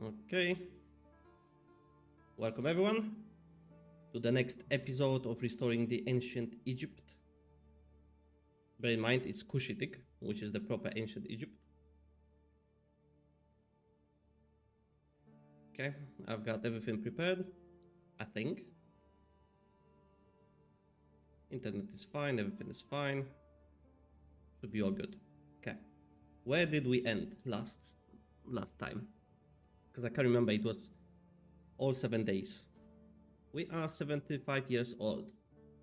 Okay. Welcome everyone to the next episode of Restoring the Ancient Egypt. Bear in mind it's Cushitic, which is the proper ancient Egypt. Okay, I've got everything prepared, I think. Internet is fine, everything is fine. Should be all good. Okay. Where did we end last time? Because I can't remember, it was all 7 days. We are 75 years old.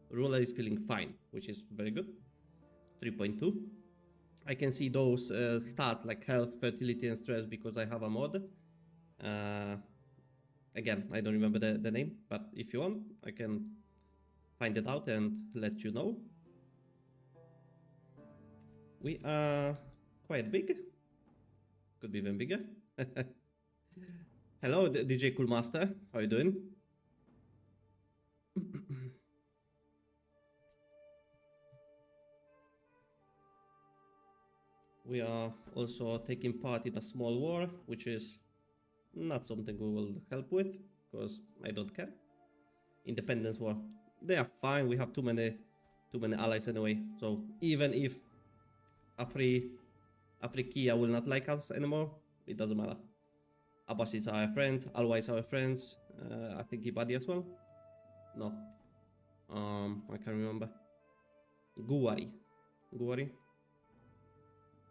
Ruler is feeling fine, which is very good. 3.2. I can see those stats like health, fertility, and stress because I have a mod. Again, I don't remember the name, but if you want, I can find it out and let you know. We are quite big. Could be even bigger. Hello, DJ Coolmaster. How are you doing? We are also taking part in a small war, which is not something we will help with, because I don't care. Independence war. They are fine, we have too many allies anyway, so even if Afrikia will not like us anymore, it doesn't matter. Abbasids are our friends, Alwais are our friends, I think Ibadi as well? No. I can't remember. Guwari?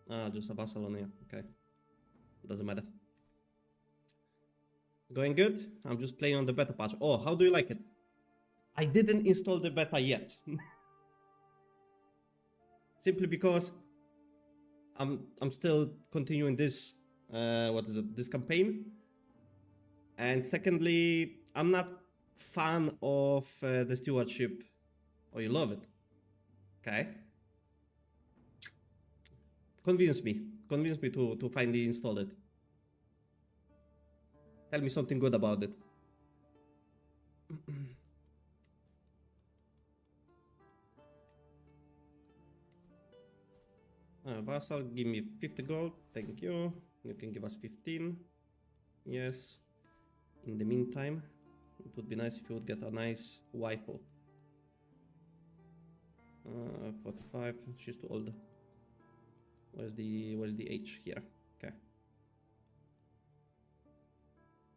Ah, just a vassal on here, okay. Doesn't matter. Going good? I'm just playing on the beta patch. Oh, how do you like it? I didn't install the beta yet. Simply because I'm still continuing this this campaign. And secondly, I'm not fan of the stewardship. Oh, you love it. Okay. Convince me to finally install it. Tell me something good about it. Vassal, give me 50 gold. Thank you. You can give us 15. Yes. In the meantime, it would be nice if you would get a nice waifu. 45. She's too old. Where's the age here? Okay.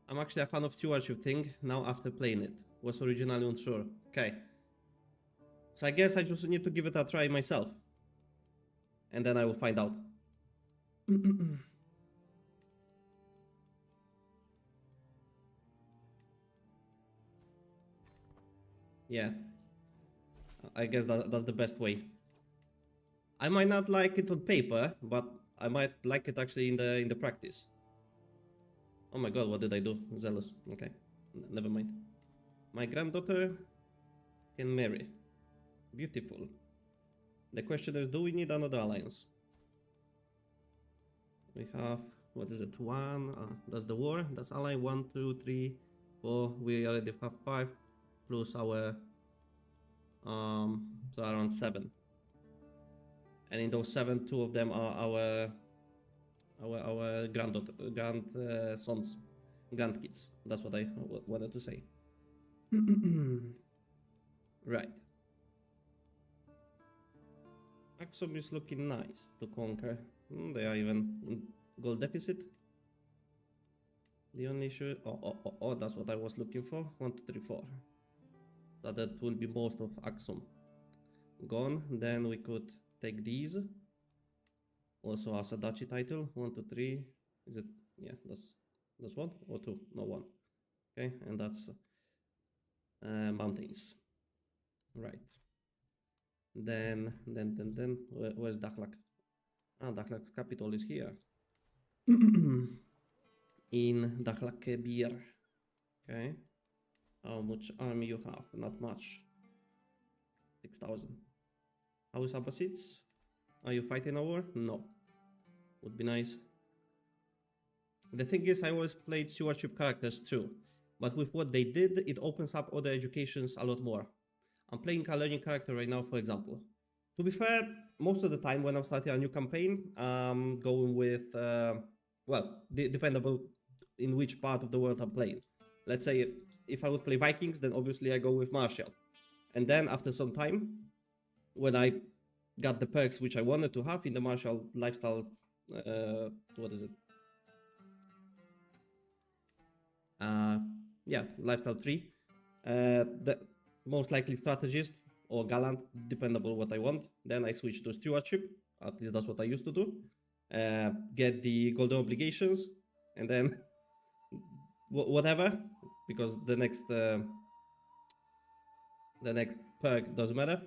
I'm actually a fan of stewardship thing now after playing it. Was originally unsure. Okay. So I guess I just need to give it a try myself. And then I will find out. Yeah. I guess that's the best way. I might not like it on paper, but I might like it actually in the practice. Oh my god, what did I do? Zealous. Okay. Never mind. My granddaughter can marry. Beautiful. The question is, do we need another alliance? We have, what is it, 1, that's the war, that's ally, 1, 2, 3, 4, we already have 5, plus our, so around 7. And in those 7, 2 of them are our grandsons, grandkids. That's what I wanted to say. Right. Axum is looking nice to conquer. They are even in gold deficit. The only issue... Oh, that's what I was looking for. 1, 2, 3, 4. So that will be most of Axum gone. Then we could take these. Also as a duchy title. 1, 2, 3. Is it? Yeah, that's 1 or 2? No, 1. Okay, and that's mountains. Right. Then, where's Dahlak? Ah, Dahlak's capital is here. In Dahlakebir. Okay. How much army you have? Not much. 6,000. How is Abbasids? Are you fighting a war? No. Would be nice. The thing is, I always played stewardship characters too. But with what they did, it opens up other educations a lot more. I'm playing a learning character right now, for example. To be fair, most of the time when I'm starting a new campaign, I'm going with, well, dependable in which part of the world I'm playing. Let's say if I would play Vikings, then obviously I go with Martial. And then after some time, when I got the perks which I wanted to have in the Martial lifestyle, what is it? Yeah, lifestyle 3. The most likely strategist or gallant, dependable what I want. Then I switch to stewardship. At least that's what I used to do. Get the golden obligations, and then whatever, because the next perk doesn't matter.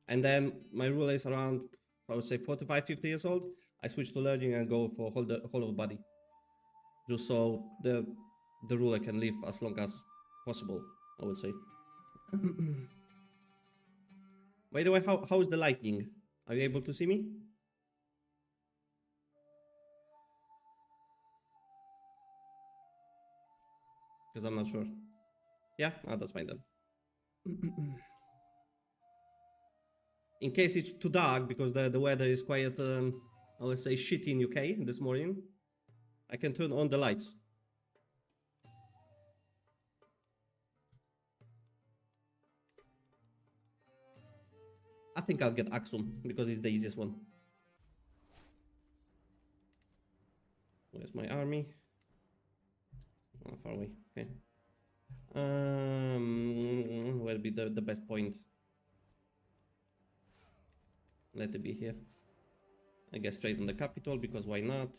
And then my ruler is around, I would say 45, 50 years old. I switch to learning and go for whole of body, just so the ruler can live as long as possible, I would say. By the way, how is the lighting? Are you able to see me? Because I'm not sure. Yeah, that's fine then. In case it's too dark, because the weather is quite, I would say, shitty in UK this morning, I can turn on the lights. I think I'll get Axum, because it's the easiest one. Where's my army? Oh, far away, okay. Where'll be the best point? Let it be here. I guess straight on the capital, because why not?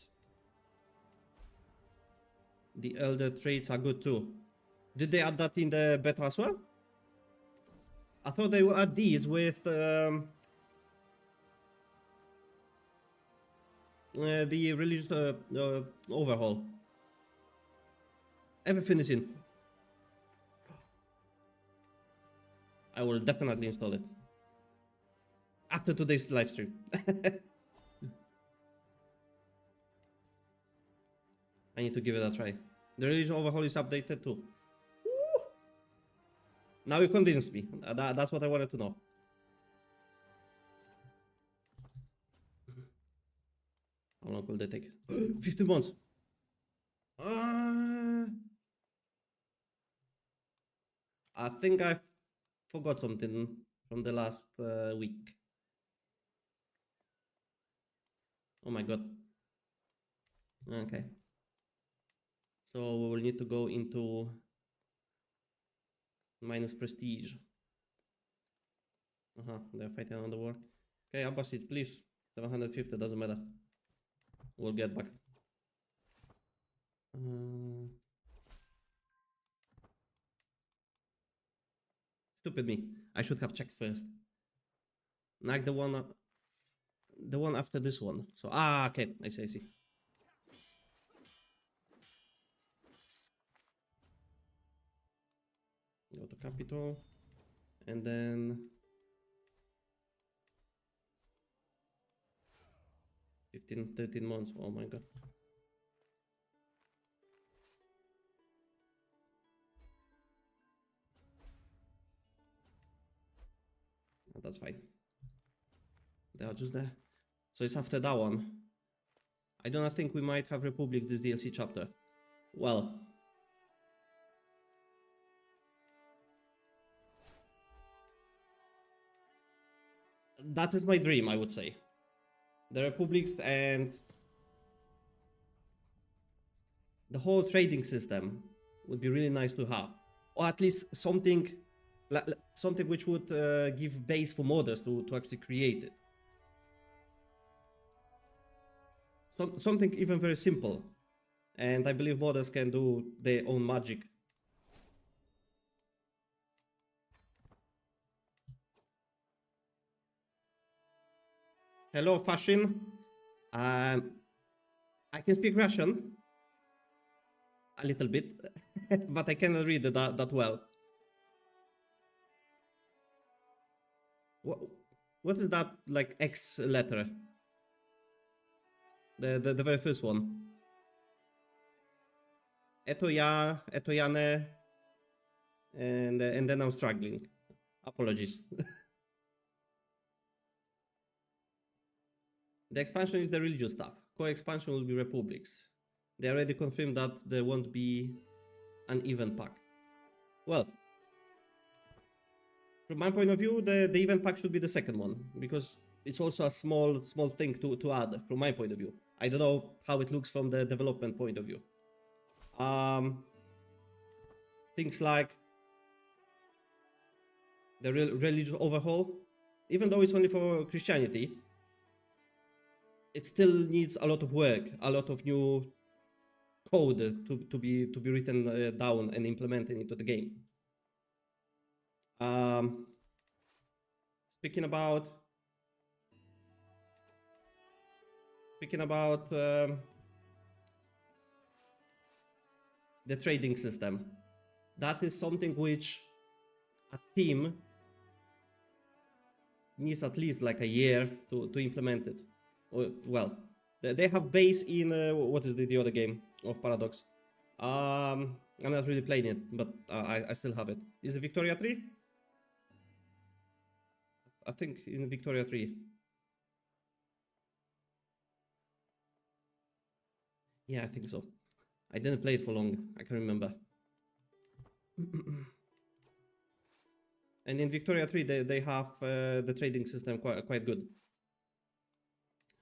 The elder traits are good too. Did they add that in the beta as well? I thought they would add these with the religious overhaul. Everything is in. I will definitely install it after today's live stream. I need to give it a try. The religion overhaul is updated too. Woo! Now you convinced me. That's what I wanted to know. How long will they take? 15 months. I think I forgot something from the last week. Oh my god. Okay. So we will need to go into minus prestige. They're fighting on the war. Okay, Abbasid, please. 750, doesn't matter. We'll get back. Stupid me. I should have checked first. Like the one after this one. So okay, I see. Go to capital, and then 13 months. Oh my god. That's fine. They are just there. So it's after that one. I don't think we might have Republic this DLC chapter. Well, that is my dream, I would say. The Republics and the whole trading system would be really nice to have, or at least something which would give base for modders to actually create it. Something even very simple, and I believe modders can do their own magic. Hello, Fashion. I can speak Russian a little bit, but I cannot read that well. What is that, like, X letter? The very first one. Eto ja, eto ja ne, and then I'm struggling. Apologies. The expansion is the religious stuff. Core expansion will be republics. They already confirmed that there won't be an event pack. Well, from my point of view, the event pack should be the second one, because it's also a small thing to add from my point of view. I don't know how it looks from the development point of view. Things like the religious overhaul, even though it's only for Christianity, it still needs a lot of work, a lot of new code to be written down and implemented into the game. Speaking about the trading system, that is something which a team needs at least like a year to implement it. Well, they have base in what is the other game of Paradox? I'm not really playing it, but I still have it. Is it Victoria 3? I think in Victoria 3. Yeah, I think so. I didn't play it for long. I can remember. And in Victoria 3, they have the trading system quite good.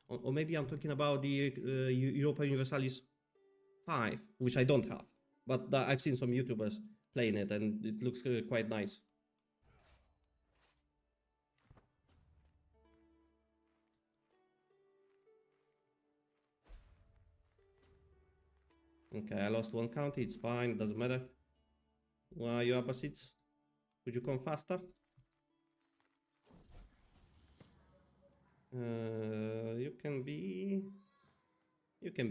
Or maybe I'm talking about the Europa Universalis 5, which I don't have. But I've seen some YouTubers playing it, and it looks quite nice. Okay, I lost one county. It's fine. Doesn't matter. Where are you, Abbasids? Could you come faster? You can be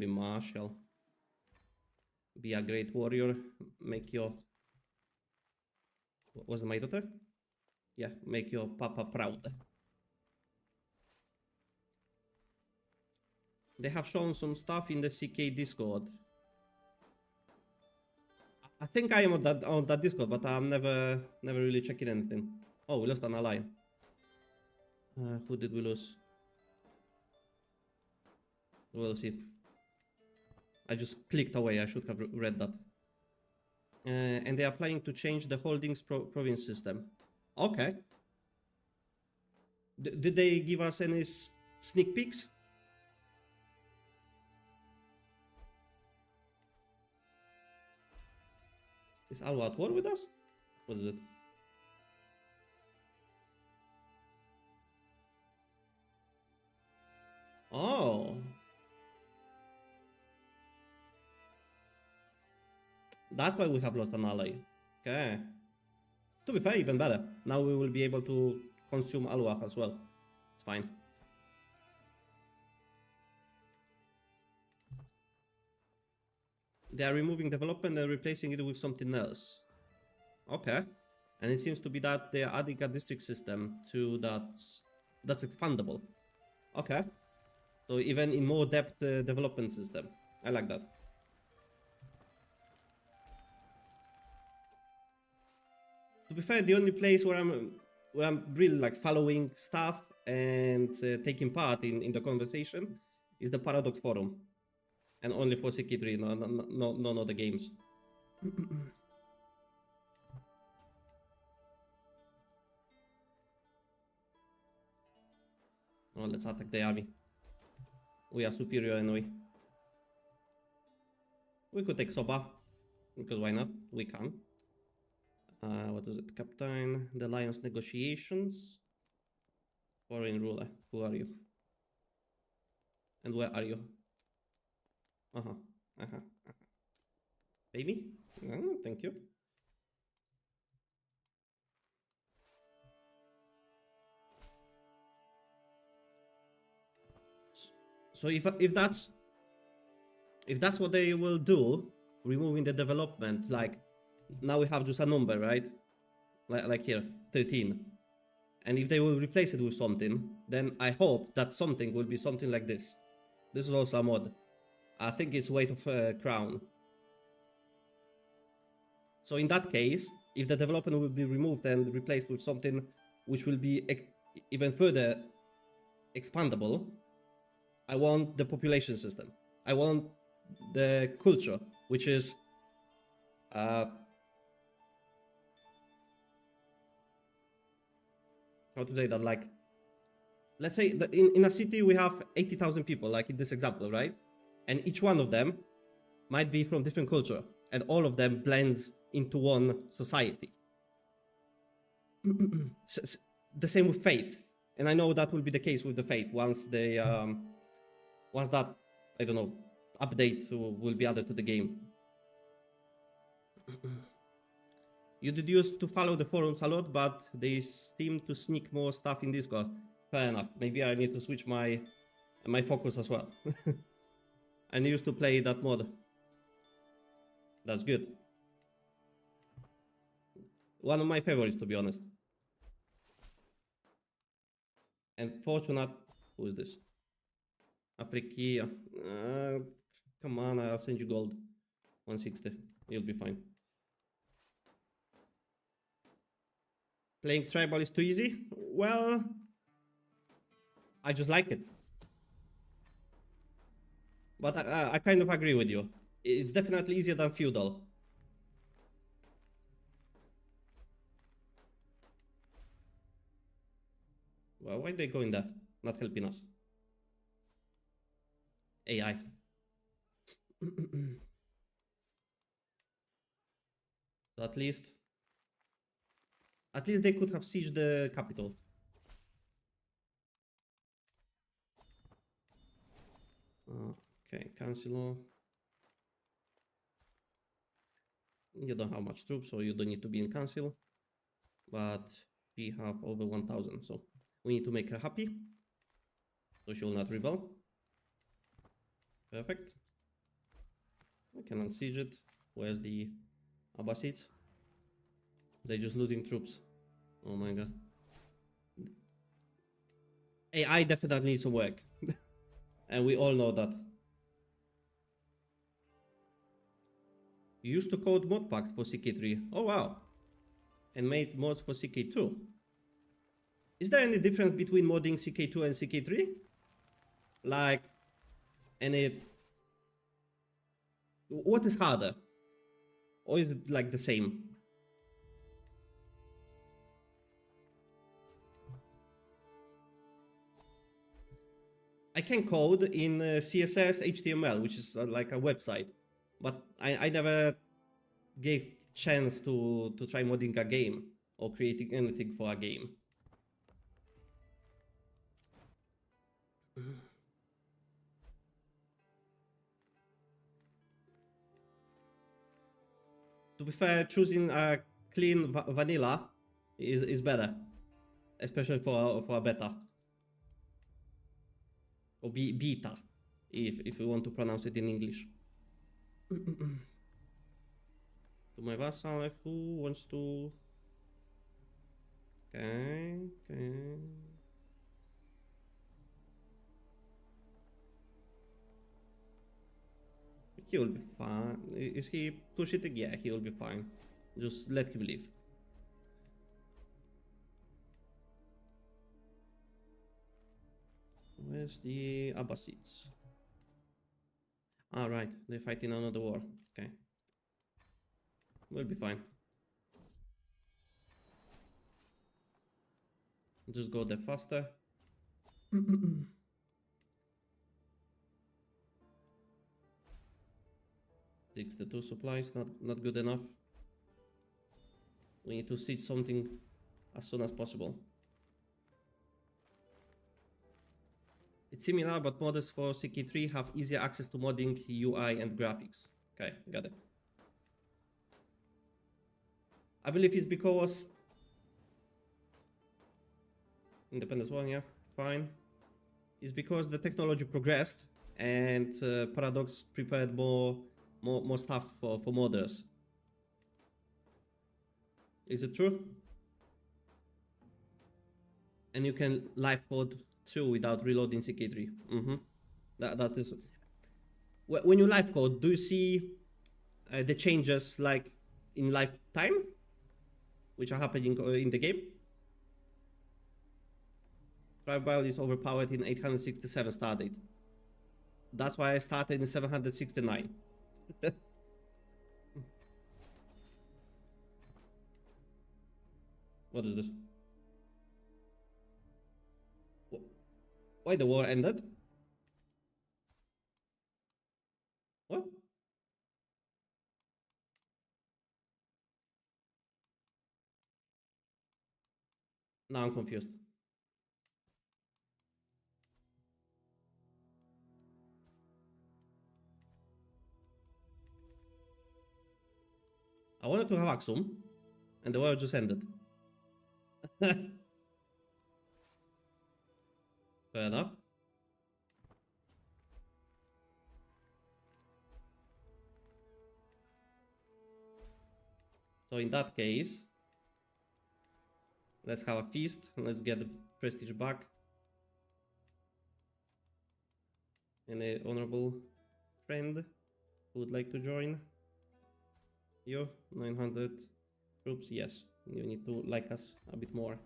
martial. Be a great warrior. Make your... Was it my daughter? Yeah, make your papa proud. They have shown some stuff in the CK Discord. I think I am on that Discord, but I'm never really checking anything. Oh, we lost an ally. Who did we lose? We'll see. I just clicked away. I should have read that. And they are planning to change the holdings province system. Okay. Did they give us any sneak peeks? Is Alwa at war with us? What is it? Oh. That's why we have lost an ally. Okay. To be fair, even better. Now we will be able to consume Alwa as well. It's fine. They are removing development and replacing it with something else. Okay. And it seems to be that they are adding a district system to that's expandable. Okay. So even in more depth development system. I like that. To be fair, the only place where I'm really like following stuff and taking part in the conversation is the Paradox forum. And only for CK3, none of the games. Oh, let's attack the army. We are superior anyway. We could take Soba, because why not? We can. What is it? Captain, the Alliance negotiations. Foreign ruler. Who are you? And where are you? Baby? Oh, thank you. So if that's what they will do, removing the development, like now we have just a number, right? Like here, 13. And if they will replace it with something, then I hope that something will be something like this. This is also a mod. I think it's Weight of Crown. So in that case, if the development will be removed and replaced with something which will be even further expandable, I want the population system. I want the culture, which is how to say that, like, let's say that in a city we have 80,000 people, like in this example, right? And each one of them might be from different culture, and all of them blends into one society. The same with faith, and I know that will be the case with the faith once they once that, I don't know, update will be added to the game. You did used to follow the forums a lot, but they seem to sneak more stuff in Discord. Fair enough. Maybe I need to switch my focus as well. I used to play that mod. That's good. One of my favorites, to be honest. And Fortunate, who is this? Aprikia. Come on, I'll send you gold. 160. You'll be fine. Playing tribal is too easy? Well, I just like it. But I kind of agree with you. It's definitely easier than feudal. Well, why are they going there? Not helping us. AI. So at least they could have sieged the capital. Okay, Councilor. You don't have much troops, so you don't need to be in council. But we have over 1,000, so we need to make her happy, so she will not rebel. Perfect. We can unsiege it. Where's the Abbasids? They're just losing troops. Oh my god. AI definitely needs some work. And we all know that. You used to code mod packs for CK3. Oh wow. And made mods for CK2. Is there any difference between modding CK2 and CK3? Like, any... What is harder? Or is it like the same? I can code in CSS HTML, which is like a website, but I never gave chance to try modding a game or creating anything for a game. To be fair, choosing a clean vanilla is better, especially for a beta or beta, if you want to pronounce it in English. To my vassal, who wants to? Okay. He will be fine. Is he too shitty? Yeah, he will be fine. Just let him live. Where's the Abbasids? Ah, right. They're fighting another war. Okay. We'll be fine. Just go there faster. 62 supplies, not good enough. We need to siege something as soon as possible. It's similar, but modders for CK3 have easier access to modding, UI, and graphics. Okay, got it. I believe it's because... Independence 1, yeah, fine. It's because the technology progressed and Paradox prepared more stuff for modders. Is it true? And you can live code too without reloading CK3. That is... When you live code, do you see the changes like in lifetime, which are happening in the game? Tribal is overpowered in 867 stardate. That's why I started in 769. What is this? Why the war ended? What? Now I'm confused. I wanted to have Aksum, and the war just ended. Fair enough. So in that case, let's have a feast. Let's get the prestige back. Any honorable friend who would like to join? You, 900 troops. Yes, you need to like us a bit more.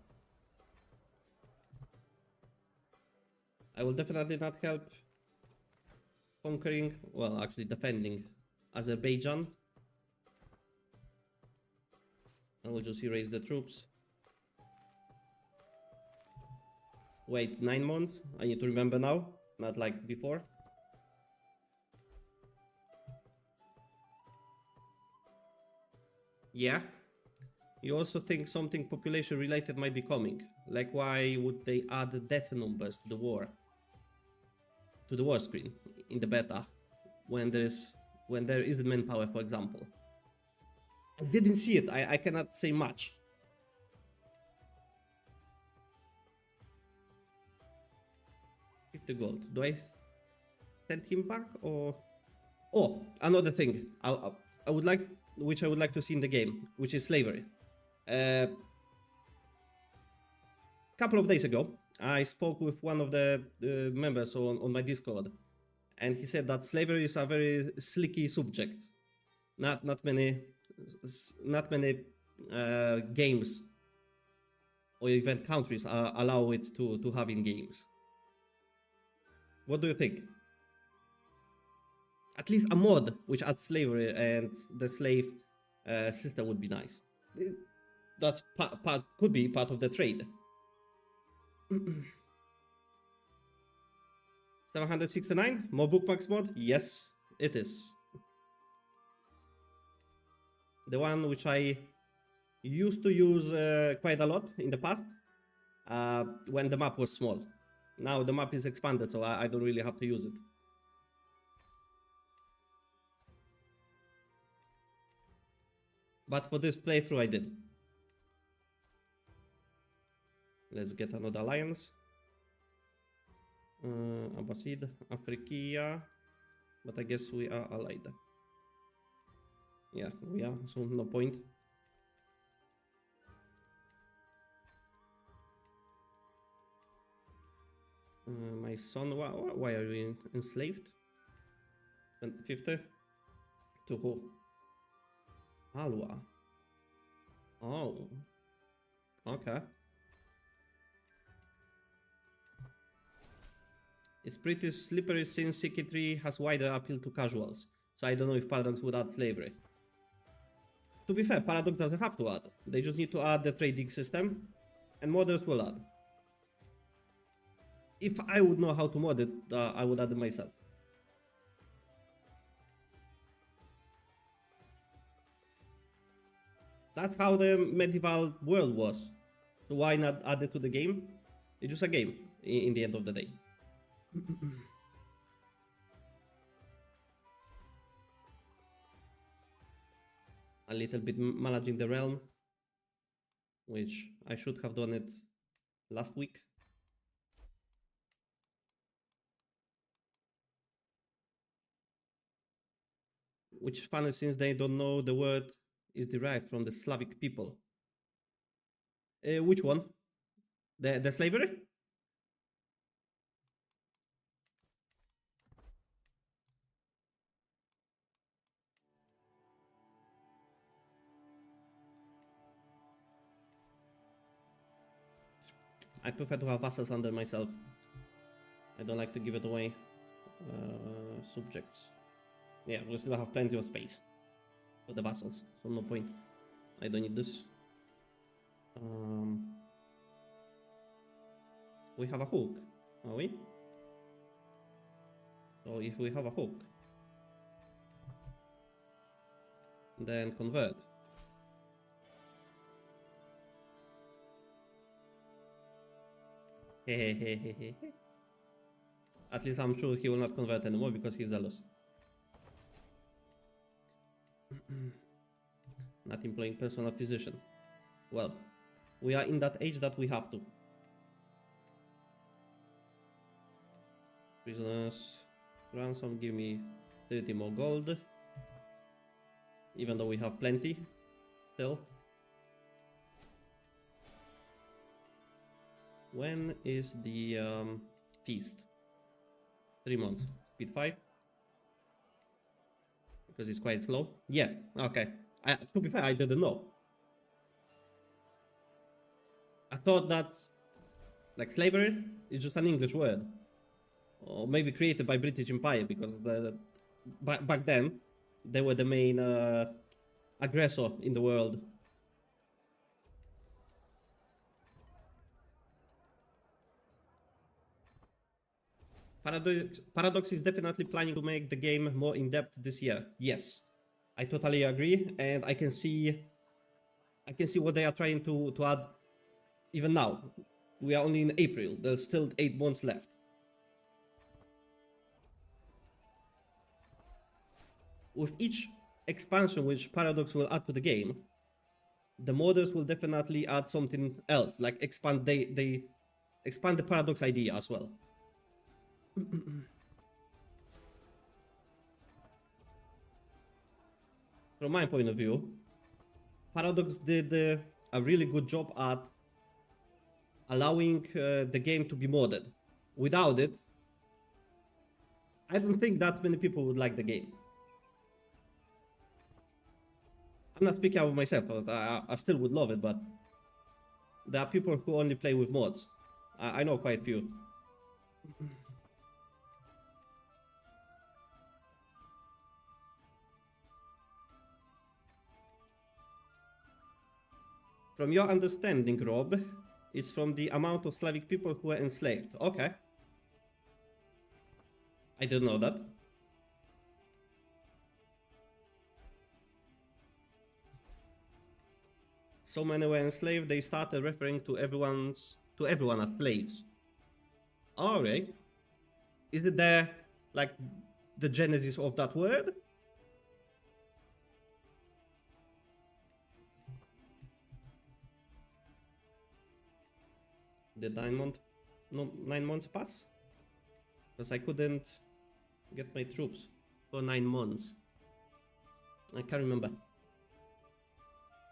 I will definitely not help conquering, well, actually defending Azerbaijan. I will just erase the troops. Wait, 9 months? I need to remember now, not like before. Yeah. You also think something population related might be coming. Like why would they add death numbers to the war? To the war screen in the beta when there isn't manpower, for example. I didn't see it. I cannot say much. $50 gold. Do I send him back or? Oh, another thing. I would like, which I would like to see in the game, which is slavery. Couple of days ago, I spoke with one of the members on my Discord, and he said that slavery is a very slicky subject. Not many games or even countries allow it to have in games. What do you think? At least a mod which adds slavery and the slave system would be nice. That's could be part of the trade. 769 more bookmarks mod? Yes, it is. The one which I used to use quite a lot in the past when the map was small. Now the map is expanded, so I don't really have to use it. But for this playthrough I did. Let's get another alliance. Abbasid, Afrikia, but I guess we are allied. Yeah, we are, so no point. My son, why are you enslaved? 50? To who? Alwa. Oh. Okay. It's pretty slippery since CK3 has wider appeal to casuals, so I don't know if Paradox would add slavery. To be fair, Paradox doesn't have to add. They just need to add the trading system, and modders will add. If I would know how to mod it, I would add it myself. That's how the medieval world was. So why not add it to the game? It's just a game in the end of the day. A little bit managing the realm, which I should have done it last week. Which is funny since they don't know the word is derived from the Slavic people. Which one? The slavery? I prefer to have vassals under myself. I don't like to give it away. Subjects. Yeah, we still have plenty of space for the vassals, so no point. I don't need this. We have a hook, are we? So if we have a hook, then convert. Hehehehe. At least I'm sure he will not convert anymore because he's zealous. Not employing personal physician. Well, we are in that age that we have to. Prisoners. Ransom, give me 30 more gold. Even though we have plenty. Still. When is the feast? 3 months. Speed 5. Because it's quite slow. Yes, okay. To be fair, I didn't know. I thought that like slavery is just an English word. Or maybe created by British Empire, because back then they were the main aggressor in the world. Paradox is definitely planning to make the game more in-depth this year. Yes, I totally agree, and I can see what they are trying to add even now. We are only in April. There's still 8 months left. With each expansion which Paradox will add to the game, the modders will definitely add something else, like expand they expand the Paradox idea as well. From my point of view, Paradox did a really good job at allowing the game to be modded. Without it, I don't think that many people would like the game. I'm not speaking about myself, but I still would love it, but there are people who only play with mods. I know quite a few. From your understanding, Rob, it's from the amount of Slavic people who were enslaved. Okay. I didn't know that. So many were enslaved, they started referring to everyone as slaves. Alright. Is it there, like, the genesis of that word? Did 9 months pass? Because I couldn't get my troops for 9 months. I can't remember.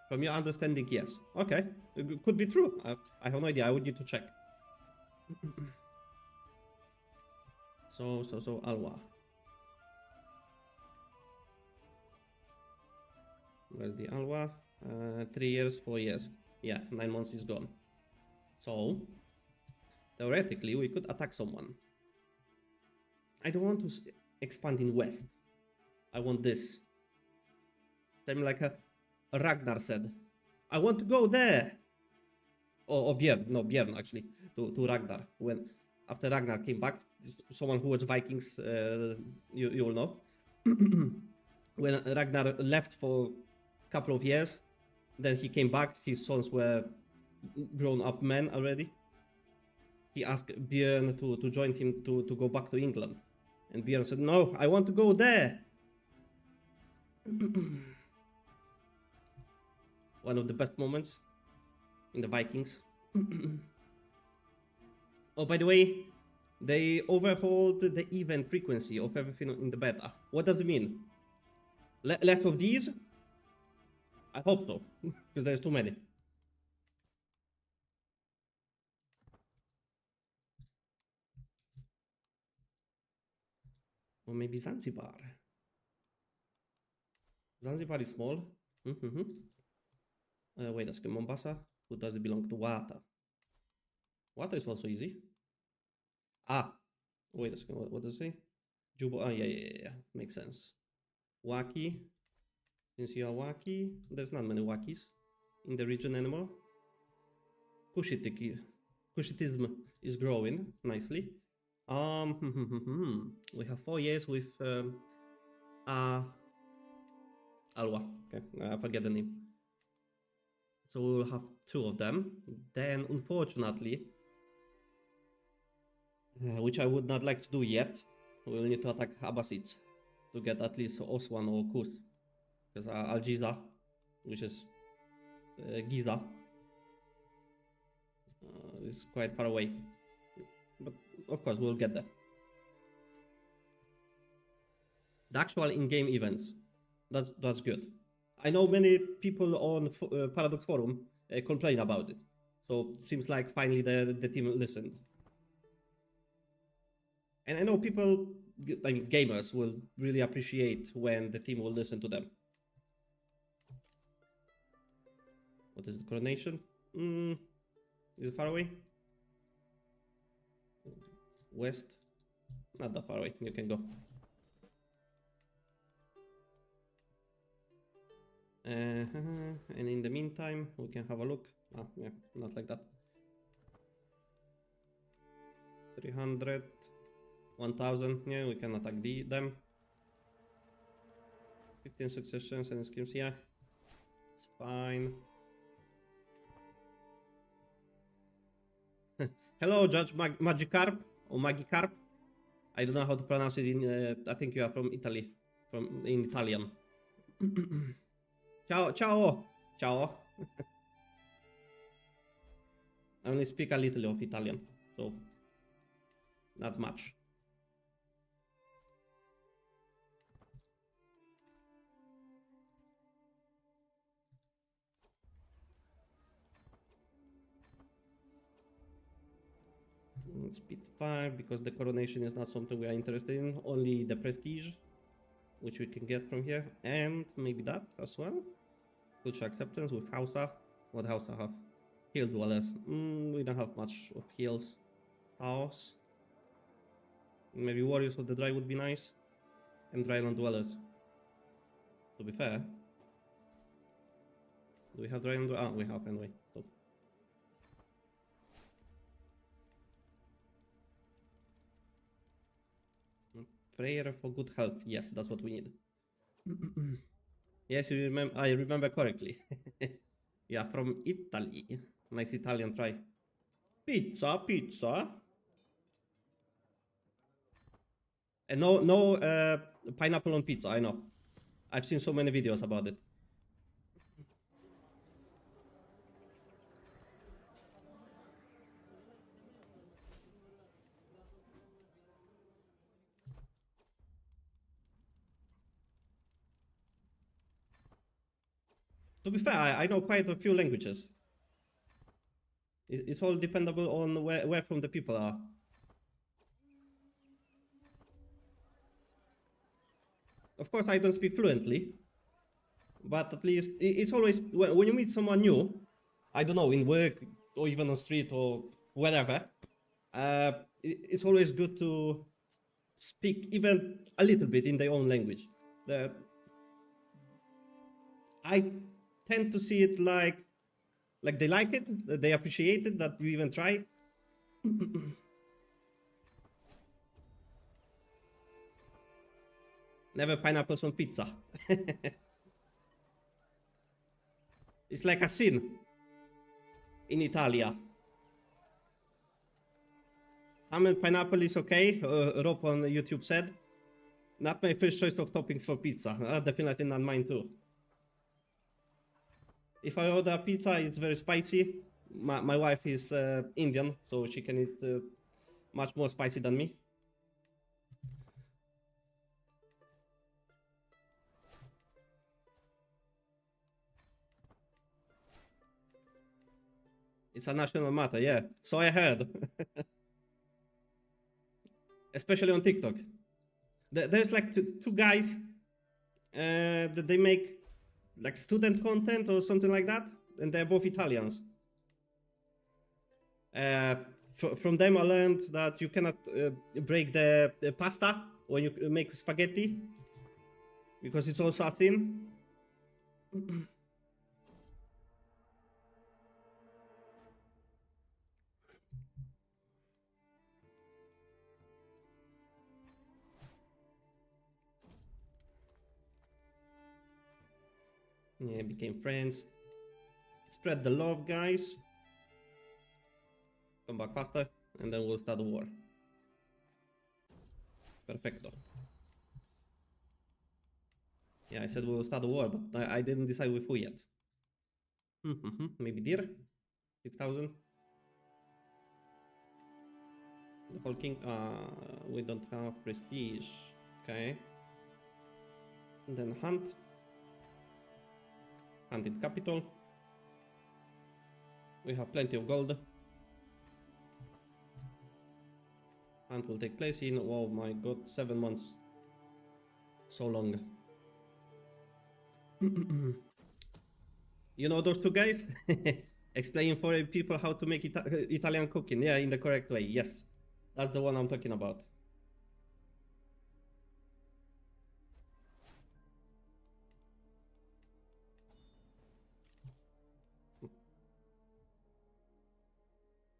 From your understanding, yes. Okay, it could be true. I have no idea. I would need to check. So Alwa. Where's the Alwa? 3 years, 4 years. Yeah, 9 months is gone. So theoretically, we could attack someone. I don't want to expand in west. I want this. Same like Ragnar said. I want to go there. Or Björn actually, to Ragnar. When after Ragnar came back, someone who was Vikings, you'll know. When Ragnar left for a couple of years, then he came back. His sons were grown-up men already. He asked Björn to join him to go back to England, and Björn said, "No, I want to go there." One of the best moments in the Vikings. Oh, by the way, they overhauled the event frequency of everything in the beta. What does it mean? Less of these? I hope so, because there's too many. Or maybe Zanzibar. Zanzibar is small. Wait a second, Mombasa. Who does it belong to? Wata. Wata is also easy. Ah, wait a second, what does it say? Jubo, yeah. Makes sense. Wacky. Since you are wacky, there's not many wackies in the region anymore. Cushitism is growing nicely. We have 4 years with Alwa. Okay, I forget the name. So we will have 2 of them. Then, unfortunately, which I would not like to do yet, we will need to attack Abbasids to get at least Oswan or Kus. Because Al Giza, which is Giza, is quite far away. But of course, we'll get there. The actual in-game events, that's good. I know many people on Paradox Forum complain about it. So it seems like finally the team listened. And I know people, I mean gamers, will really appreciate when the team will listen to them. What is the coronation? Is it far away? West? Not that far away, you can go. And in the meantime, we can have a look. Ah, yeah, not like that. 300, 1000, yeah, we can attack them. 15 successions and schemes, yeah. It's fine. Hello, Judge Magikarp or Magikarp. I don't know how to pronounce it in. I think you are from Italy, in Italian. Ciao, ciao, ciao. I only speak a little of Italian, so not much. Speed 5, because the coronation is not something we are interested in, only the prestige, which we can get from here, and maybe that as well. Culture acceptance with Hausa. What Hausa have? Hill dwellers. We don't have much of hills. Stars. Maybe warriors of the dry would be nice. And dryland dwellers. To be fair. Do we have dryland dwellers? Ah, we have anyway. So. Prayer for good health. Yes, that's what we need. Yes, you remember. I remember correctly. Yeah, from Italy. Nice Italian try. Pizza, pizza. And no pineapple on pizza, I know. I've seen so many videos about it. To be fair, I know quite a few languages. It's all dependable on where from the people are. Of course, I don't speak fluently, but at least it's always when you meet someone new, I don't know, in work or even on street or wherever, it's always good to speak even a little bit in their own language. I tend to see it like they like it, that they appreciate it, that you even try. Never pineapples on pizza. It's like a sin in Italia. Ham and pineapple is okay, Rob on YouTube said. Not my first choice of toppings for pizza. Definitely not mine too. If I order a pizza, it's very spicy. My wife is Indian, so she can eat much more spicy than me. It's a national matter, yeah. So I heard. Especially on TikTok. There's like two guys that they make like student content or something like that, and they're both Italians. From them I learned that you cannot break the pasta when you make spaghetti, because it's also a thing. Yeah, became friends. Spread the love, guys. Come back faster, and then we'll start the war. Perfecto. Yeah, I said we will start the war, but I didn't decide with who yet. Maybe deer? 6,000? The whole king? We don't have prestige. Okay. And then hunt. Hunted capital. We have plenty of gold. Hunt will take place in, oh my god, 7 months. So long. You know those two guys? Explaining for people how to make Italian cooking. Yeah, in the correct way. Yes. That's the one I'm talking about.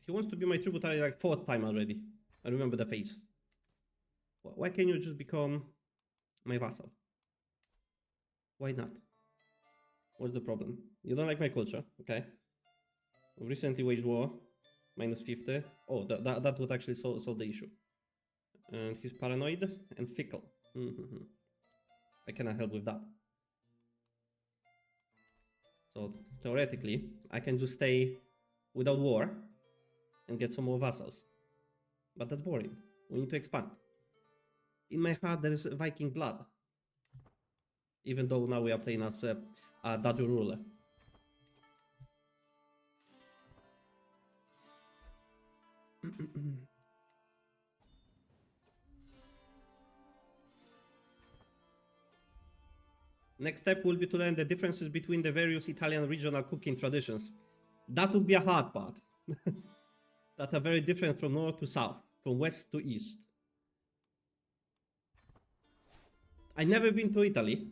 He wants to be my tributary like 4th time already. I remember the face. Why can't you just become my vassal? Why not? What's the problem? You don't like my culture, okay? Recently waged war, minus 50. Oh, that would actually solve the issue. And he's paranoid and fickle. I cannot help with that. So theoretically, I can just stay without war and get some more vassals. But that's boring. We need to expand. In my heart, there is Viking blood. Even though now we are playing as a Daju ruler. Next step will be to learn the differences between the various Italian regional cooking traditions. That would be a hard part. That are very different from north to south, from west to east. I've never been to Italy,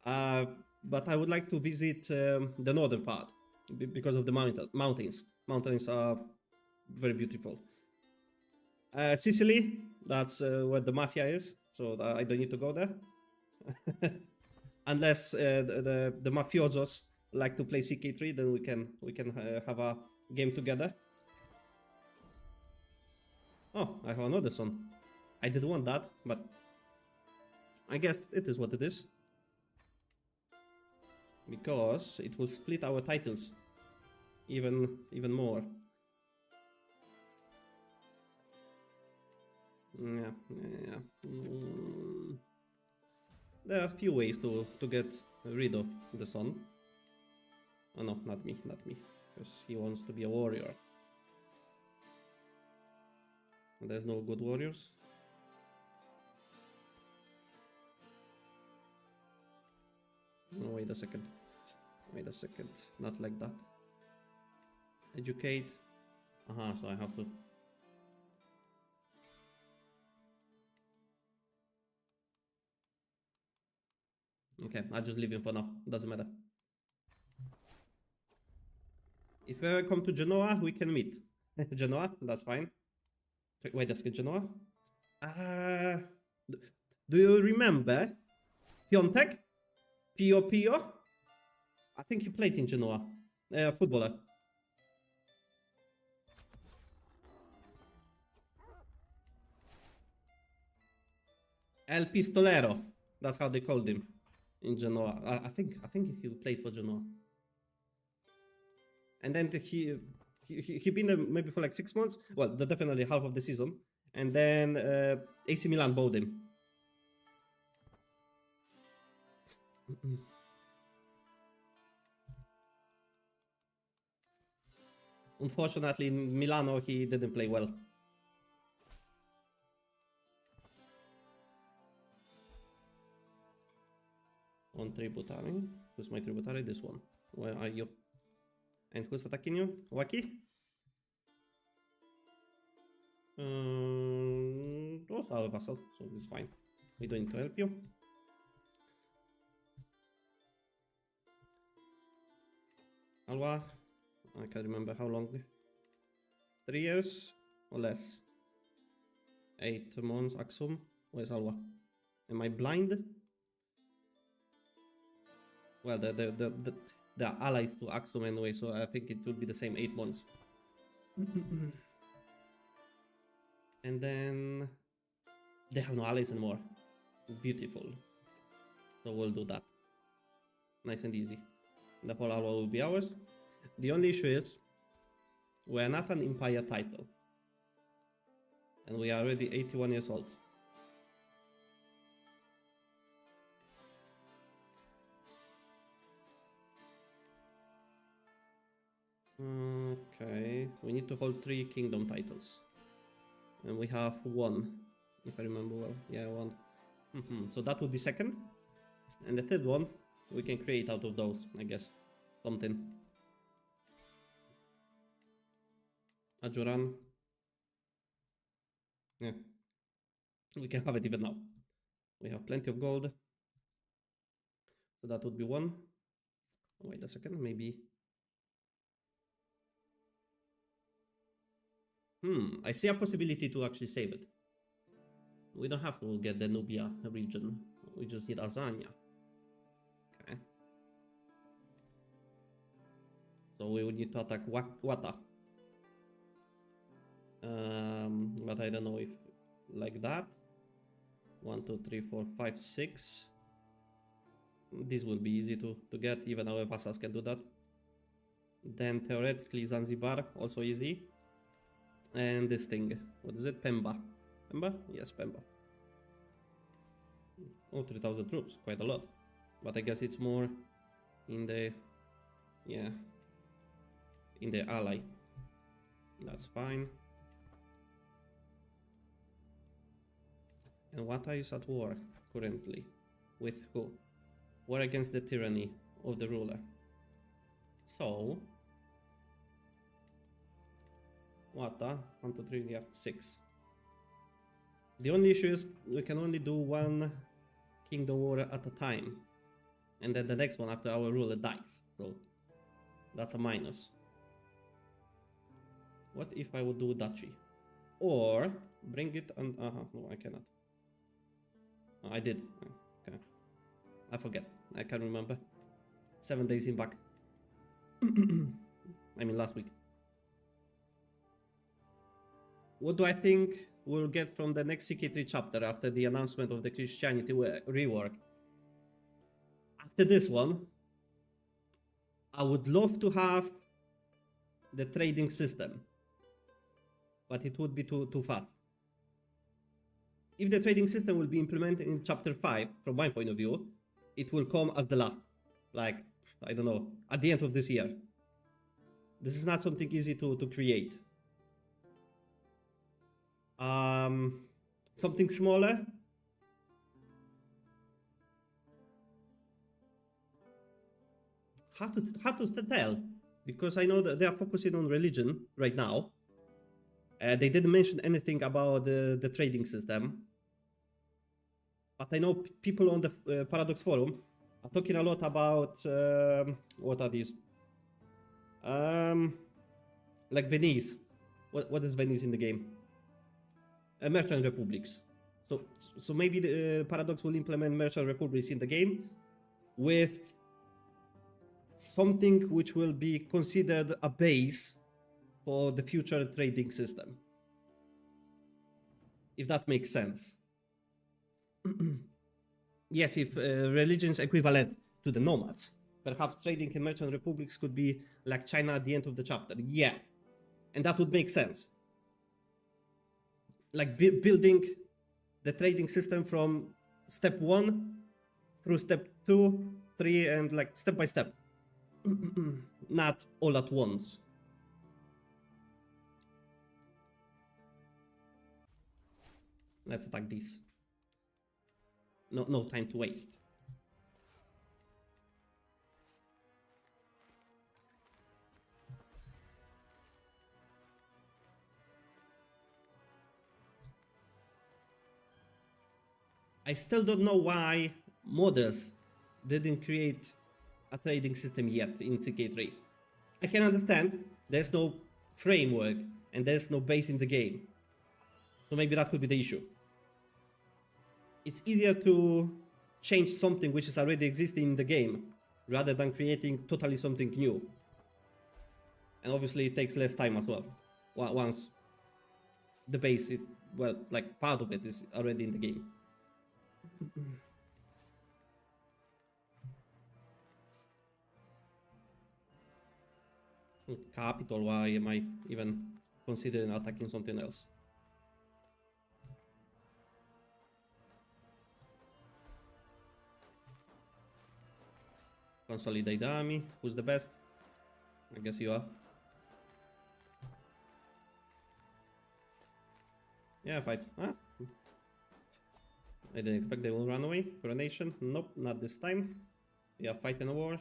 but I would like to visit the northern part because of the mountains. Mountains are very beautiful. Sicily, that's where the mafia is, so I don't need to go there. Unless the mafiosos like to play CK3, then we can have a game together. Oh, I have another son. I did want that, but I guess it is what it is. Because it will split our titles even more. Yeah. There are a few ways to get rid of the son. Oh no, not me. Because he wants to be a warrior. There's no good warriors. No, wait a second. Not like that. Educate. So I have to. Okay, I'll just leave him for now. Doesn't matter. If we ever come to Genoa, we can meet. Genoa, that's fine. Wait a second, Genoa? Do you remember Piontek? Pio? I think he played in Genoa. Footballer. El Pistolero. That's how they called him in Genoa. I think he played for Genoa. And then he been there maybe for like 6 months. Well, definitely half of the season. And then AC Milan bought him. Unfortunately, in Milano, he didn't play well. On tributary. Who's my tributary? This one. Where are you? And who's attacking you? Waki? was our vassal, so it's fine. We don't need to help you. Alva, I can't remember how long. 3 years or less? 8 months, Axum. Where's Alva? Am I blind? Well, the allies to Axum anyway, so I think it will be the same 8 months. And then they have no allies anymore. Beautiful. So we'll do that. Nice and easy. The whole Alva will be ours. The only issue is we're not an empire title. And we are already 81 years old. Okay, we need to hold 3 kingdom titles. And we have 1, if I remember well. Yeah, 1. So that would be second. And the third one, we can create out of those, I guess. Something. Ajuran. Yeah. We can have it even now. We have plenty of gold. So that would be 1. Wait a second, maybe. I see a possibility to actually save it. We don't have to get the Nubia region. We just need Azania. Okay. So we would need to attack Wata. But I don't know if like that. 1, 2, 3, 4, 5, 6. This will be easy to get. Even our vassals can do that. Then theoretically Zanzibar, also easy. And this thing, what is it? Pemba. Pemba? Yes, Pemba. Oh, 3,000 troops, quite a lot. But I guess it's more in the, yeah, in the ally. That's fine. And Wata is at war currently. With who? War against the tyranny of the ruler. So, Wata, 1, 2, 3, yeah, 6. The only issue is we can only do 1 kingdom war at a time. And then the next one after our ruler dies. So, that's a minus. What if I would do duchy? Or bring it on... no, I cannot. Oh, I did. Okay. I forget. I can't remember. 7 days in back. I mean, last week. What do I think we'll get from the next CK3 chapter after the announcement of the Christianity rework? After this one, I would love to have the trading system, but it would be too fast. If the trading system will be implemented in chapter 5, from my point of view, it will come as the last, like, I don't know, at the end of this year. This is not something easy to create. Something smaller. How to tell? Because I know that they are focusing on religion right now. They didn't mention anything about the trading system. But I know people on the Paradox forum are talking a lot about what are these? Like Venice. What is Venice in the game? Merchant republics. So maybe the Paradox will implement merchant republics in the game with something which will be considered a base for the future trading system. If that makes sense. Yes, if religion is equivalent to the nomads, perhaps trading in merchant republics could be like China at the end of the chapter. Yeah, and that would make sense. Like building the trading system from step 1 through step 2, 3, and like step by step. Not all at once. Let's attack this. No time to waste. I still don't know why modders didn't create a trading system yet in CK3. I can understand there's no framework and there's no base in the game. So maybe that could be the issue. It's easier to change something which is already existing in the game rather than creating totally something new. And obviously it takes less time as well. Once the base, well, like part of it is already in the game. Capital, why am I even considering attacking something else? Consolidate the army. Who's the best? I guess you are. Yeah, fight. Ah. I didn't expect they will run away. Coronation? Nope, not this time. We are fighting a war.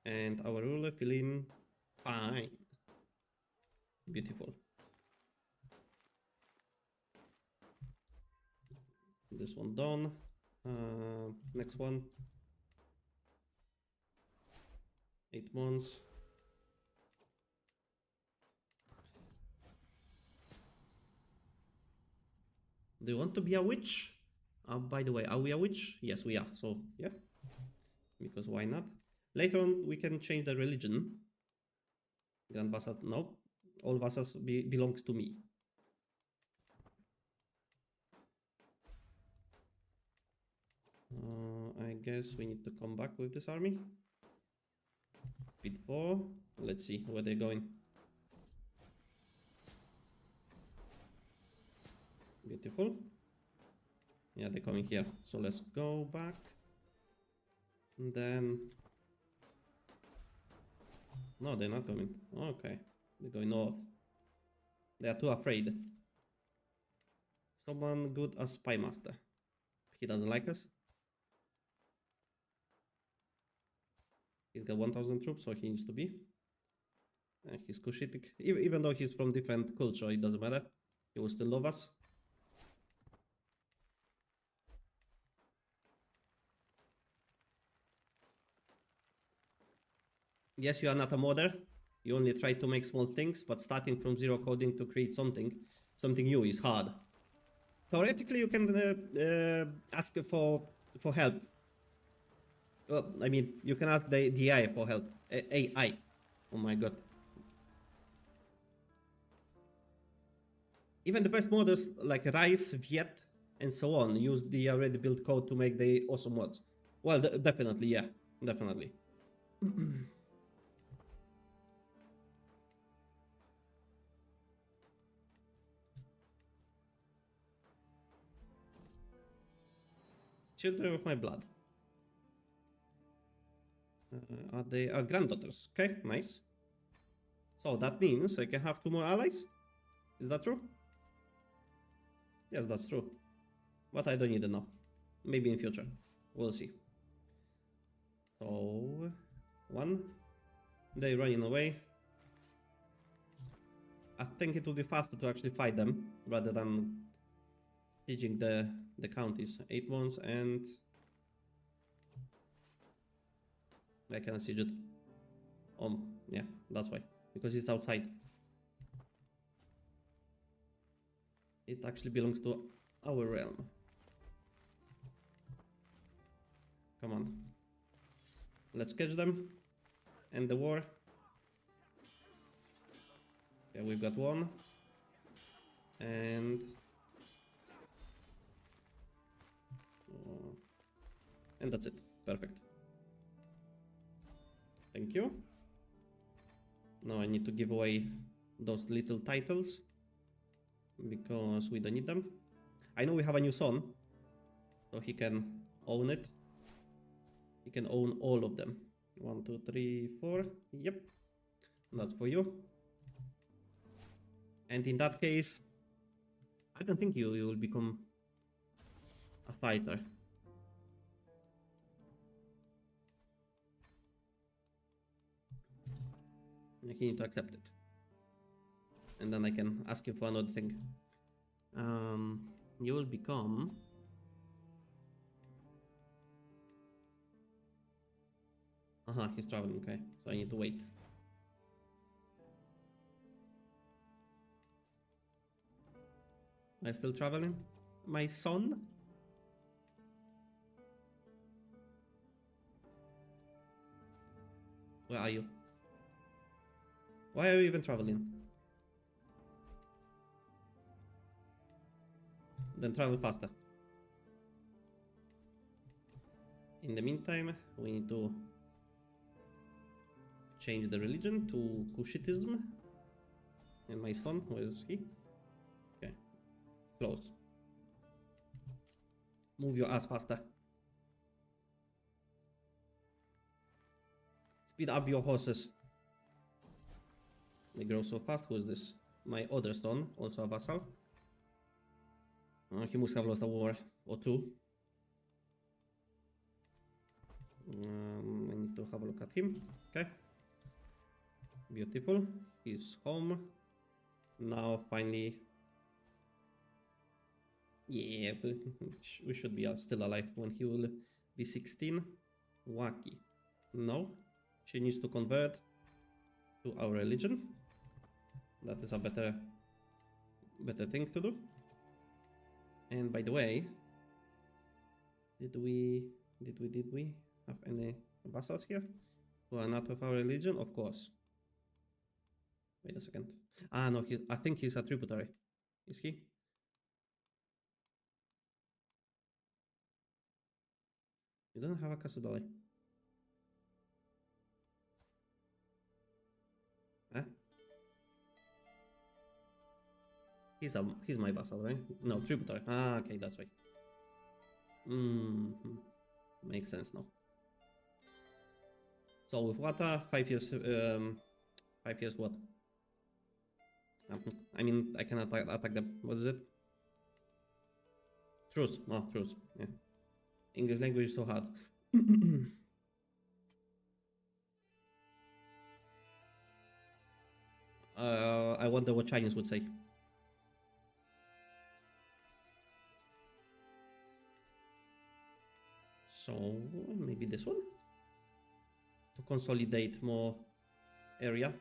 And our ruler feeling fine. Beautiful. This one done. Next one. 8 months. Do you want to be a witch? By the way, are we a witch? Yes, we are. So, yeah. Because why not? Later on, we can change the religion. Grand Vassal, no. All vassals belongs to me. I guess we need to come back with this army. Speed 4. Let's see where they're going. Beautiful. Yeah, they're coming here. So let's go back. And then... No, they're not coming. Okay. They're going north. They are too afraid. Someone good as Spy Master. He doesn't like us. He's got 1000 troops, so he needs to be. He's Cushitic. Even though he's from different culture, it doesn't matter. He will still love us. Yes, you are not a modder. You only try to make small things, but starting from zero coding to create something new is hard. Theoretically, you can ask for help. Well, I mean, you can ask the AI for help. AI. Oh my god. Even the best modders like Rice, Viet, and so on use the already built code to make the awesome mods. Well, definitely, yeah. Definitely. Children of my blood. Are they granddaughters? Okay, nice. So that means I can have 2 more allies? Is that true? Yes, that's true. But I don't need it now. Maybe in future. We'll see. So... 1. They're running away. I think it will be faster to actually fight them rather than sieging the counties. 8 months and... I cannot siege it. Yeah, that's why. Because it's outside. It actually belongs to our realm. Come on. Let's catch them. End the war. Yeah, we've got 1. And... and that's it. Perfect. Thank you. Now I need to give away those little titles because we don't need them. I know we have a new son, so he can own it. He can own all of them. 1, 2, 3, 4. Yep. That's for you. And in that case, I don't think you will become a fighter. You need to accept it. And then I can ask him for another thing. You will become Aha, he's traveling, okay. So I need to wait. Am I still traveling? My son? Where are you? Why are you even traveling? Then travel faster. In the meantime, we need to change the religion to Kushitism. And my son, where is he? Okay, close. Move your ass faster. Speed up your horses. They grow so fast. Who is this? My other son, also a vassal. He must have lost a war or two. I need to have a look at him. Okay. Beautiful. He's home. Now finally. Yeah, but we should be still alive when he will be 16. Wacky. No. She needs to convert to our religion. That is a better thing to do. And by the way, did we have any vassals here who are not of our religion? Of course. Wait a second. Ah, no, I think he's a tributary. Is he? You don't have a castle belly. Huh? He's my vassal, right? No, tributary. Ah, okay, that's right. Makes sense now. So with water, 5 years. 5 years what? I mean, I can attack them. What is it? Truce. No, truce. Yeah. English language is so hard. I wonder what Chinese would say. So maybe this one to consolidate more area.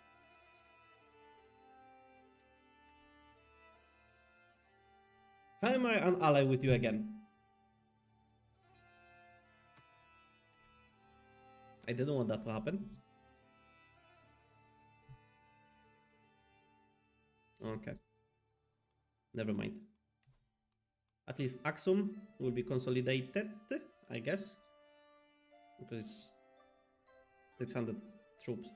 How am I an ally with you again? I didn't want that to happen. Okay. Never mind. At least Axum will be consolidated, I guess. Because it's 600 troops.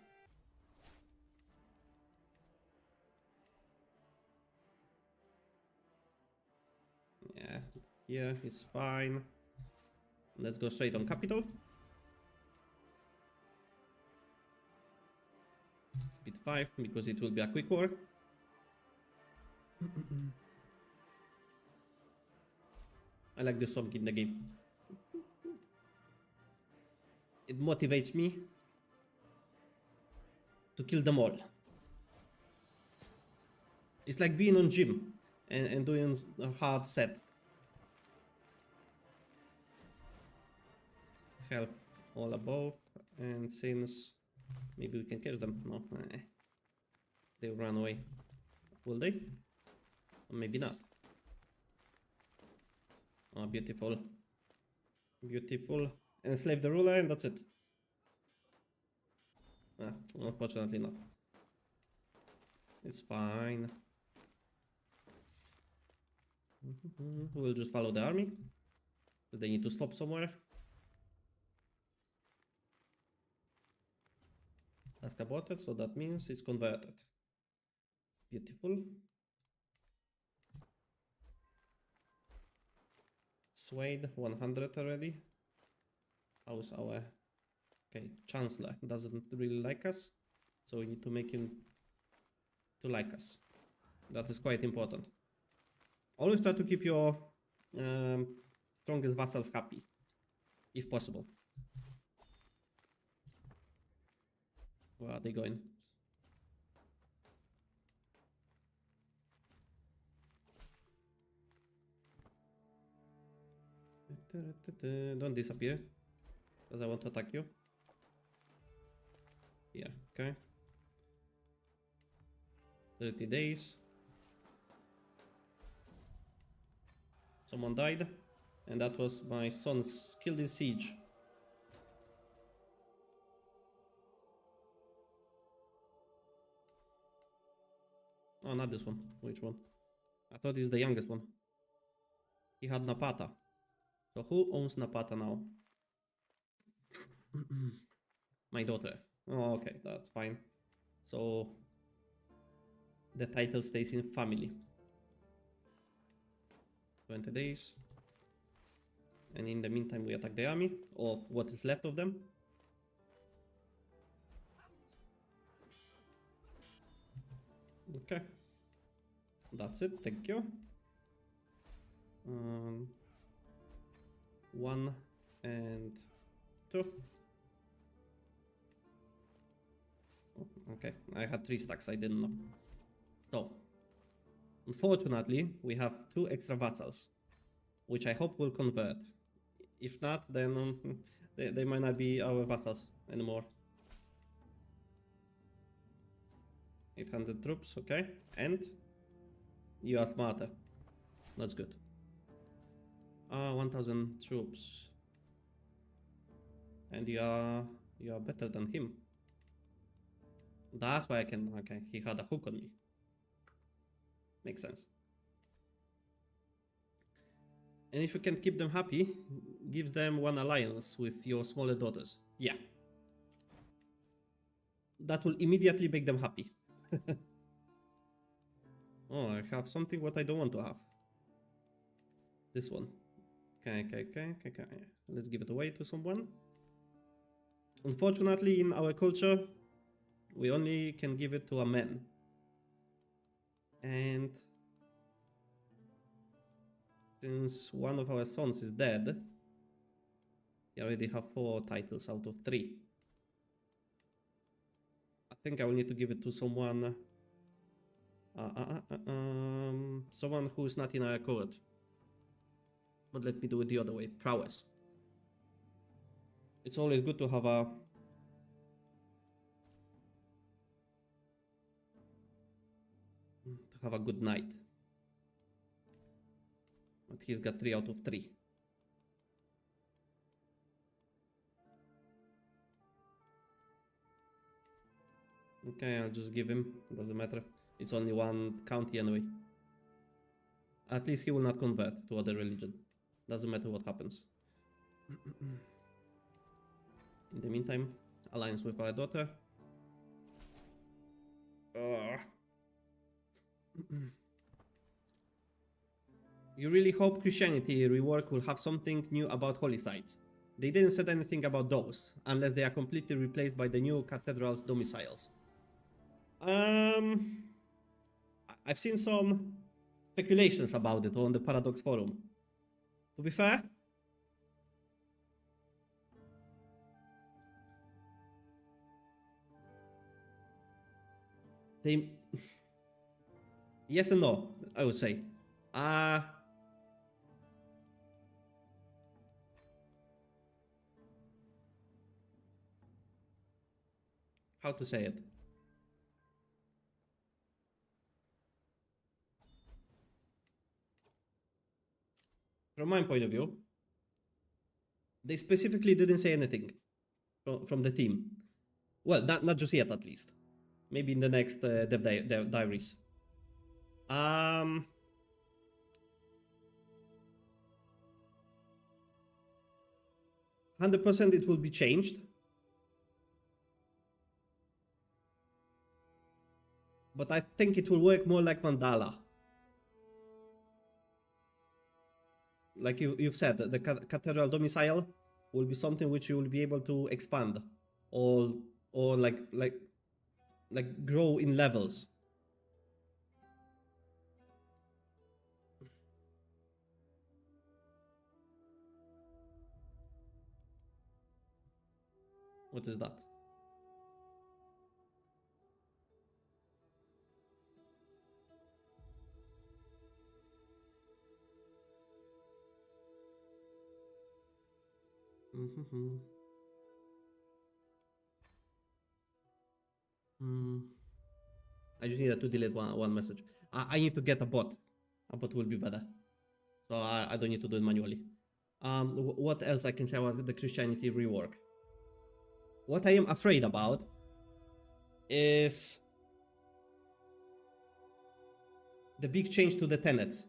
Yeah, here is fine. Let's go straight on capital. Speed 5 because it will be a quick war. I like this song in the game. It motivates me to kill them all. It's like being on gym and doing a hard set. Health all above, and since maybe we can catch them. No, they run away. Will they? Or maybe not. Oh, beautiful. Beautiful. Enslave the ruler and that's it. Unfortunately not. It's fine. We'll just follow the army. But they need to stop somewhere. Task aborted, so that means it's converted. Beautiful. Swayed 100 already. How's our... Okay, Chancellor doesn't really like us. So we need to make him to like us. That is quite important. Always try to keep your strongest vassals happy, if possible. Where are they going? Don't disappear, because I want to attack you. Here, okay. 30 days. Someone died, and that was my son's killed in siege. Oh, not this one. Which one? I thought he's the youngest one. He had Napata. So who owns Napata now? My daughter. Oh, okay, that's fine. So the title stays in family. 20 days. And in the meantime, we attack the army, or what is left of them. Okay. That's it, thank you. 1 and 2. Oh, okay, I had 3 stacks, I didn't know. So, unfortunately, we have 2 extra vassals, which I hope will convert. If not, then they might not be our vassals anymore. 800 troops, okay. And you are smarter. That's good. 1000 troops. And you are better than him. That's why I can. Okay, he had a hook on me. Makes sense. And if you can keep them happy, gives them one alliance with your smaller daughters. Yeah. That will immediately make them happy. Oh, I have something what I don't want to have. This one. Okay. Let's give it away to someone. Unfortunately, in our culture, we only can give it to a man. And since one of our sons is dead, we already have 4 titles out of 3. I think I will need to give it to someone. Someone who is not in our court. But let me do it the other way. Prowess. It's always good to have a good knight. But he's got 3 out of 3. Okay, I'll just give him. Doesn't matter. It's only 1 county anyway. At least he will not convert to other religion. Doesn't matter what happens. In the meantime, alliance with our daughter. You really hope Christianity rework will have something new about holy sites. They didn't say anything about those, unless they are completely replaced by the new cathedral's domiciles. I've seen some speculations about it on the Paradox forum. To be fair, they... yes and no, I would say. How to say it? From my point of view, they specifically didn't say anything from the team. Well, not just yet, at least. Maybe in the next dev diaries. 100% it will be changed. But I think it will work more like Mandala. Like you've said, the cathedral domicile will be something which you will be able to expand, or like grow in levels. What is that? I just needed to delete one message. I need to get a bot. A bot will be better. So I don't need to do it manually. What else I can say about the Christianity rework? What I am afraid about is the big change to the tenets.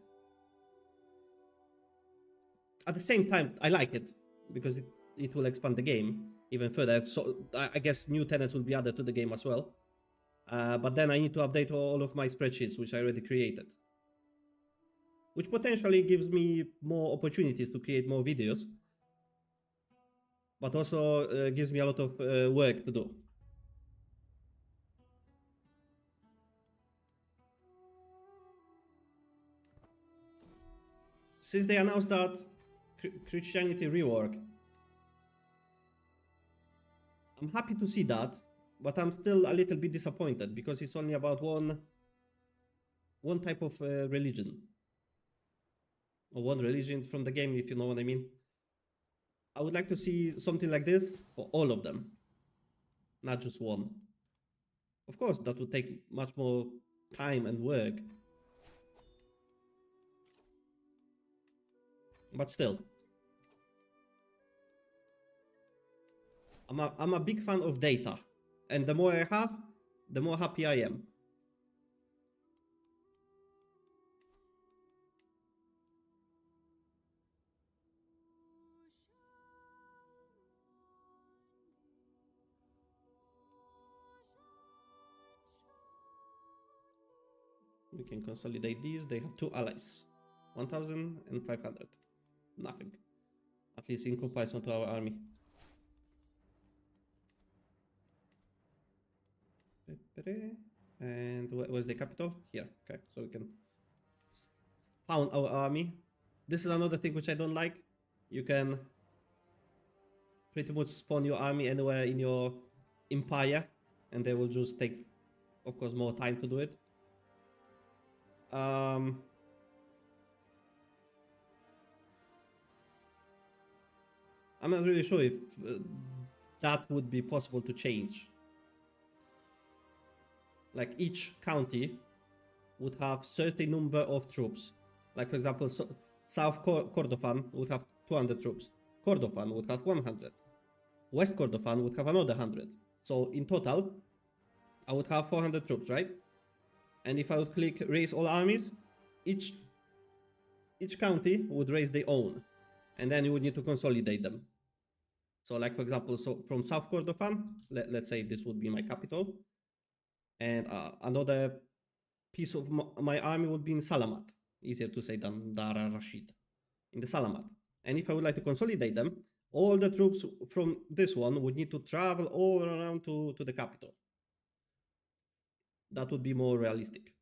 At the same time, I like it because it will expand the game even further. So I guess new tenets will be added to the game as well. But then I need to update all of my spreadsheets, which I already created. Which potentially gives me more opportunities to create more videos. But also gives me a lot of work to do. Since they announced that Christianity rework, I'm happy to see that, but I'm still a little bit disappointed because it's only about one type of religion. Or one religion from the game, if you know what I mean. I would like to see something like this for all of them, not just one. Of course, that would take much more time and work. But still. I'm a big fan of data. And the more I have, the more happy I am. We can consolidate these. They have 2 allies. 1,500. Nothing. At least in comparison to our army. And where's the capital? Here. Okay, so we can found our army. This is another thing which I don't like. You can pretty much spawn your army anywhere in your empire, and they will just take, of course, more time to do it. I'm not really sure if that would be possible to change. Like each county would have certain number of troops. Like for example, South Kordofan would have 200 troops. Kordofan would have 100. West Kordofan would have another 100. So in total, I would have 400 troops, right? And if I would click raise all armies, each county would raise their own. And then you would need to consolidate them. So like for example, so from South Kordofan, let's say this would be my capital. And another piece of my army would be in Salamat. Easier to say than Dar al-Rashid. In the Salamat. And if I would like to consolidate them, all the troops from this one would need to travel all around to the capital. That would be more realistic.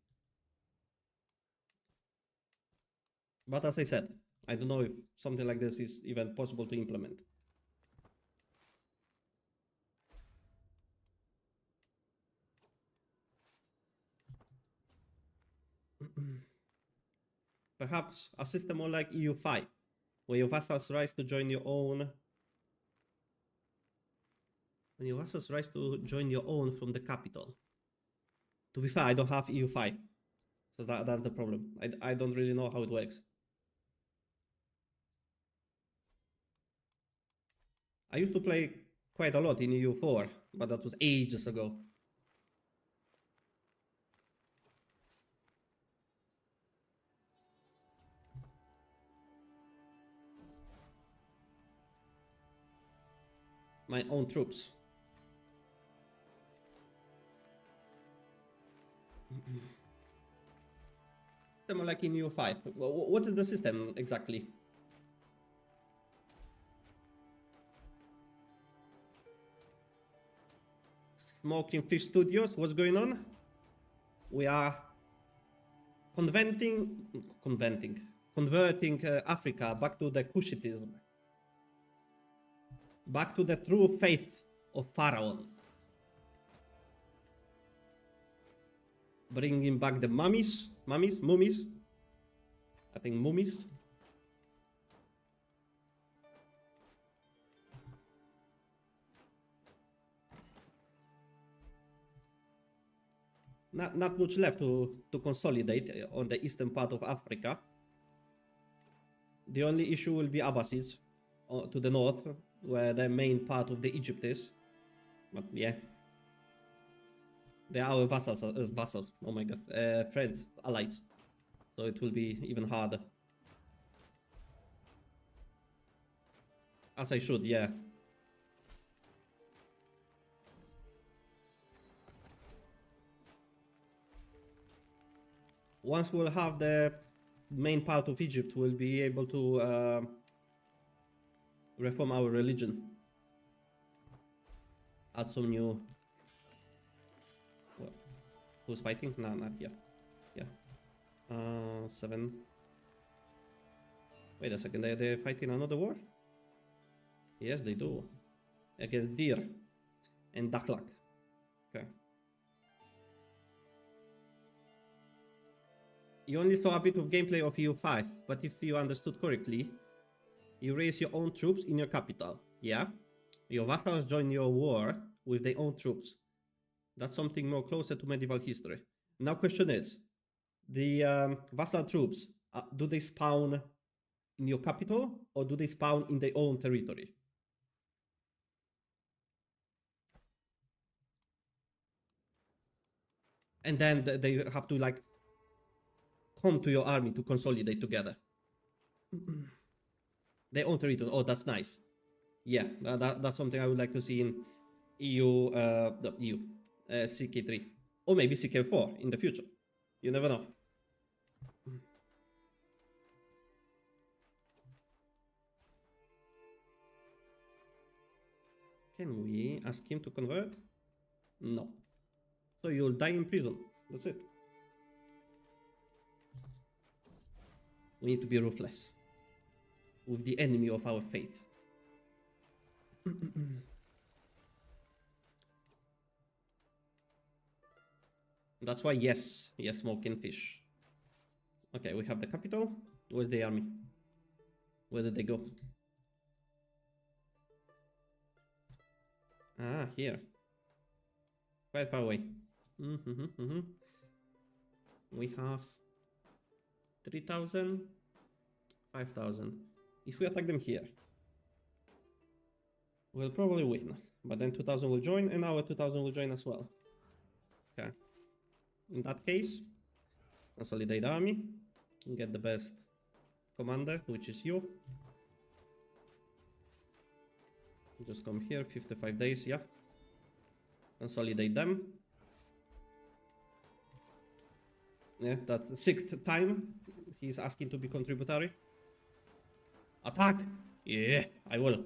But as I said, I don't know if something like this is even possible to implement. Perhaps a system more like EU5, where your vassals rise to join your own. When your vassals rise to join your own from the capital. To be fair, I don't have EU5, so that's the problem. I don't really know how it works. I used to play quite a lot in EU4, but that was ages ago. My own troops. System like in EU5. What is the system exactly? Smoking Fish Studios, what's going on? We are converting Africa back to the Cushitism. Back to the true faith of pharaohs. Bringing back the mummies. I think mummies. not much left to consolidate on the eastern part of Africa. The only issue will be Abbasids to the north, where the main part of the Egypt is. But yeah, they are our vassals. Oh my god, friends, allies. So it will be even harder. As I should, yeah. Once we'll have the main part of Egypt, we'll be able to reform our religion. Add some new... What? Who's fighting? No, not here. Yeah. 7. Wait a second, they're fighting another war? Yes, they do. Against Dir and Daklak. Okay. You only saw a bit of gameplay of EU5, but if you understood correctly, you raise your own troops in your capital, yeah? Your vassals join your war with their own troops. That's something more closer to medieval history. Now question is, the vassal troops, do they spawn in your capital or do they spawn in their own territory? And then they have to like come to your army to consolidate together. Their own territory. Oh, that's nice. Yeah, that's something I would like to see in EU, CK3. Or maybe CK4 in the future. You never know. Can we ask him to convert? No. So you'll die in prison. That's it. We need to be ruthless with the enemy of our faith. That's why yes, smoking fish. Okay, we have the capital. Where's the army? Where did they go? Ah, here. Quite far away. We have 3,000, 5,000. If we attack them here, we'll probably win. But then 2,000 will join, and our 2,000 will join as well. Okay. In that case, consolidate army, get the best commander, which is you. Just come here, 55 days, yeah. Consolidate them. Yeah, that's the 6th time he's asking to be contributory. Attack! Yeah, I will.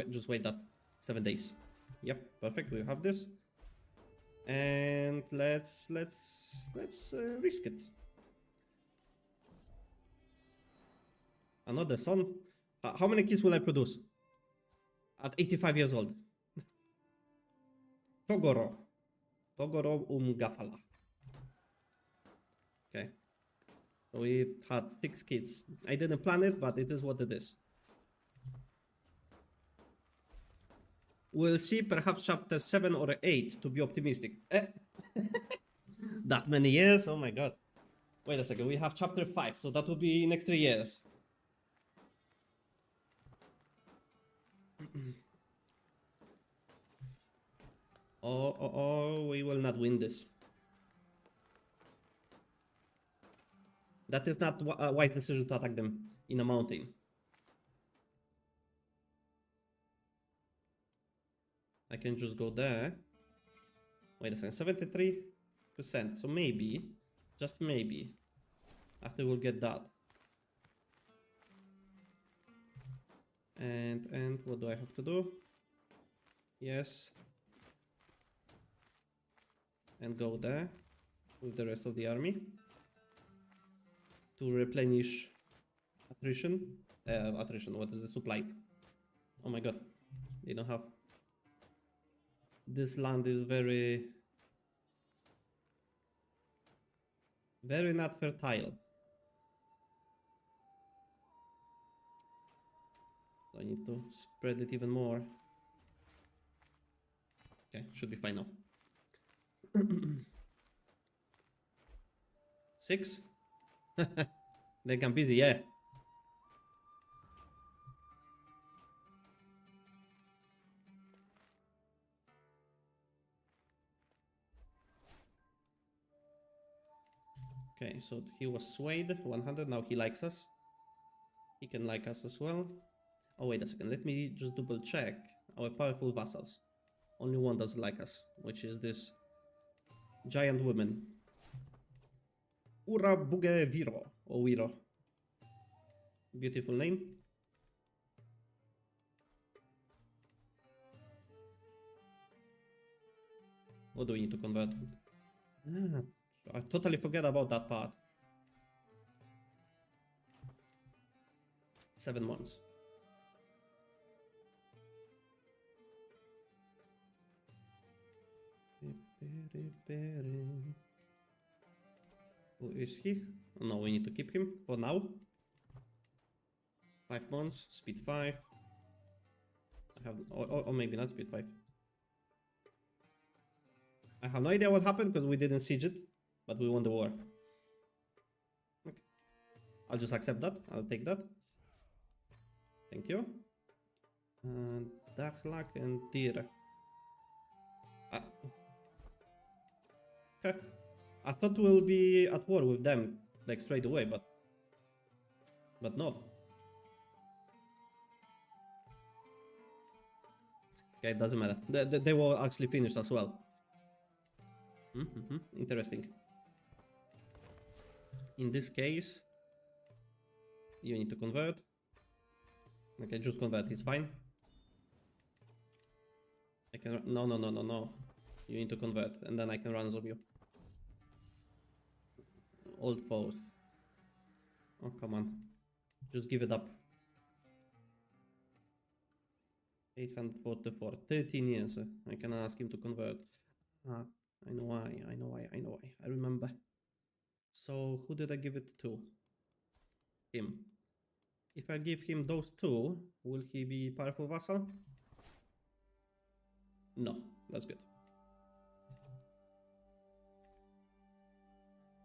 Just wait that 7 days. Yep, perfect. We have this, and let's risk it. Another son. How many kids will I produce at 85 years old? Togoro Gafala. Okay. So we had 6 kids. I didn't plan it, but it is what it is. We'll see, perhaps chapter 7 or 8 to be optimistic. That many years? Oh my god. Wait a second, we have chapter 5, so that will be next 3 years. We will not win this. That is not a wise decision to attack them in a mountain. I can just go there. Wait a second, 73%. So maybe, just maybe, after we'll get that. And what do I have to do? Yes. And go there with the rest of the army to replenish attrition. What is the supply? Oh my god, they don't have. This land is very not fertile. So I need to spread it even more. Okay, should be fine now. 6? They can busy, yeah. Okay, so he was swayed 100. Now he likes us. He can like us as well. Oh, wait a second. Let me just double check our powerful vassals. Only one doesn't like us, which is this giant woman. Ura Buge Viro, or Wiro. Beautiful name. What do we need to convert? Ah, I totally forget about that part. 7 months. Who is he? No, we need to keep him for now. 5 months, speed 5. I have, or maybe not speed 5. I have no idea what happened because we didn't siege it, but we won the war. Okay. I'll just accept that. I'll take that. Thank you. Dachlak and Tyr. Okay. I thought we'll be at war with them like straight away, but no. Okay, it doesn't matter. They were actually finished as well. Interesting. In this case, you need to convert. Okay, just convert. It's fine. I can. No. You need to convert, and then I can ransom you. Old post. Oh, come on. Just give it up. 844. 13 years. I can ask him to convert. Ah, I know why. I remember. So, who did I give it to? Him. If I give him those two, will he be powerful vassal? No. That's good.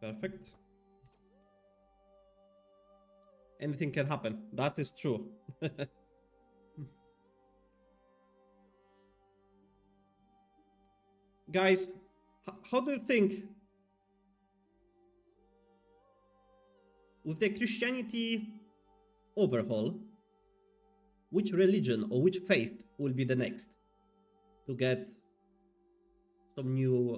Perfect. Anything can happen. That is true. Guys, how do you think with the Christianity overhaul, which religion or which faith will be the next to get some new,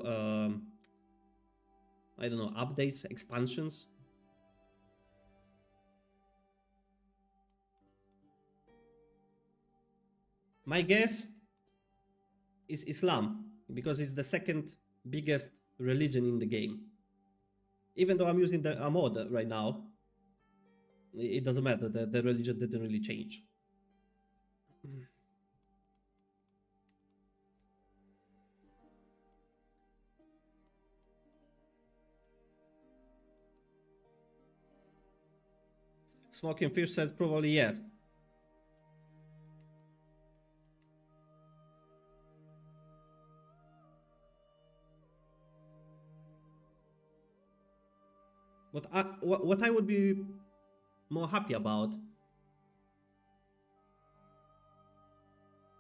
I don't know, updates, expansions? My guess is Islam, because it's the second biggest religion in the game. Even though I'm using a mod right now, it doesn't matter. The religion didn't really change. Smoking fish said probably yes. But what I would be more happy about,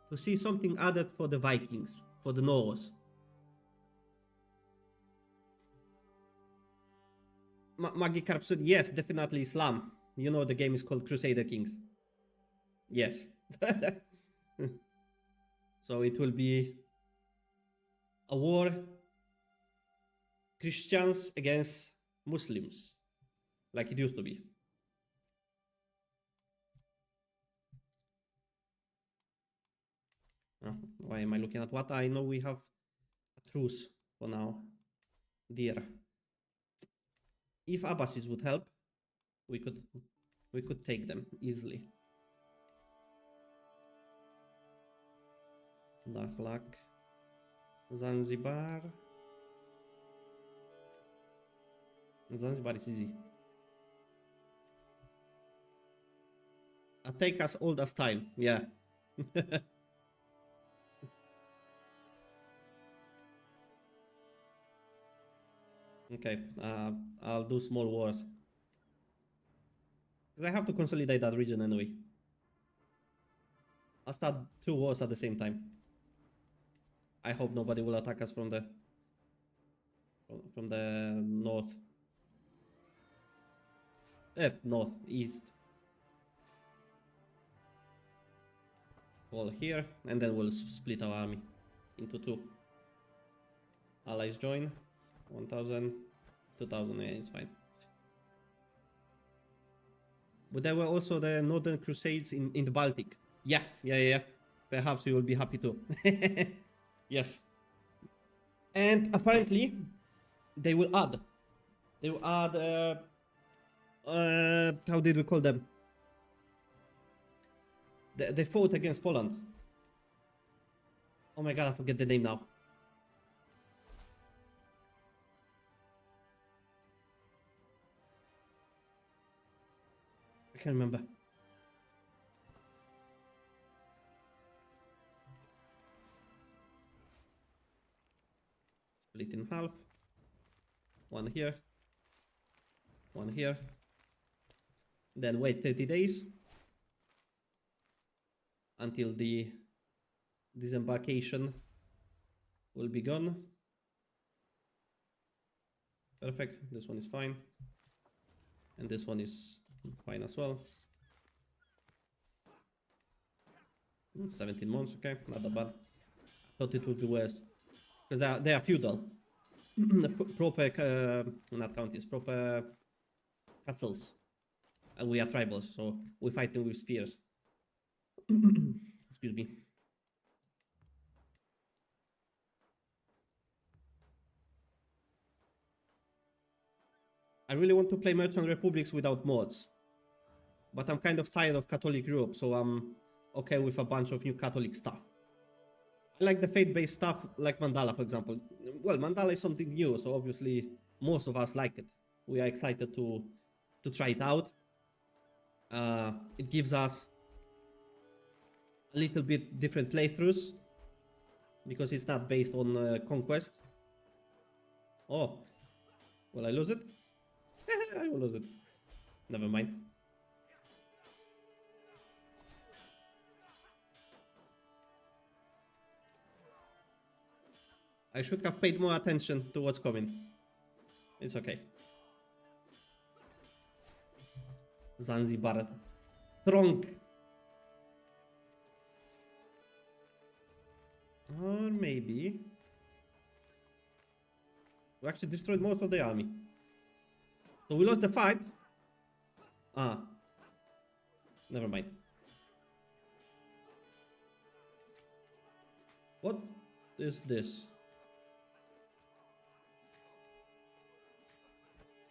to see something added for the Vikings, for the Norse. Magikarp said yes, definitely Islam. You know the game is called Crusader Kings. Yes. So it will be a war, Christians against Muslims, like it used to be. Oh, why am I looking at what? I know we have a truce for now. Dear. If Abbasids would help, we could take them easily. Dachlak. Zanzibar. Zanzibar is easy. Take us old as time, yeah. Okay, I'll do small wars. Because I have to consolidate that region anyway. I'll start 2 wars at the same time. I hope nobody will attack us from the north. North, east. All here, and then we'll split our army into 2. Allies join. 1000, 2000, yeah, it's fine. But there were also the Northern Crusades in the Baltic. Yeah. Perhaps you will be happy too. Yes. And apparently, they will add. How did we call them? They fought against Poland. Oh my god, I forget the name now. I can't remember. Split in half. 1 here. 1 here. Then wait 30 days. Until the disembarkation will be gone. Perfect. This one is fine. And this one is fine as well. 17 months, okay, not that bad. Thought it would be worse. Because they are feudal. Proper, not counties, proper castles. And we are tribals, so we're fighting with spears. Excuse me. I really want to play Merchant Republics without mods. But I'm kind of tired of Catholic Europe, so I'm okay with a bunch of new Catholic stuff. I like the faith-based stuff, like Mandala, for example. Well, Mandala is something new, so obviously most of us like it. We are excited to try it out. It gives us a little bit different playthroughs because it's not based on conquest. Oh, will I lose it? I will lose it. Never mind. I should have paid more attention to what's coming. It's okay. Zanzibar. Strong. Or maybe... we actually destroyed most of the army. So we lost the fight. Ah. Never mind. What is this?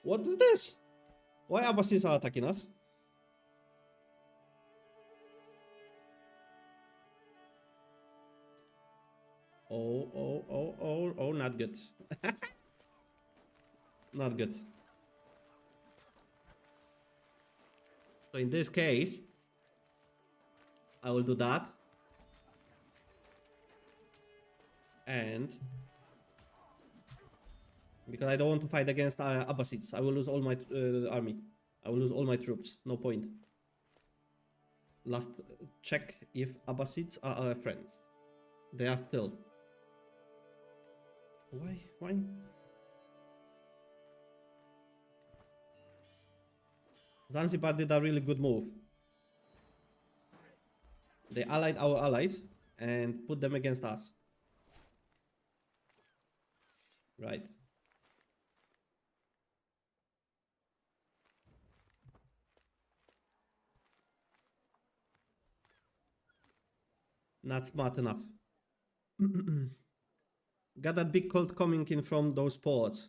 What is this? Why Abbasids are attacking us? Oh, not good. Not good. So in this case, I will do that. And because I don't want to fight against Abbasids, I will lose all my army. I will lose all my troops. No point. Last check if Abbasids are our friends. They are still. Why? Zanzibar did a really good move. They allied our allies and put them against us. Right. Not smart enough. Got that big cult coming in from those ports.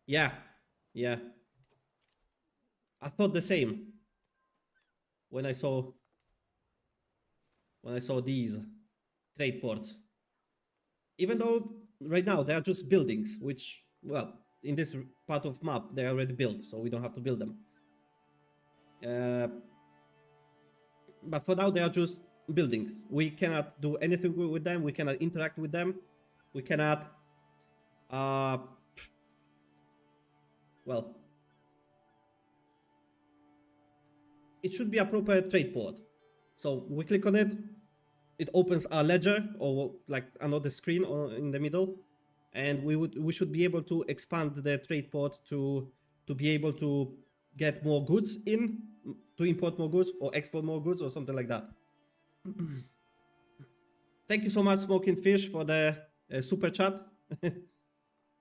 Yeah. I thought the same when I saw these trade ports. Even though right now they are just buildings, which, well, in this part of map they are already built, so we don't have to build them. But for now they are just buildings. We cannot do anything with them. We cannot interact with them. We cannot well, it should be a proper trade port. So we click on it, it opens a ledger or like another screen in the middle, and we should be able to expand the trade port to be able to get more goods in, to import more goods or export more goods or something like that. Thank you so much, Smoking Fish, for the super chat.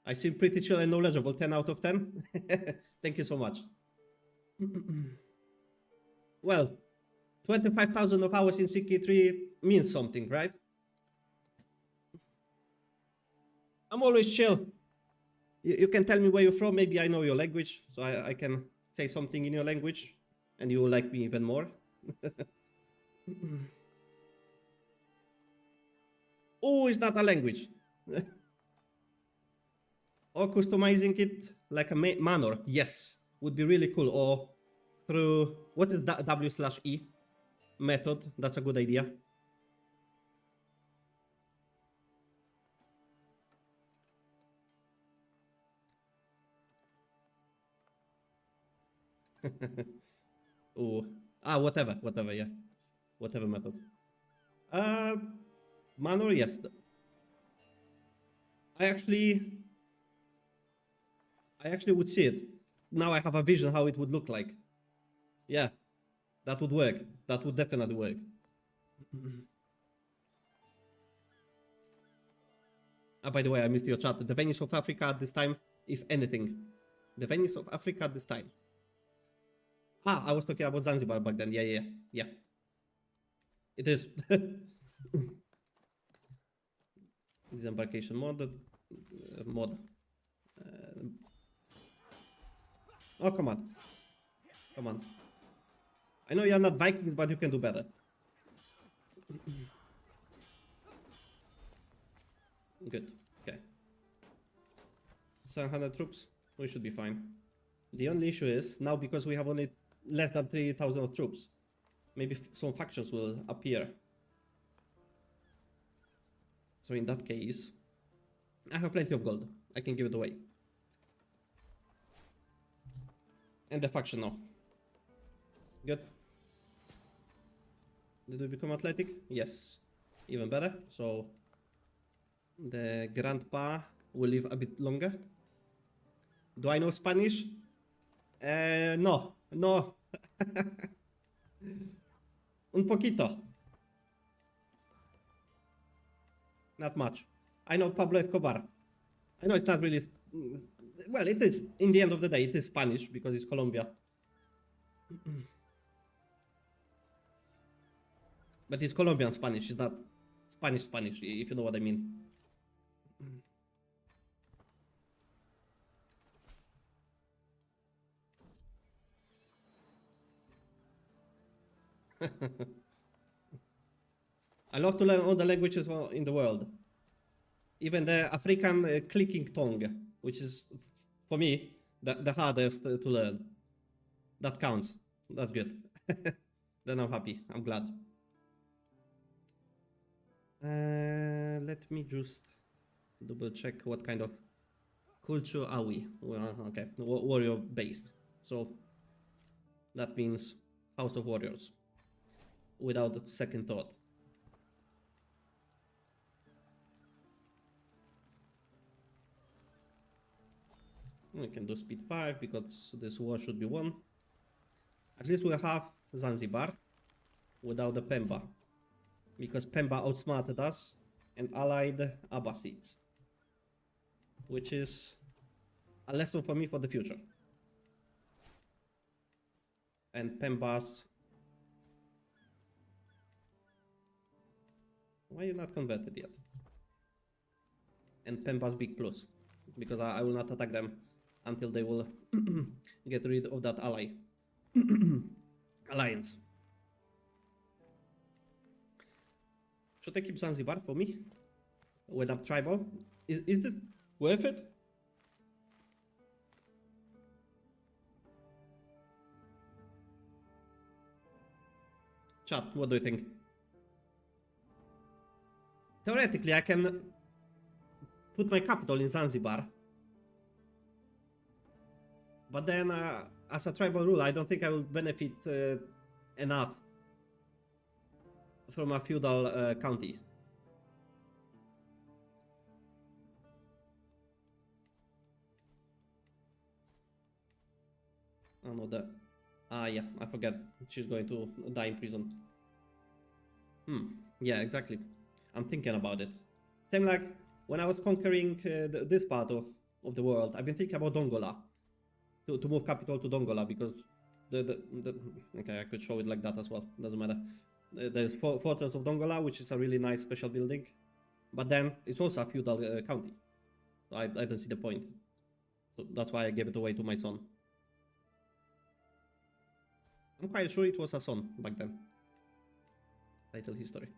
I seem pretty chill and knowledgeable, 10 out of 10. Thank you so much. Well, 25,000 of hours in CK3 means something, right? I'm always chill. You can tell me where you're from. Maybe I know your language, so I can say something in your language, and you will like me even more. Oh, it's not a language. Or customizing it like a manner, yes, would be really cool. Or through, what is that W/E method? That's a good idea. Oh, whatever, yeah, whatever method. Manner, yes. I actually would see it. Now I have a vision how it would look like. Yeah, that would work. That would definitely work. By the way, I missed your chat. The Venice of Africa at this time, if anything. The Venice of Africa at this time. I was talking about Zanzibar back then. Yeah. It is. Disembarkation mod. Oh, come on. Come on. I know you're not Vikings, but you can do better. Good. Okay. 700 troops. We should be fine. The only issue is, now because we have only less than 3,000 of troops, maybe some factions will appear. So in that case, I have plenty of gold. I can give it away. And the faction now. Good. Did we become athletic? Yes. Even better. So the grandpa will live a bit longer. Do I know Spanish? No. Un poquito. Not much. I know Pablo Escobar. I know it's not really... Well, it is. In the end of the day, it is Spanish because it's Colombia. But it's Colombian Spanish. It's not Spanish, if you know what I mean. I love to learn all the languages in the world. Even the African clicking tongue, which is, for me, the hardest to learn. That counts. That's good. Then I'm happy. I'm glad. Let me just double check what kind of culture are we. Well, okay, warrior based. So that means House of Warriors. Without second thought. We can do speed 5 because this war should be won. At least we'll have Zanzibar without the Pemba. Because Pemba outsmarted us and allied Abbasids. Which is a lesson for me for the future. And Pemba's... Why are you not converted yet? And Pemba's big plus. Because I will not attack them until they will get rid of that ally. Alliance. Should I keep Zanzibar for me? When I'm tribal? Is this worth it? Chat, what do you think? Theoretically, I can put my capital in Zanzibar. But then, as a tribal ruler, I don't think I will benefit enough from a feudal county. Oh no, yeah, I forget. She's going to die in prison. Yeah, exactly. I'm thinking about it. Same like when I was conquering this part of the world, I've been thinking about Dongola. To move capital to Dongola because the okay, I could show it like that as well. Doesn't matter. There's Fortress of Dongola, which is a really nice special building, but then it's also a feudal county. So I don't see the point. So that's why I gave it away to my son. I'm quite sure it was a son back then. Title history.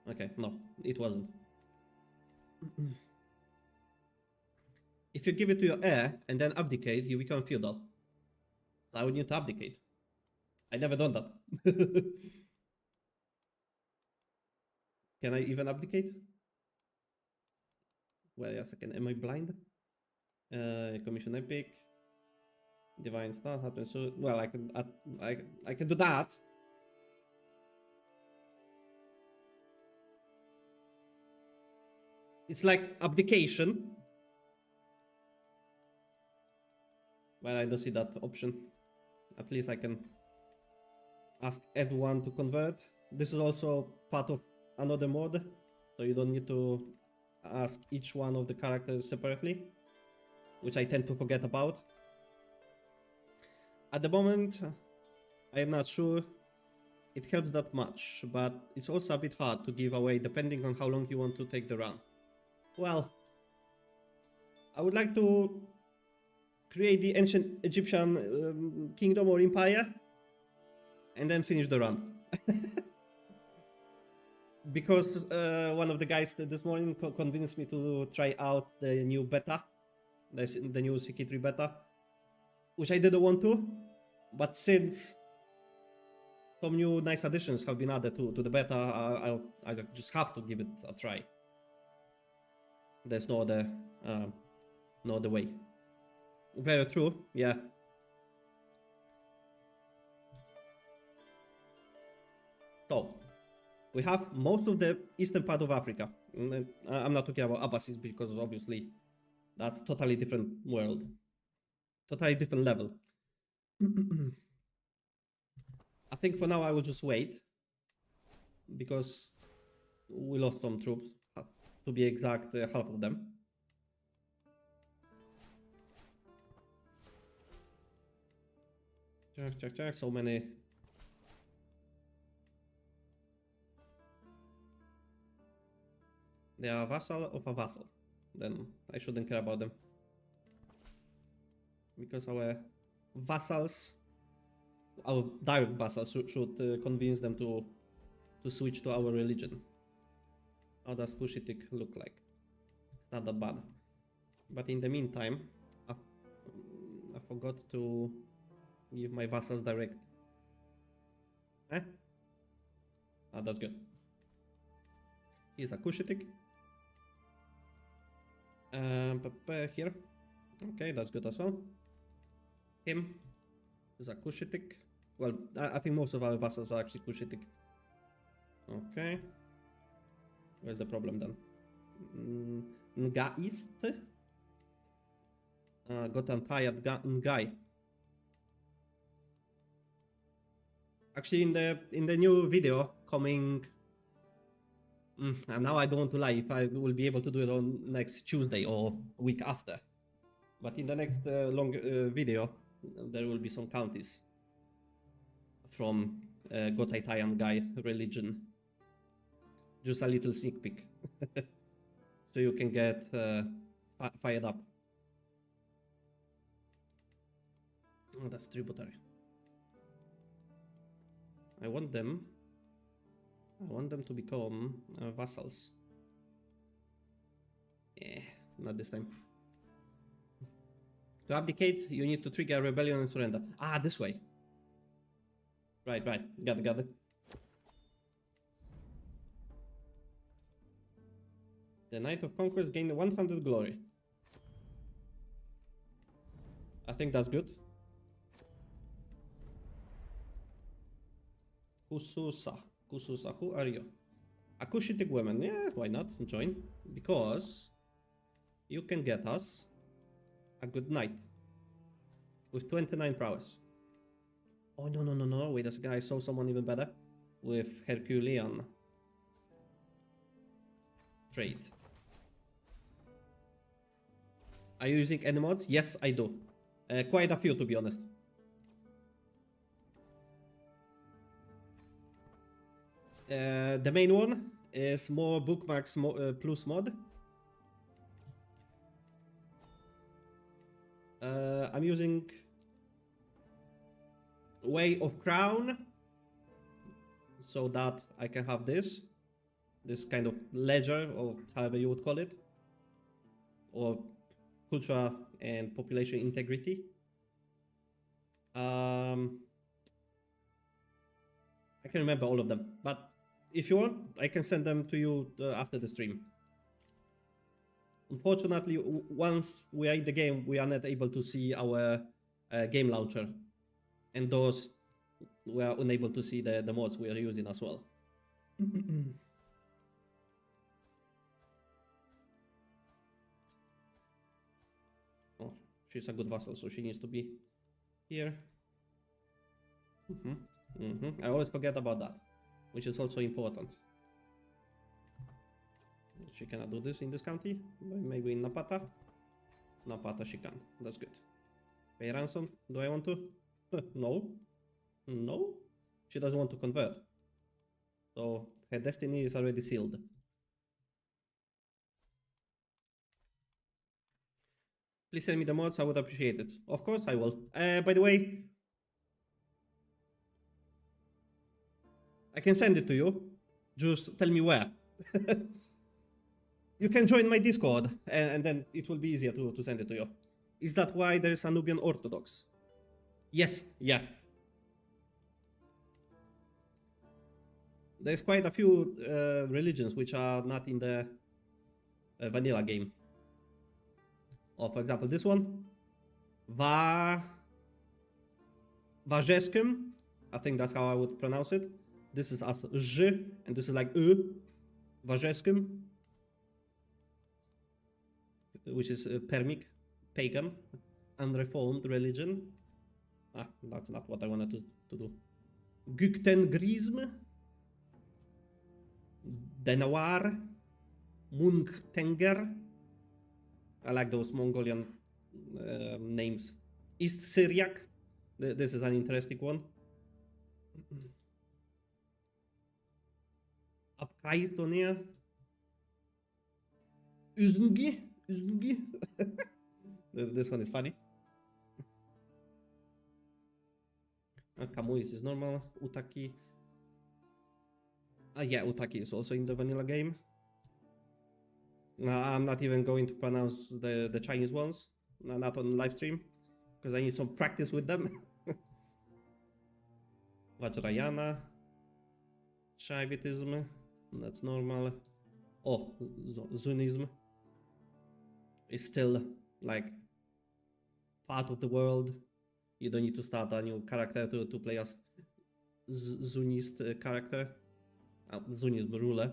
Okay, no, it wasn't. If you give it to your heir and then abdicate, you become feudal. So I would need to abdicate. I never done that. Can I even abdicate? Wait a second, am I blind? Commission epic. Divine start happens so well. I can do that. It's like abdication. Well, I don't see that option. At least I can ask everyone to convert. This is also part of another mod, so you don't need to ask each one of the characters separately, which I tend to forget about. At the moment, I am not sure it helps that much, but it's also a bit hard to give away depending on how long you want to take the run. Well, I would like to create the ancient Egyptian kingdom or empire and then finish the run. Because one of the guys this morning convinced me to try out the new beta, the new CK3 beta, which I didn't want to, but since some new nice additions have been added to the beta, I just have to give it a try. There's no other way. Very true, yeah. So, we have most of the eastern part of Africa. I'm not talking about Abbasids because obviously that's totally different world. Totally different level. I think for now I will just wait because we lost some troops, to be exact, half of them. Check, so many. They are a vassal of a vassal. Then I shouldn't care about them. Because our vassals, our direct vassals should convince them to switch to our religion. How does Cushitic look like? It's not that bad. But in the meantime, I forgot to give my vassals direct. Eh? Ah, that's good. He's a Cushitic. Here. Okay, that's good as well. Him is a Cushitic. Well, I think most of our vassals are actually Cushitic. Okay. Where's the problem then? Nga East. Got an tired guy. Actually, in the new video coming, and now I don't want to lie if I will be able to do it on next Tuesday or week after. But in the next long video, there will be some counties from Gothaitayan guy religion. Just a little sneak peek, so you can get fired up. Oh, that's tributary. I want them to become vassals. Not this time. To abdicate, you need to trigger a rebellion and surrender. Ah, this way. Right. Got it. The Knight of Conquest gained 100 glory. I think that's good. Kususa. Kususa, who are you? Akushitic women. Yeah, why not? Join. Because you can get us a good knight with 29 prowess. Oh, no. Wait a second. I saw someone even better with Herculean trait. Are you using any mods? Yes, I do. Quite a few, to be honest. The main one is more bookmarks plus mod. I'm using Way of Crown so that I can have this kind of ledger, or however you would call it, or culture and population integrity. I can remember all of them, but if you want, I can send them to you after the stream. Unfortunately, once we are in the game, we are not able to see our game launcher, and those we are unable to see the mods we are using as well. Oh, she's a good vassal, so she needs to be here. I always forget about that, which is also important. She cannot do this in this county, maybe in Napata. Napata she can, that's good. Pay ransom, do I want to? No. No? She doesn't want to convert. So her destiny is already sealed. Please send me the mods, I would appreciate it. Of course I will. By the way, I can send it to you. Just tell me where. You can join my Discord, and then it will be easier to send it to you. Is that why there is a Nubian Orthodox? Yes, yeah. There's quite a few religions which are not in the vanilla game. Or for example, this one. Vajeskum. I think that's how I would pronounce it. This is as J, and this is like U. Vajeskum. Which is Permic, pagan, unreformed religion. Ah, that's not what I wanted to do. Gugtengrism. Denawar. Munktenger. I like those Mongolian names. East Syriac. This is an interesting one. Abkhaistonia. Uzungi. This one is funny. Kamuis is normal. Utaki. Yeah, Utaki is also in the vanilla game. I'm not even going to pronounce the Chinese ones. Not on live stream, because I need some practice with them. Vajrayana. Shaivitism. That's normal. Oh, Zunism is still like part of the world. You don't need to start a new character to play as Zunist character. Zunist ruler.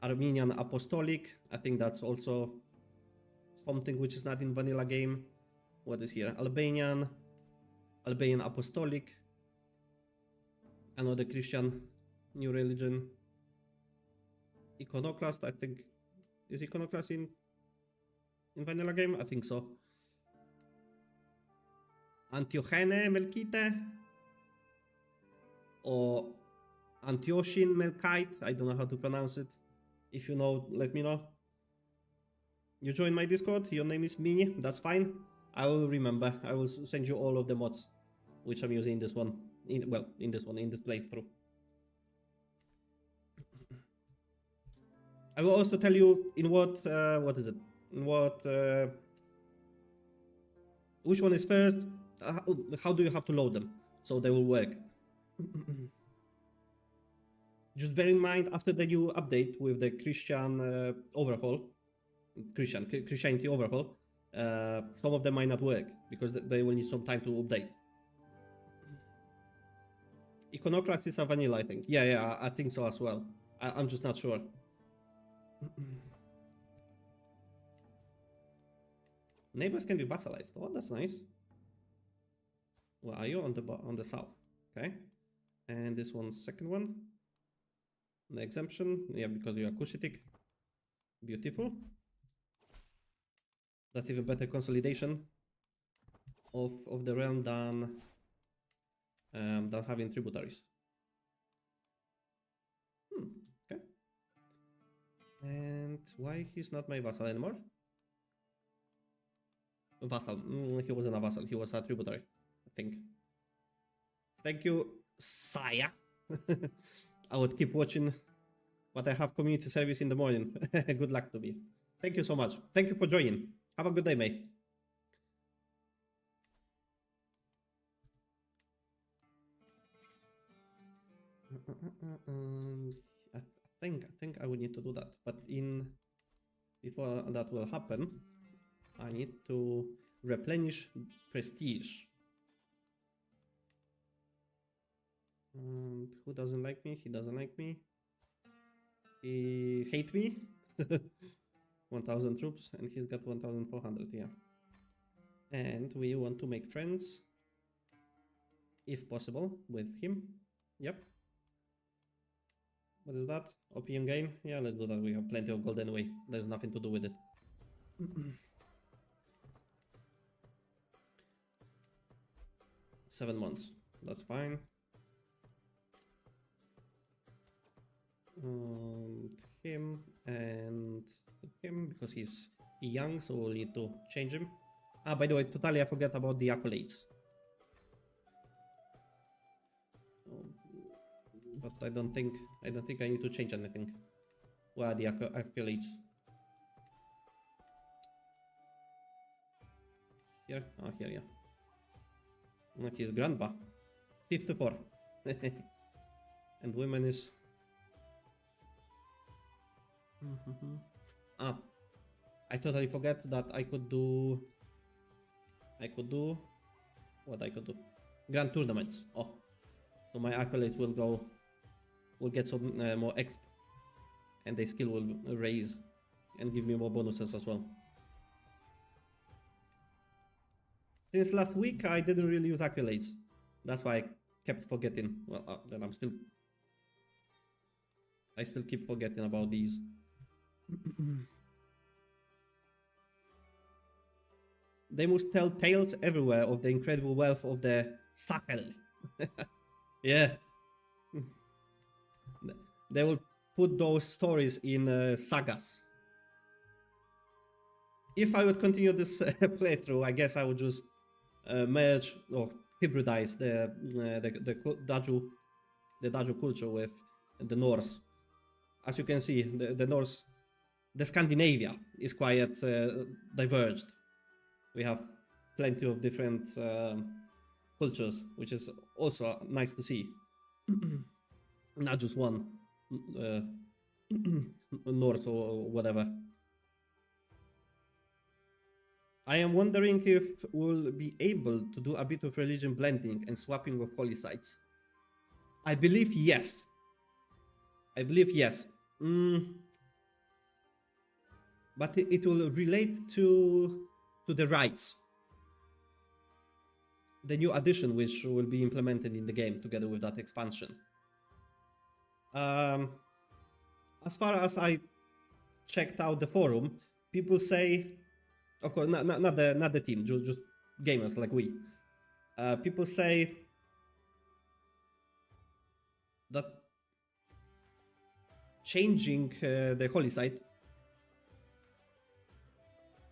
Armenian Apostolic. I think that's also something which is not in vanilla game. What is here? Albanian Apostolic. Another Christian new religion. Iconoclast, I think. Is Iconoclast in vanilla game? I think so. Antiochene Melkite. Or Antioshin Melkite. I don't know how to pronounce it. If you know, let me know. You join my Discord. Your name is Mini. That's fine. I will remember. I will send you all of the mods which I'm using in this one. In this playthrough. I will also tell you in what is it? In what which one is first? How do you have to load them so they will work? Just bear in mind, after the new update with the Christian overhaul, Christianity overhaul, some of them might not work because they will need some time to update. Iconoclast is a vanilla, I think. Yeah, I think so as well. I'm just not sure. Neighbors can be vassalized. Oh, that's nice. Well, are you on the south? Okay. And this one's second one. The exemption, yeah, because you are Cushitic. Beautiful. That's even better consolidation of the realm than having tributaries. Okay. And why he's not my vassal anymore? Vassal. He wasn't a vassal. He was a tributary, I think. Thank you, Saya. I would keep watching, but I have community service in the morning. Good luck to me. Thank you so much. Thank you for joining. Have a good day, mate. I think I would need to do that, but before that will happen, I need to replenish prestige. And who doesn't like me? He doesn't like me. He hates me. 1,000 troops, and he's got 1,400. Yeah. And we want to make friends, if possible, with him. Yep. What is that? Opium gain? Yeah, let's do that. We have plenty of gold anyway. There's nothing to do with it. 7 months. That's fine. Him and him, because he's young, so we'll need to change him. Ah, by the way, totally I forgot about the accolades. But I don't think I need to change anything. Where are the accolades? Here? Ah, here, yeah. Like his grandpa. 54. And women is... Ah, I totally forgot that I could do what I could do. Grand tournaments. Oh, so my accolades will get some more exp, and the skill will raise and give me more bonuses as well. Since last week, I didn't really use accolades. That's why I kept forgetting. Well, then I still keep forgetting about these. They must tell tales everywhere of the incredible wealth of the Sahel. Yeah. They will put those stories in sagas. If I would continue this playthrough, I guess I would just merge or hybridize the Daju culture with the Norse. As you can see, the Norse, the Scandinavia is quite diverged. We have plenty of different cultures, which is also nice to see. Not just one Norse or whatever. I am wondering if we'll be able to do a bit of religion blending and swapping of holy sites. I believe yes. But it will relate to the rites. The new addition which will be implemented in the game together with that expansion. As far as I checked out the forum, people say, of course, not the team, just gamers like we. People say that changing the holy site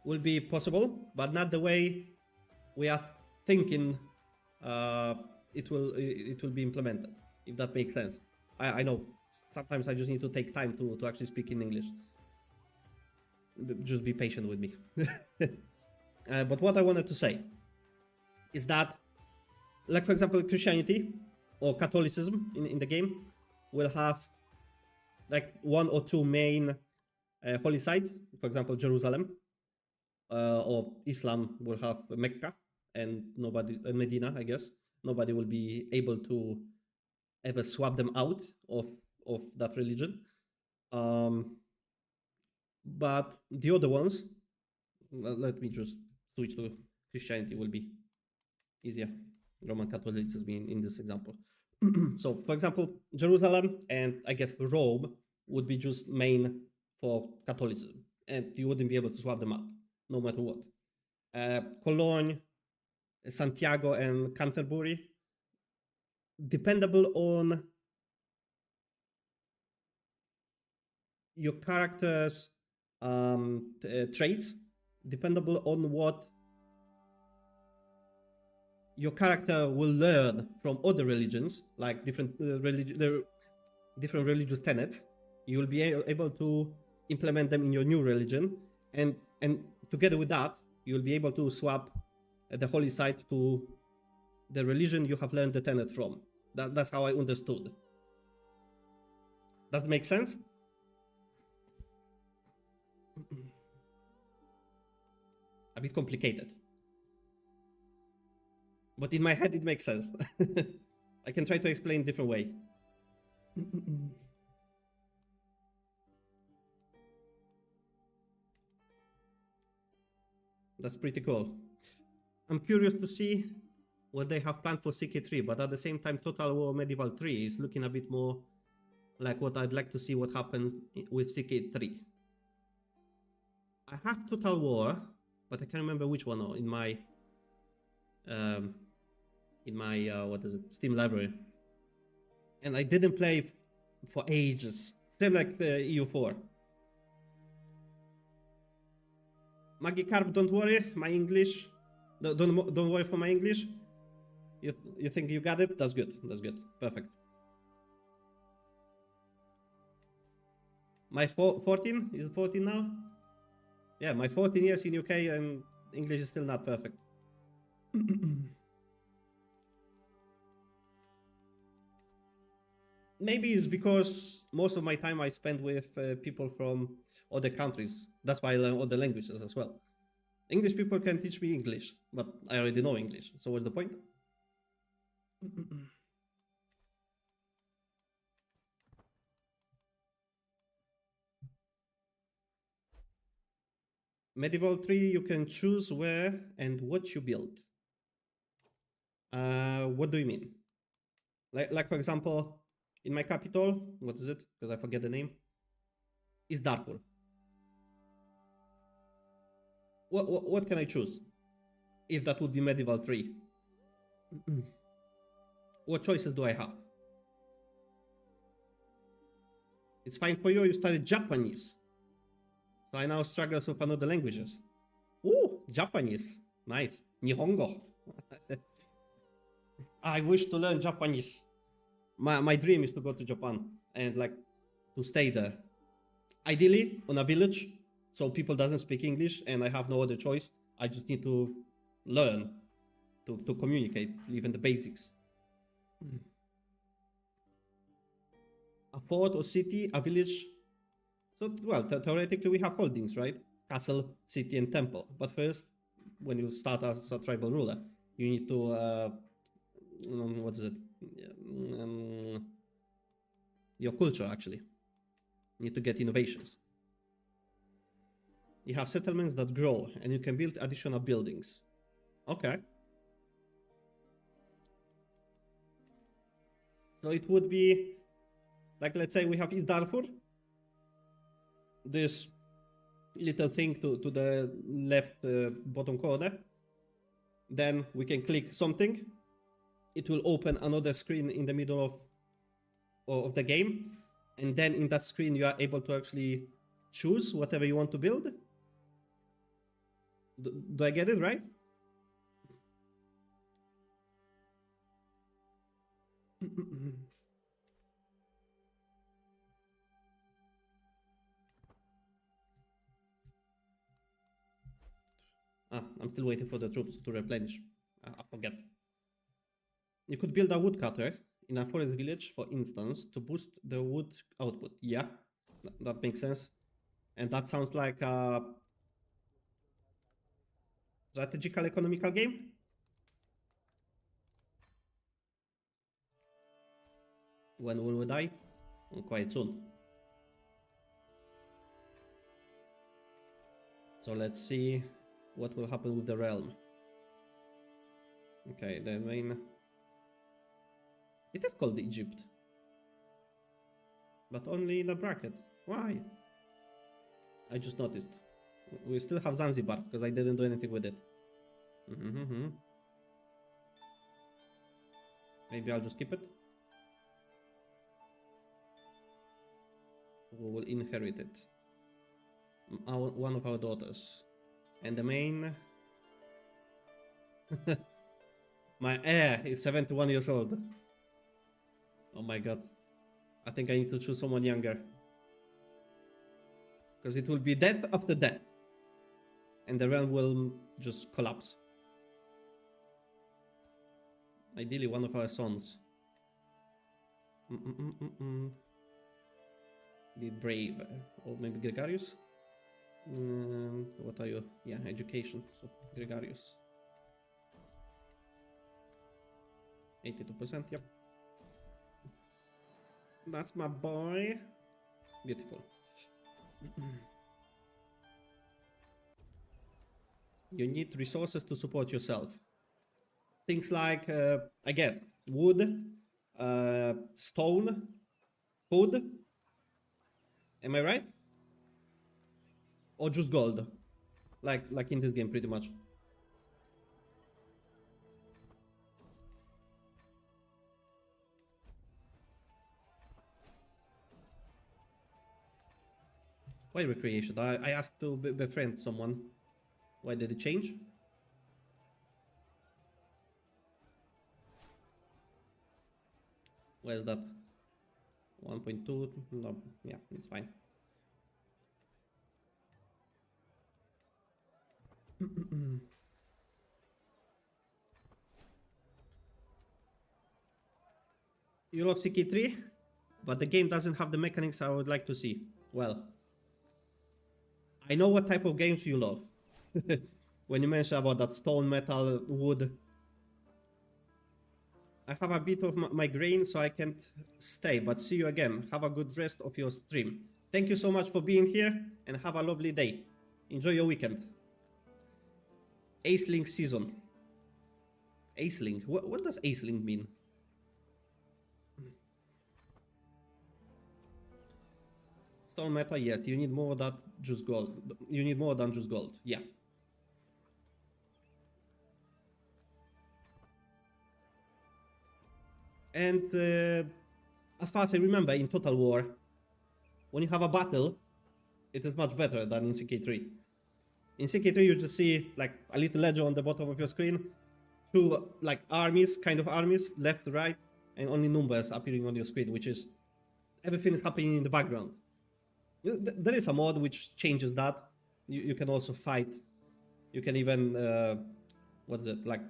will be possible, but not the way we are thinking it will be implemented, if that makes sense. I know sometimes I just need to take time to actually speak in English. Just be patient with me. But what I wanted to say is that, like for example, Christianity or Catholicism in the game will have like 1 or 2 main holy sites, for example, Jerusalem. or Islam will have Mecca and nobody, Medina, I guess. Nobody will be able to ever swap them out of that religion. But the other ones, let me just switch to Christianity, will be easier. Roman Catholicism in this example. So, for example, Jerusalem and I guess Rome would be just main for Catholicism, and you wouldn't be able to swap them out, no matter what. Cologne, Santiago, and Canterbury, dependable on your character's traits, dependable on what your character will learn from other religions, like different religious tenets. You will be able to implement them in your new religion, and together with that, you will be able to swap the holy site to the religion you have learned the tenet from. That's how I understood. Does it make sense? A bit complicated, but in my head it makes sense. I can try to explain different way. That's pretty cool. I'm curious to see what they have planned for CK3, but at the same time, Total War Medieval 3 is looking a bit more like what I'd like to see what happens with CK3. I have Total War, but I can't remember which one in my what is it, Steam library, and I didn't play for ages. Same like the EU4. Magikarp, don't worry, my English. Don't worry for my English. You think you got it? That's good. That's good. Perfect. My 14? Is it 14 now? Yeah, my 14 years in UK and English is still not perfect. Maybe it's because most of my time I spend with people from other countries. That's why I learn other languages as well. English people can teach me English, but I already know English. So what's the point? Medieval 3, you can choose where and what you build. What do you mean? Like for example, in my capital, what is it? Because I forget the name. Is Darfur. What can I choose? If that would be Medieval 3. What choices do I have? It's fine for you, you studied Japanese. So I now struggle with another languages. Ooh, Japanese. Nice. Nihongo. I wish to learn Japanese. My dream is to go to Japan and like to stay there. Ideally on a village, so people doesn't speak English and I have no other choice. I just need to learn to communicate, even the basics. A fort or city, a village. So, well, theoretically we have holdings, right? Castle, city, and temple. But first, when you start as a tribal ruler, you need to, what is it? Your culture, actually. You need to get innovations. You have settlements that grow, and you can build additional buildings. Okay. So it would be, like, let's say we have East Darfur. This little thing to the left bottom corner. Then we can click something. It will open another screen in the middle of the game. And then in that screen, you are able to actually choose whatever you want to build. Do I get it right? I'm still waiting for the troops to replenish. I forget. You could build a woodcutter in a forest village, for instance, to boost the wood output. Yeah, that makes sense. And that sounds like Strategical economical game? When will we die? Quite soon. So let's see what will happen with the realm. Okay, the main... It is called Egypt. But only in a bracket. Why? I just noticed. We still have Zanzibar, because I didn't do anything with it. Maybe I'll just keep it. We will inherit it. One of our daughters. And the main... My heir is 71 years old. Oh my god. I think I need to choose someone younger. Because it will be death after death. And the realm will just collapse. Ideally, one of our sons. Be brave. Or maybe Gregarious? What are you? Yeah, education. So, Gregarious. 82%, yep. That's my boy. Beautiful. You need resources to support yourself. Things like, I guess, wood, stone, food. Am I right? Or just gold? Like in this game, pretty much. Why recreation? I asked to befriend someone. Why did it change? Where's that? 1.2? No, yeah, it's fine. You love CK3, but the game doesn't have the mechanics I would like to see. Well, I know what type of games you love. When you mention about that stone, metal, wood. I have a bit of migraine, so I can't stay, but see you again. Have a good rest of your stream. Thank you so much for being here, and have a lovely day. Enjoy your weekend. Aceling season. Aceling? What does Aceling mean? Stone metal, yes. You need more than just gold. You need more than just gold. Yeah. And as far as I remember, in Total War, when you have a battle, it is much better than in CK3. In CK3, you just see like a little ledger on the bottom of your screen, two like armies, kind of armies, left, right, and only numbers appearing on your screen, which is everything is happening in the background. There is a mod which changes that. You can also fight. You can even what is it, like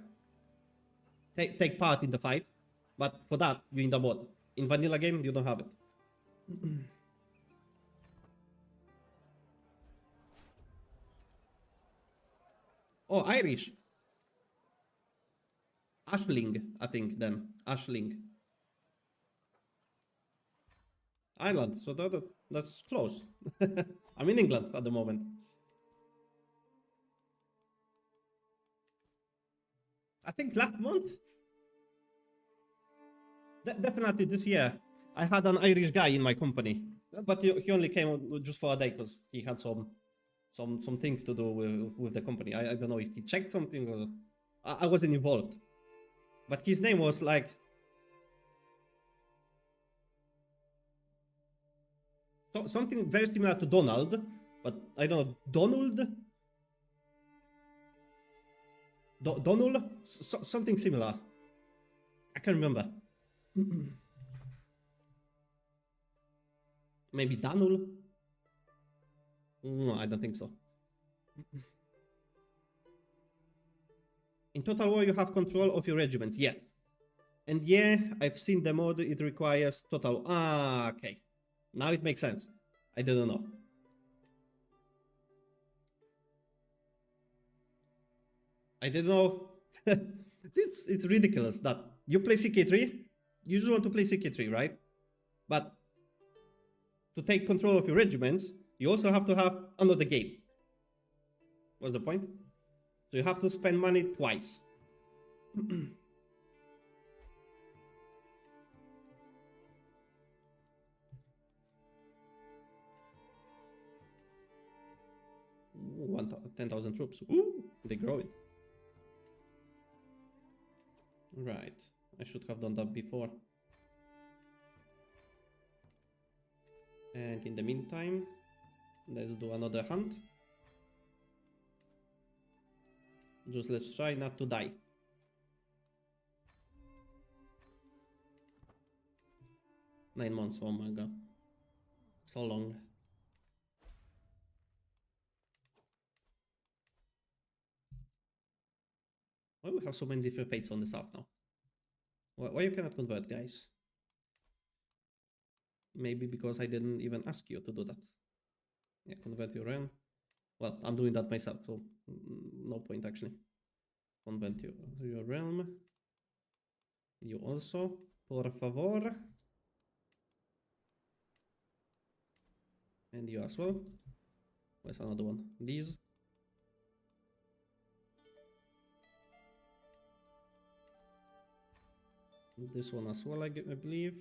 take part in the fight. But for that, you need a mod. In vanilla game, you don't have it. Oh, Irish. Ashling, I think, then. Ashling. Ireland, so that's close. I'm in England at the moment. I think last month? Definitely this year. I had an Irish guy in my company. But he only came just for a day because he had something to do with the company. I don't know if he checked something or... I wasn't involved. But his name was like... something very similar to Donald. But I don't know, Donald? Donald? Something similar. I can't remember. Maybe Danul? No, I don't think so. In Total War, you have control of your regiments. Yes. And yeah, I've seen the mod. It requires total... Ah, okay. Now it makes sense. I didn't know. I didn't know. It's ridiculous that you play CK3. You just want to play CK3, right? But to take control of your regiments, you also have to have another game. What's the point? So you have to spend money twice. Ooh, 10,000 troops. Ooh, they're growing. Right. I should have done that before. And in the meantime, let's do another hunt. Just let's try not to die. Nine months, oh my god. So long. Why we have so many different fates on the south now? Why you cannot convert, guys? Maybe because I didn't even ask you to do that. Yeah, convert your realm. Well, I'm doing that myself, so no point actually. Convert your realm. You also, por favor. And you as well. Where's another one? These. This one as well, I believe.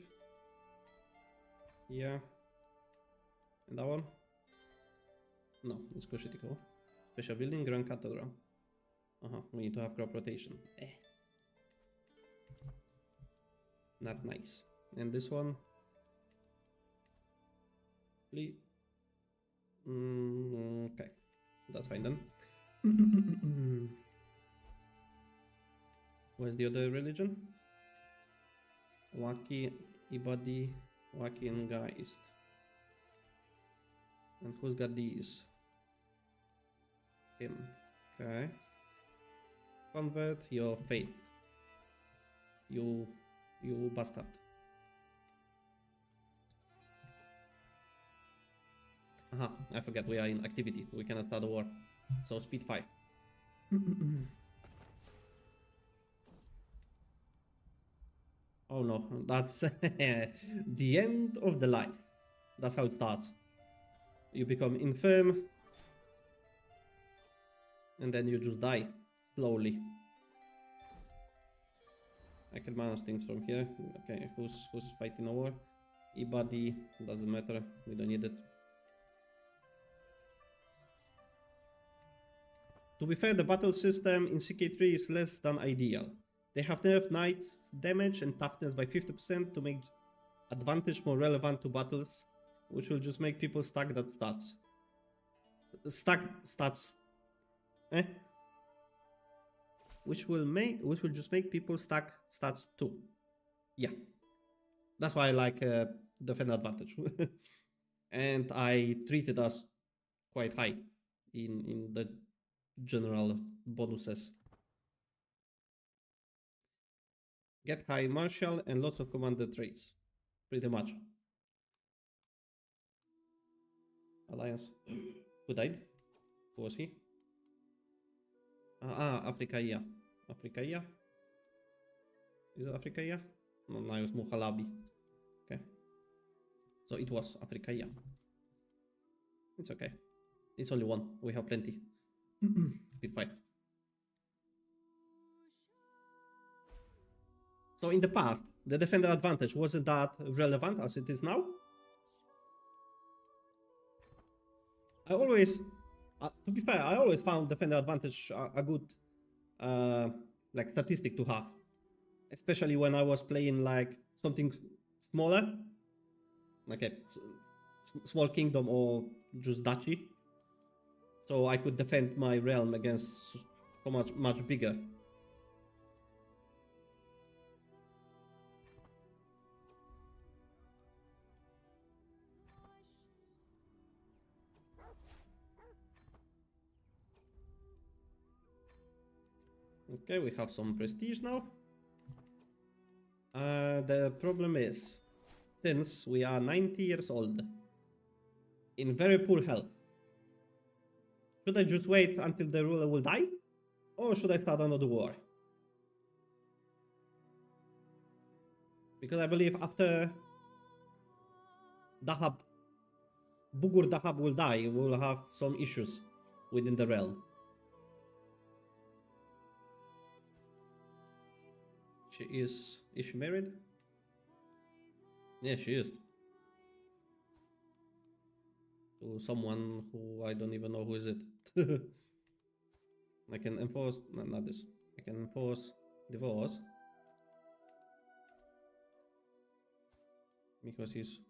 Yeah. And that one? No, it's critical. Special building, Grand Cathedral. We need to have crop rotation. Not nice. And this one? Please. Okay. That's fine then. Where's the other religion? Waki, Ibadi, Waki and Geist. And who's got these? Him. Okay. Convert your faith. You bastard. I forget we are in activity. We cannot start a war. So speed 5. Oh no, that's the end of the life. That's how it starts. You become infirm. And then you just die. Slowly. I can manage things from here. Okay, who's fighting over? Ibadi, doesn't matter. We don't need it. To be fair, the battle system in CK3 is less than ideal. They have nerfed knights damage and toughness by 50% to make advantage more relevant to battles, which will just make people stack that stats. Stack stats. Which will just make people stack stats too. Yeah. That's why I like defend advantage. And I treat it as quite high in the general bonuses. Get high martial and lots of commander traits. Pretty much. Alliance. Who died? Who was he? Africa, yeah. Africa, yeah. Is it Africa, yeah? No, it was Muhalabi. Okay. So it was Africa, yeah. It's okay. It's only one. We have plenty. Speed 5. So in the past, the defender advantage wasn't that relevant as it is now. I always, to be fair, I always found defender advantage a good like statistic to have, especially when I was playing like something smaller, like a small kingdom or just duchy, so I could defend my realm against so much bigger. Okay, we have some prestige now. The problem is, since we are 90 years old, in very poor health, should I just wait until the ruler will die? Or should I start another war? Because I believe after Dahab, Bugur Dahab will die, we will have some issues within the realm. Is she married? Yeah, she is. To someone who I don't even know who is it. I can enforce, no, not this. I can enforce divorce. Because he's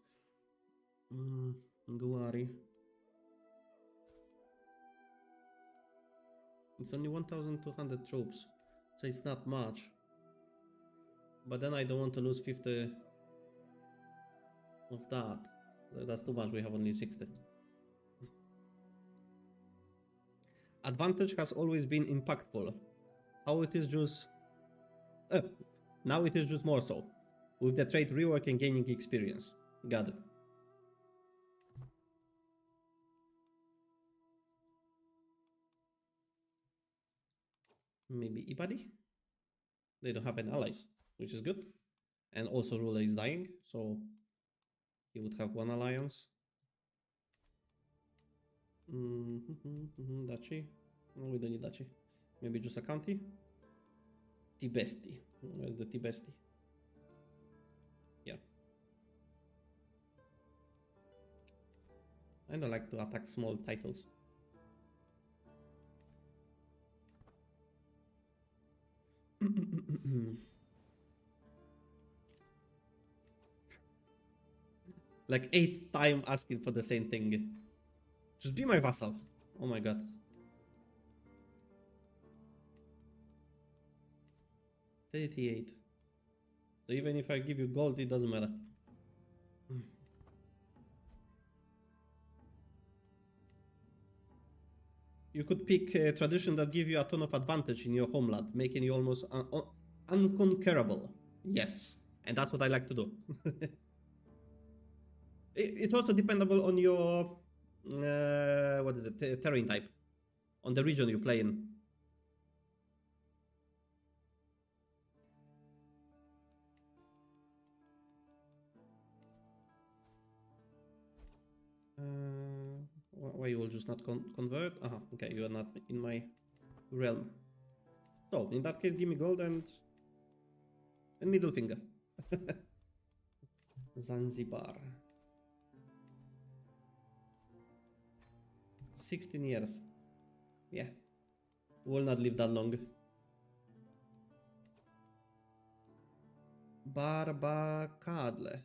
Guari. It's only 1,200 troops, so it's not much. But then I don't want to lose 50 of that. That's too much, we have only 60. Advantage has always been impactful. How it is just... now it is just more so. With the trade rework and gaining experience. Got it. Maybe Ibadi? They don't have any allies, which is good. And also ruler is dying, so he would have one alliance. Duchy? No, we don't need Duchy. Maybe just a county? Tibesti. Where's the Tibesti? Yeah. I don't like to attack small titles. Like 8th time asking for the same thing. Just be my vassal. Oh my god. 38. So even if I give you gold, it doesn't matter. You could pick a tradition that give you a ton of advantage in your homeland, making you almost unconquerable. Yes, and that's what I like to do. It also dependable on your what is it, terrain type, on the region you play in. Why you will just not convert? Okay, you are not in my realm. So in that case, give me gold and middle finger. Zanzibar. 16 years. Yeah. Will not live that long. Barbacadle.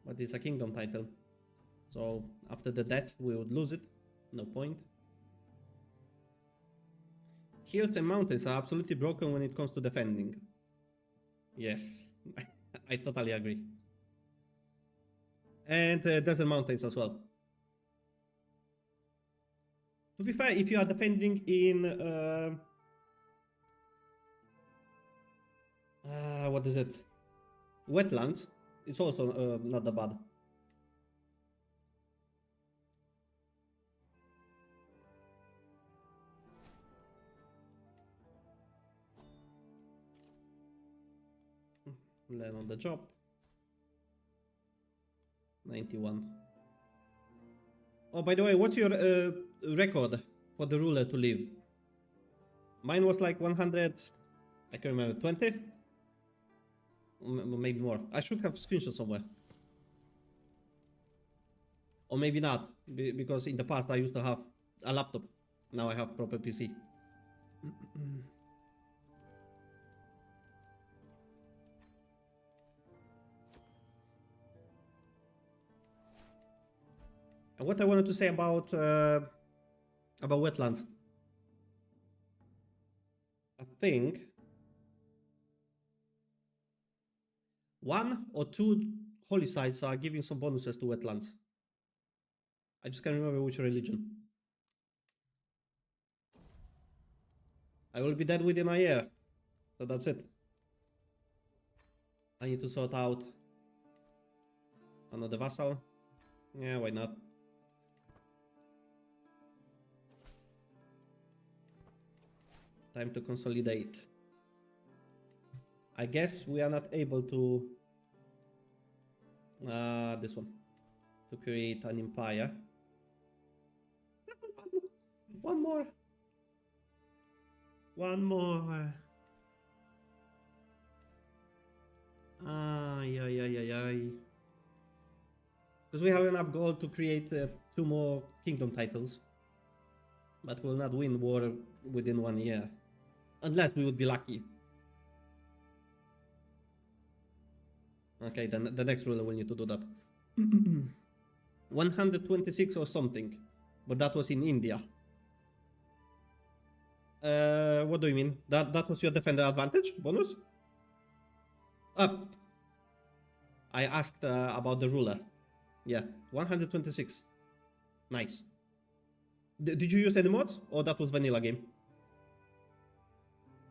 But it's a kingdom title. So after the death, we would lose it. No point. Hills and mountains are absolutely broken when it comes to defending. Yes, I totally agree. And desert mountains as well. To be fair, if you are defending in what is it? Wetlands, it's also not that bad. Learn on the job. 91. Oh, by the way, what's your record for the ruler to live? Mine was like 100, I can remember, 20? Maybe more. I should have screenshot somewhere. Or maybe not, because in the past I used to have a laptop. Now I have proper PC. And what I wanted to say about wetlands. I think 1 or 2 holy sites are giving some bonuses to wetlands. I just can't remember which religion. I will be dead within a year. So that's it. I need to sort out Another vassal. Yeah, why not? Time to consolidate. I guess we are not able to... this one. To create an empire. One more. One more. Yeah. Because we have enough gold to create 2 more kingdom titles. But we'll not win war within 1 year. Unless we would be lucky. Okay, then the next ruler will need to do that. 126 or something. But that was in India. What do you mean? That was your defender advantage bonus? I asked about the ruler. Yeah, 126. Nice. Did you use any mods? Or that was vanilla game?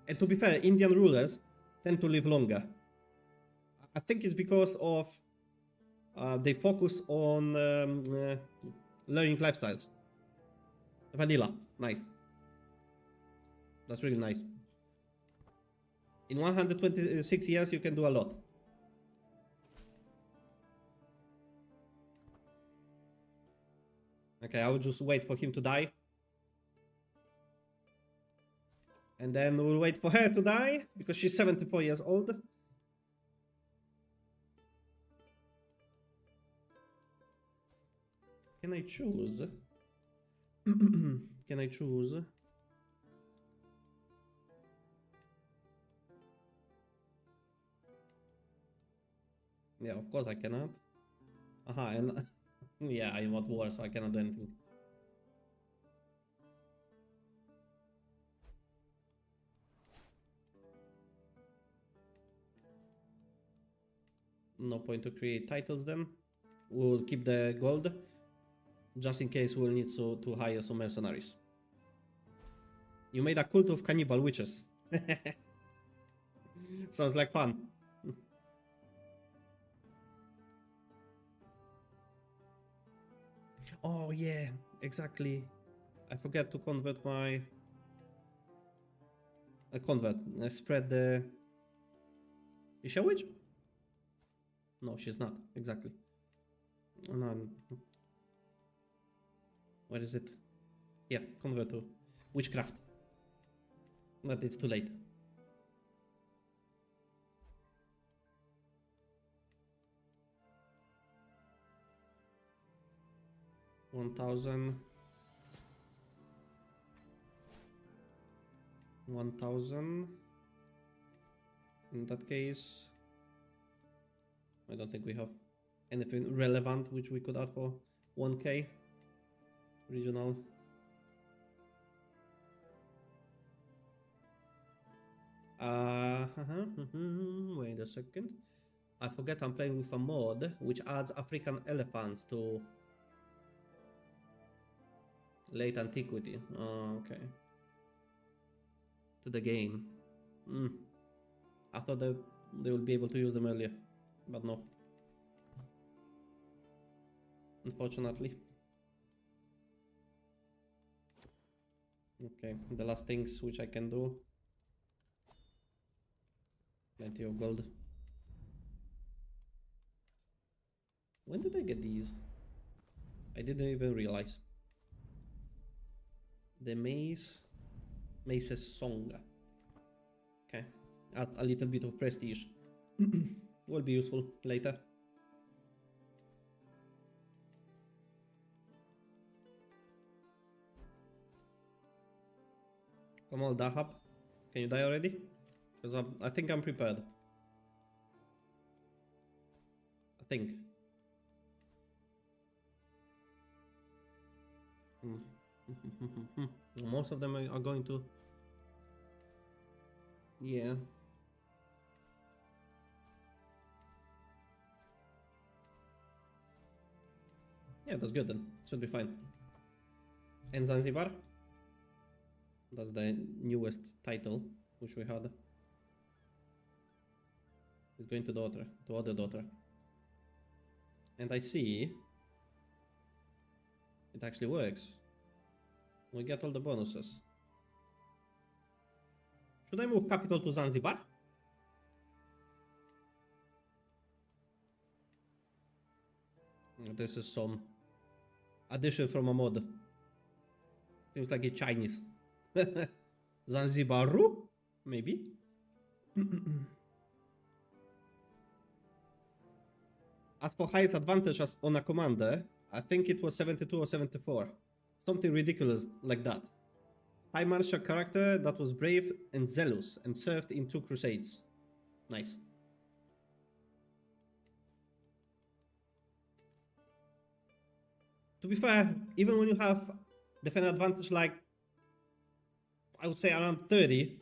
And to be fair, Indian rulers tend to live longer. I think it's because of they focus on learning lifestyles. Vanilla, nice. That's really nice. In 126 years, you can do a lot. Okay, I will just wait for him to die. And then we'll wait for her to die, because she's 74 years old. Can I choose? Can I choose? Yeah, of course I cannot. Aha, and yeah, I'm at war, so I cannot do anything. No point to create titles then. We'll keep the gold, just in case we'll need to hire some mercenaries. You made a cult of cannibal witches. Sounds like fun. Oh yeah, exactly. I forget to convert my... spread the... Is she a witch? No, she's not. Exactly. No. Where is it? Yeah, convert to witchcraft. But it's too late. $1,000. In that case, I don't think we have anything relevant which we could add for 1k regional. Wait a second. I forget I'm playing with a mod which adds African elephants to late antiquity. Oh, okay. To the game. I thought that they would be able to use them earlier, but no. Unfortunately. Okay, the last things which I can do. Plenty of gold. When did I get these? I didn't even realize. The Mace's Song. Okay, add a little bit of prestige. Will be useful later. Come on, Dahab. Can you die already? Because I think I'm prepared. I think. Most of them are going to... Yeah. Yeah, that's good then. Should be fine. And Zanzibar? That's the newest title which we had. It's going to daughter, to other daughter. And I see it actually works. We get all the bonuses. Should I move capital to Zanzibar? This is some addition from a mod. Seems like it's Chinese. Zanzibaru? Maybe? As for highest advantage as on a commander, I think it was 72 or 74. Something ridiculous like that. High martial character that was brave and zealous and served in 2 crusades. Nice. To be fair, even when you have defense advantage like, I would say around 30,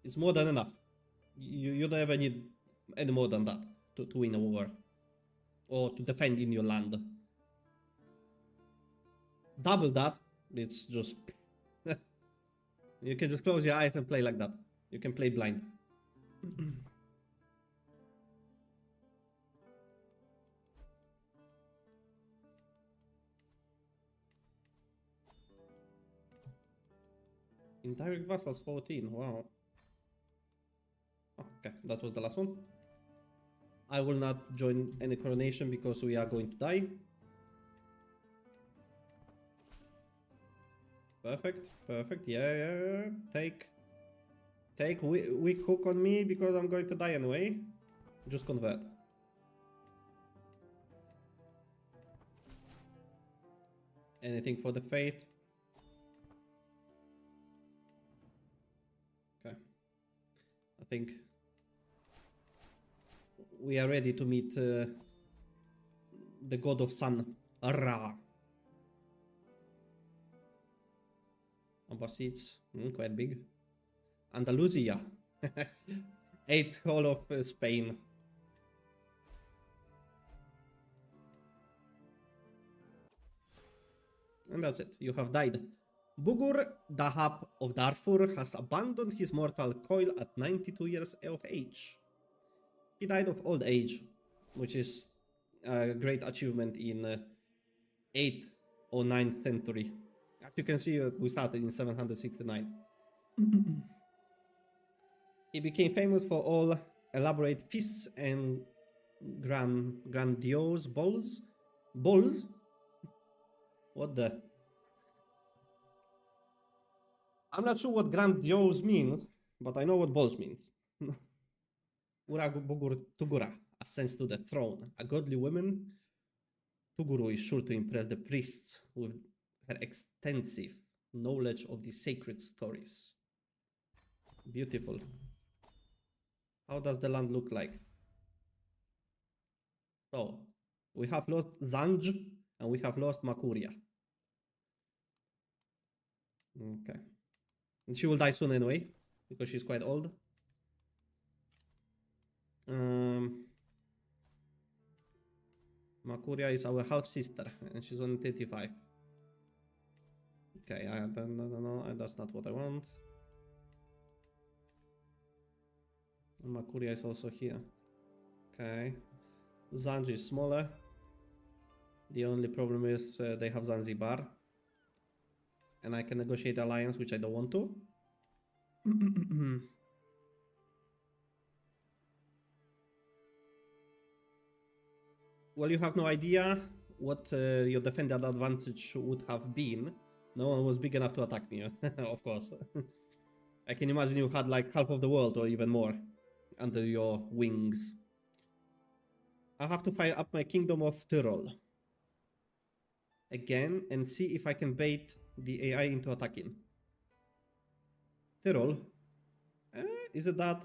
it's more than enough. You don't ever need any more than that to win a war. Or to defend in your land. Double that, it's just... You can just close your eyes and play like that. You can play blind. Indirect vassals 14, wow. Oh, okay, that was the last one. I will not join any coronation because we are going to die. Perfect, perfect, yeah. Take weak hook on me because I'm going to die anyway. Just convert. Anything for the faith. Okay. I think we are ready to meet the god of sun, Ra. Abbasids, quite big. Andalusia, 8th whole of Spain. And that's it, you have died. Bugur Dahab of Darfur has abandoned his mortal coil at 92 years of age. He died of old age, which is a great achievement in 8th or 9th century. As you can see, we started in 769. He became famous for all elaborate feasts and grandiose balls. Balls? What the? I'm not sure what grandiose means, but I know what balls means. Uragubugur Tugura ascends to the throne. A godly woman, Tuguru is sure to impress the priests with her extensive knowledge of the sacred stories. Beautiful. How does the land look like? So, we have lost Zanj and we have lost Makuria. Okay. And she will die soon anyway, because she's quite old. Makuria is our half sister, and she's only 35. Okay, no, that's not what I want. And Makuria is also here. Okay. Zanj is smaller. The only problem is they have Zanzibar. And I can negotiate alliance, which I don't want to. Well, you have no idea what your defended advantage would have been. No one was big enough to attack me, of course. I can imagine you had like half of the world or even more under your wings. I have to fire up my kingdom of Tyrol again and see if I can bait the AI into attacking. Tyrol? Is it that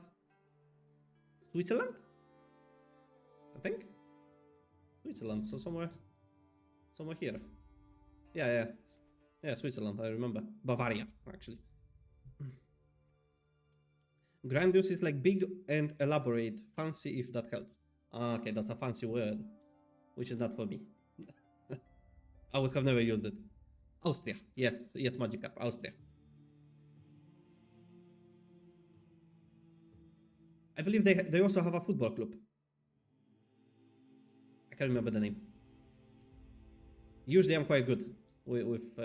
Switzerland? I think? Switzerland, so somewhere here. Yeah, Switzerland, I remember. Bavaria, actually. Grandiose is like big and elaborate, fancy if that helps. Okay, that's a fancy word, which is not for me. I would have never used it. Austria, yes, Magikarp, Austria. I believe they also have a football club. I can't remember the name. Usually I'm quite good with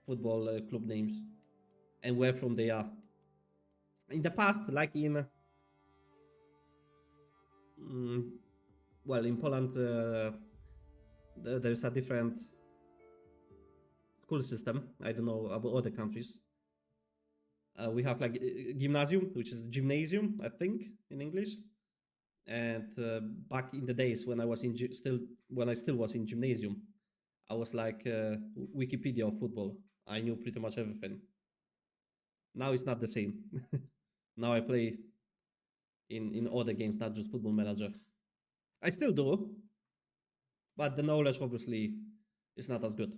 football club names and where from they are. In the past, like in well, in Poland, there's a different school system. I don't know about other countries. We have like gymnasium, which is gymnasium, I think, in English. And back in the days when I was when I still was in gymnasium, I was like Wikipedia of football. I knew pretty much everything. Now it's not the same. Now I play in other games, not just Football Manager. I still do, but the knowledge obviously is not as good.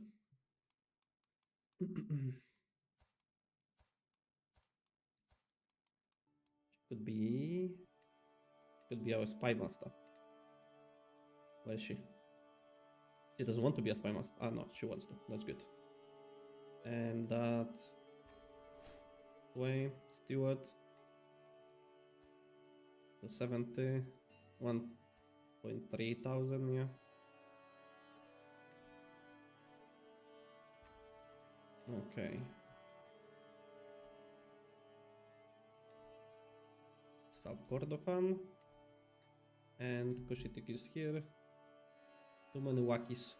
could be could be our spy master. Where is she? She doesn't want to be a spy master. Ah, no, she wants to. That's good. And that way, Stewart. The 70, 1.3 thousand, yeah. Okay. South Kordofan. And Koshitik is here. Too many Wakis.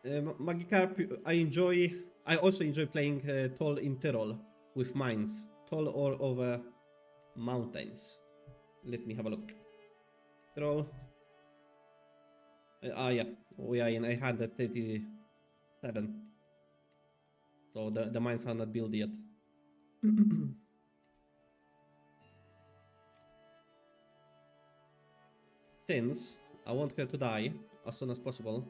Magikarp, I also enjoy playing Toll in Tyrol with mines. Toll or over mountains. Let me have a look. Tyrol. Yeah, we are in 837. So the mines are not built yet. Since I want her to die as soon as possible,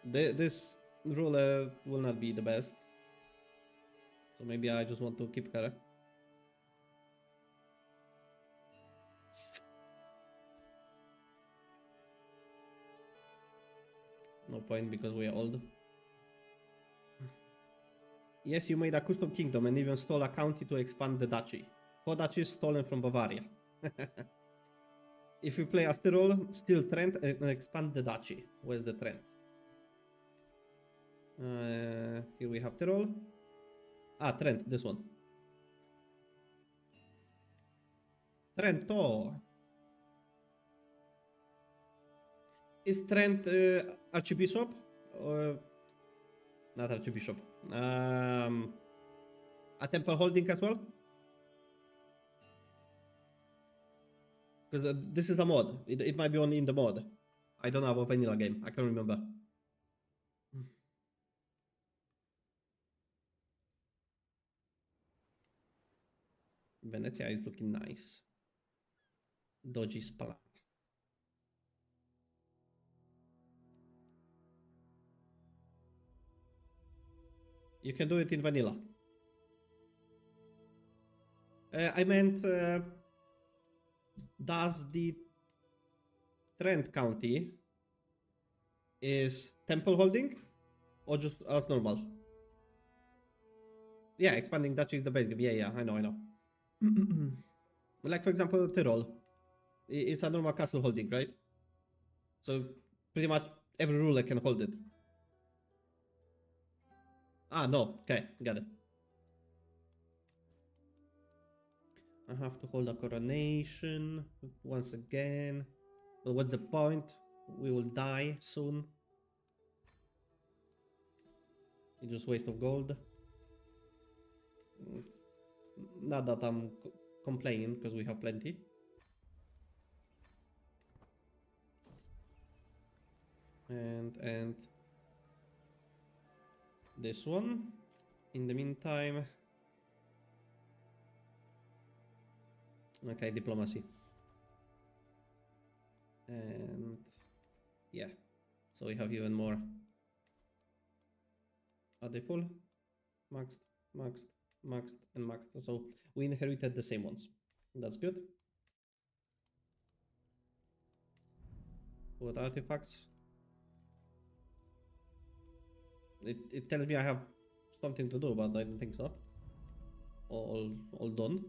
this ruler will not be the best. So maybe I just want to keep her. No point because we are old. Yes, you made a custom kingdom and even stole a county to expand the duchy. 4 duchies stolen from Bavaria. If you play as Tyrol, steal Trent and expand the duchy. Where's the Trent? Here we have Tyrol. Ah, Trent, this one. Trento. Is Trent Archbishop? Or not Archbishop. A temple holding as well? Because this is a mod. It might be only in the mod. I don't have a vanilla game. I can't remember. Venezia is looking nice. Dodgy's Palace. You can do it in vanilla. I meant, does the Trent County is temple holding or just as normal? Yeah, expanding duchy is the base game. Yeah, I know. Like for example, Tyrol. It's a normal castle holding, right? So pretty much every ruler can hold it. Ah, no. Okay, got it. I have to hold a coronation once again. But what's the point? We will die soon. It's just waste of gold. Not that I'm complaining, because we have plenty. And this one. In the meantime, okay, diplomacy. And yeah, so we have even more. Are they full? Maxed, and maxed. So we inherited the same ones. That's good. What artifacts? It tells me I have something to do, but I don't think so. All done.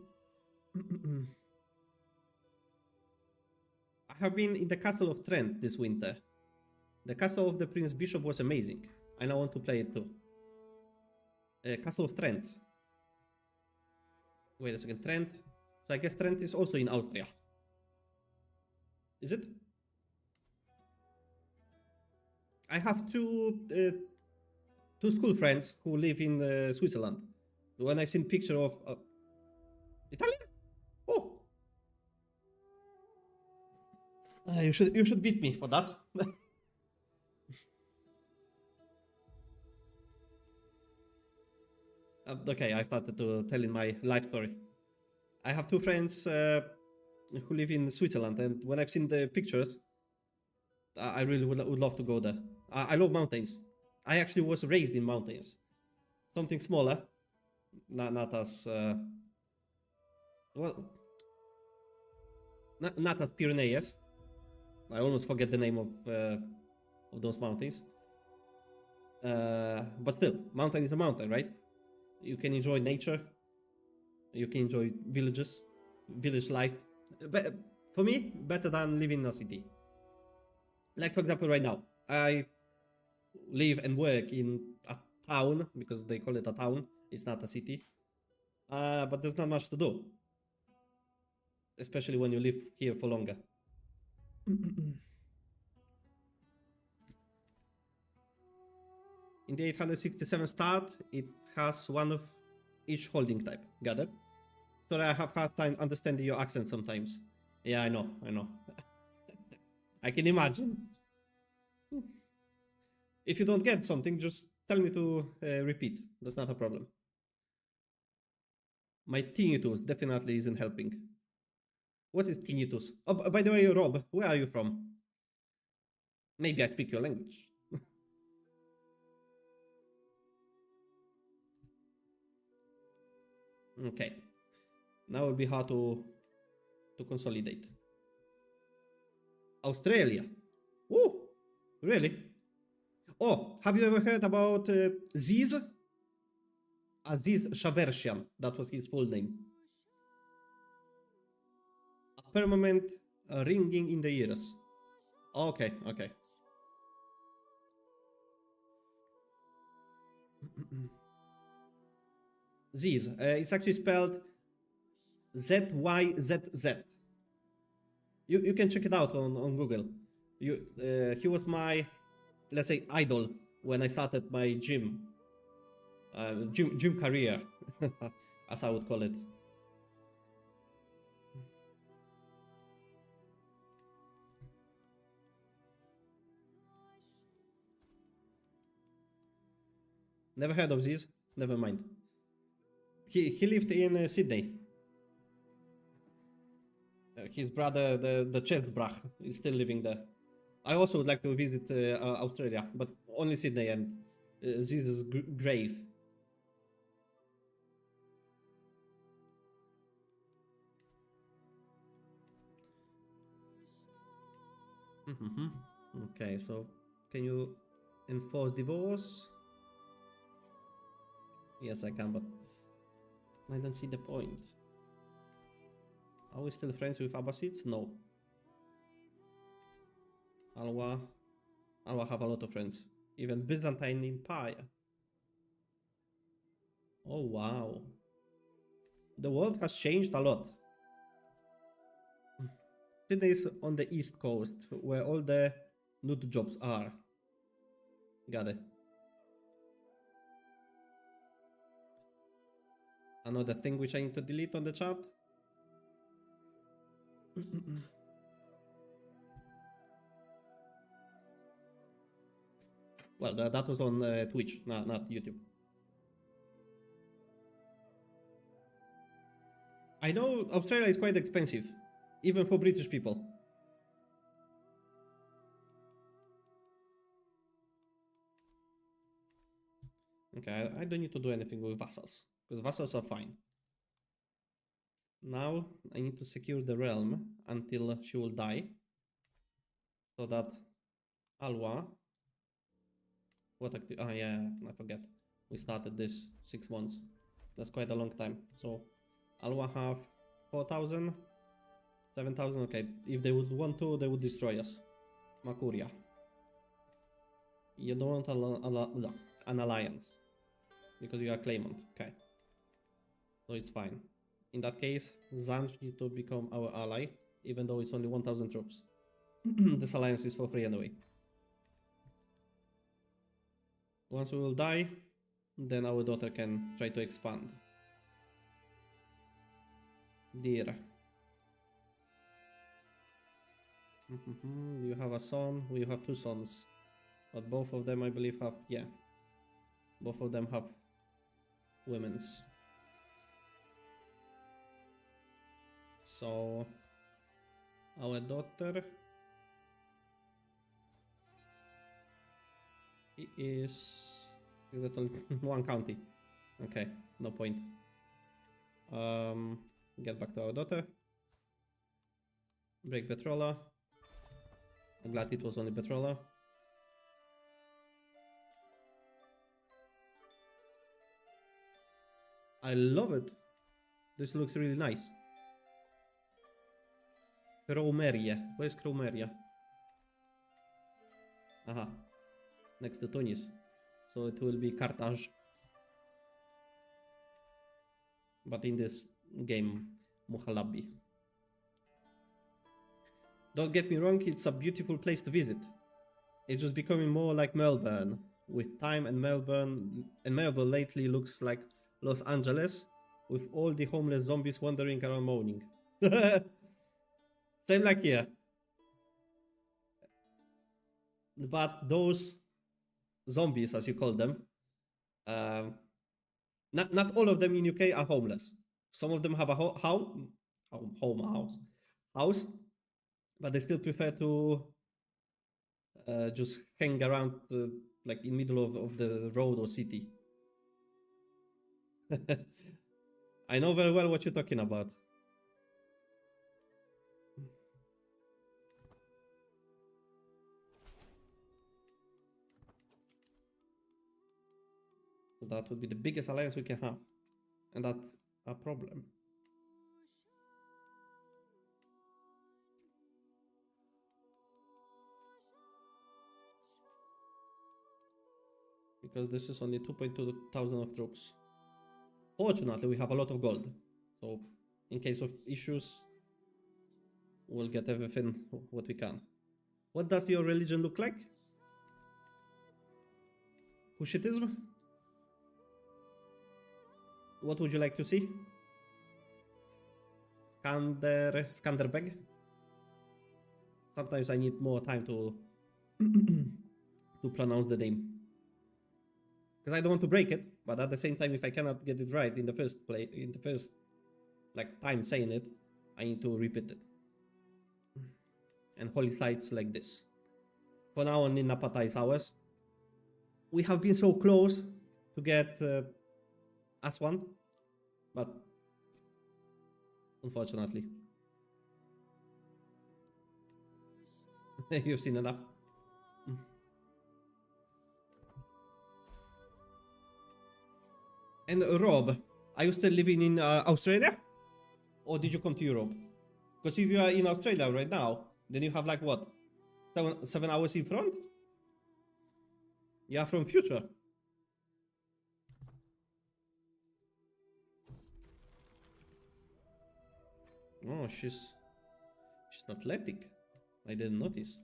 I have been in the Castle of Trent this winter. The Castle of the Prince Bishop was amazing. I now want to play it too. Castle of Trent. Wait a second, Trent. So I guess Trent is also in Austria. Is it? I have two school friends who live in Switzerland. When I seen picture of Italian, oh, you should beat me for that. Okay, I started to telling my life story. I have two friends who live in Switzerland, and when I've seen the pictures, I really would love to go there. I love mountains. I actually was raised in mountains. Something smaller, not as well, not as Pyrenees. I almost forget the name of those mountains. But still, mountain is a mountain, right? You can enjoy nature. You can enjoy villages, village life. But for me, better than living in a city. Like for example, right now, I live and work in a town because they call it a town. It's not a city. But there's not much to do, especially when you live here for longer. In the 867 start, it has one of each holding type. Got it? Sorry, I have hard time understanding your accent sometimes. Yeah, I know. I can imagine. If you don't get something, just tell me to repeat. That's not a problem. My tinnitus definitely isn't helping. What is tinnitus? Oh, by the way, Rob, where are you from? Maybe I speak your language. Okay. Now it will be hard to consolidate. Australia. Oh, really? Oh, have you ever heard about Aziz? Aziz Shavershian. That was his full name. A permanent ringing in the ears. Okay. Ziz. It's actually spelled ZYZZ. You can check it out on Google. He was my, let's say, idol when I started my gym career, as I would call it. Never heard of this. Never mind. He lived in Sydney. His brother, the Chestbrach, is still living there. I also would like to visit Australia, but only Sydney and this is grave. Okay, so can you enforce divorce? Yes, I can, but I don't see the point. Are we still friends with Abbasids? No. Alwa have a lot of friends. Even Byzantine Empire. Oh wow. The world has changed a lot. Sydney is on the east coast, where all the nude jobs are. Got it. Another thing which I need to delete on the chat. Well, that was on Twitch, not YouTube. I know Australia is quite expensive, even for British people. Okay, I don't need to do anything with vassals, because vassals are fine. Now I need to secure the realm until she will die, so that Alwa... yeah, I forget. We started this 6 months. That's quite a long time. So Alwa have 4,000, 7,000, okay. If they would want to, they would destroy us. Makuria. You don't want an alliance. Because you are claimant. Okay. So it's fine. In that case, Zanj needs to become our ally, even though it's only 1,000 troops. This alliance is for free anyway. Once we will die, then our daughter can try to expand. Dear. You have a son, we have 2 sons. But both of them, I believe, have, yeah. Both of them have women's. So, our daughter is got only 1 county. Okay, no point. Get back to our daughter. Break Petrola. I'm glad it was only Petrola. I love it. This looks really nice. Cromeria. Where's Cromeria? Aha. Next to Tunis. So it will be Carthage. But in this game, Muhalabi. Don't get me wrong, it's a beautiful place to visit. It's just becoming more like Melbourne. With time, and Melbourne lately looks like Los Angeles, with all the homeless zombies wandering around moaning. Same like here. But those zombies, as you call them, not all of them in UK are homeless. Some of them have a house, but they still prefer to just hang around like in middle of the road or city. I know very well what you're talking about. So that would be the biggest alliance we can have. And that's a problem. Because this is only 2.2 thousand of troops. Fortunately, we have a lot of gold. So, in case of issues, we'll get everything what we can. What does your religion look like? Cushitism? What would you like to see? Skanderbeg? Sometimes I need more time to to pronounce the name. Because I don't want to break it, but at the same time, if I cannot get it right in the first like time saying it, I need to repeat it. And holy sites like this. For now on, Napata is ours. We have been so close to get Aswan, but unfortunately, you've seen enough. And Rob, are you still living in Australia? Or did you come to Europe? Because if you are in Australia right now, then you have like what? 7 hours in front? You are from future. Oh, she's athletic. I didn't notice.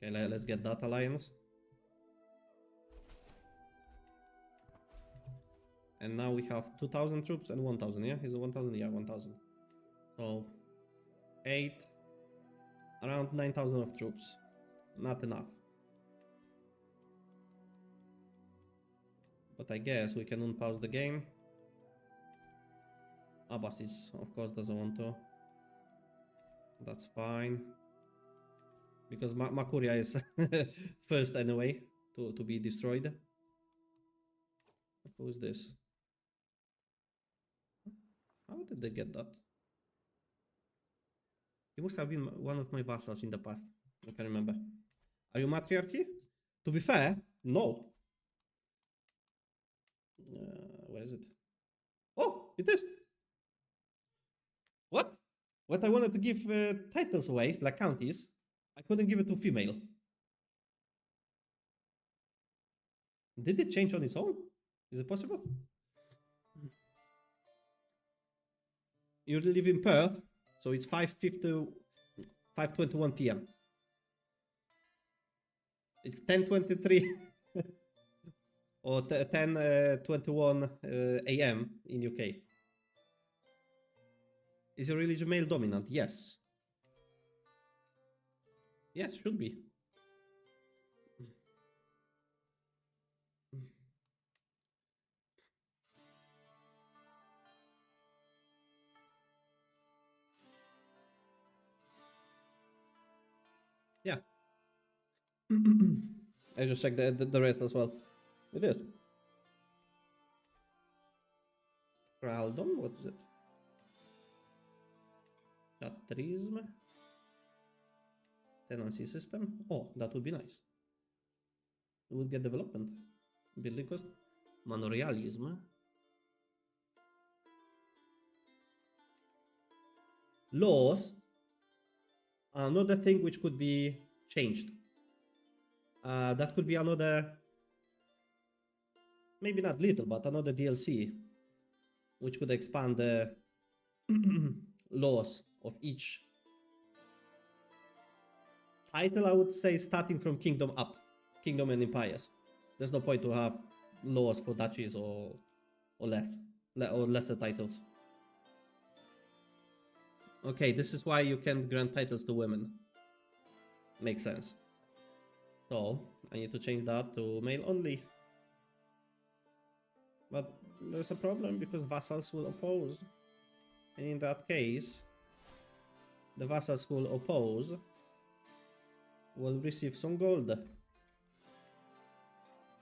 Okay, let's get that alliance. And now we have 2,000 troops and 1,000, yeah? Is it 1,000? Yeah, 1,000. So, 8, around 9,000 of troops. Not enough. But I guess we can unpause the game. Abbasis, of course, doesn't want to. That's fine. Because Makuria is first anyway to be destroyed. Who is this? How did they get that? He must have been one of my vassals in the past. I can't remember. Are you matriarchy? To be fair, no. Where is it? Oh, it is. What? What I wanted to give titles away, like counties, I couldn't give it to female. Did it change on its own? Is it possible? You live in Perth, so it's 5:21 p.m. It's 10:23 or 10:21 a.m. in UK. Is your religion male dominant? Yes. Yes, should be. Yeah. I just checked the rest as well. It is. Raldon, what is it? Chatrism. Tenancy system. Oh, that would be nice. We would get development. Building cost. Manorialism. Laws. Another thing which could be changed. That could be another, maybe not little, but another DLC, which could expand the laws of each title. I would say starting from Kingdom up, Kingdom and Empires. There's no point to have laws for duchies or lesser titles. Okay, this is why you can't grant titles to women. Makes sense. So I need to change that to male only. But there's a problem because vassals will oppose. And in that case, the vassals who will oppose will receive some gold.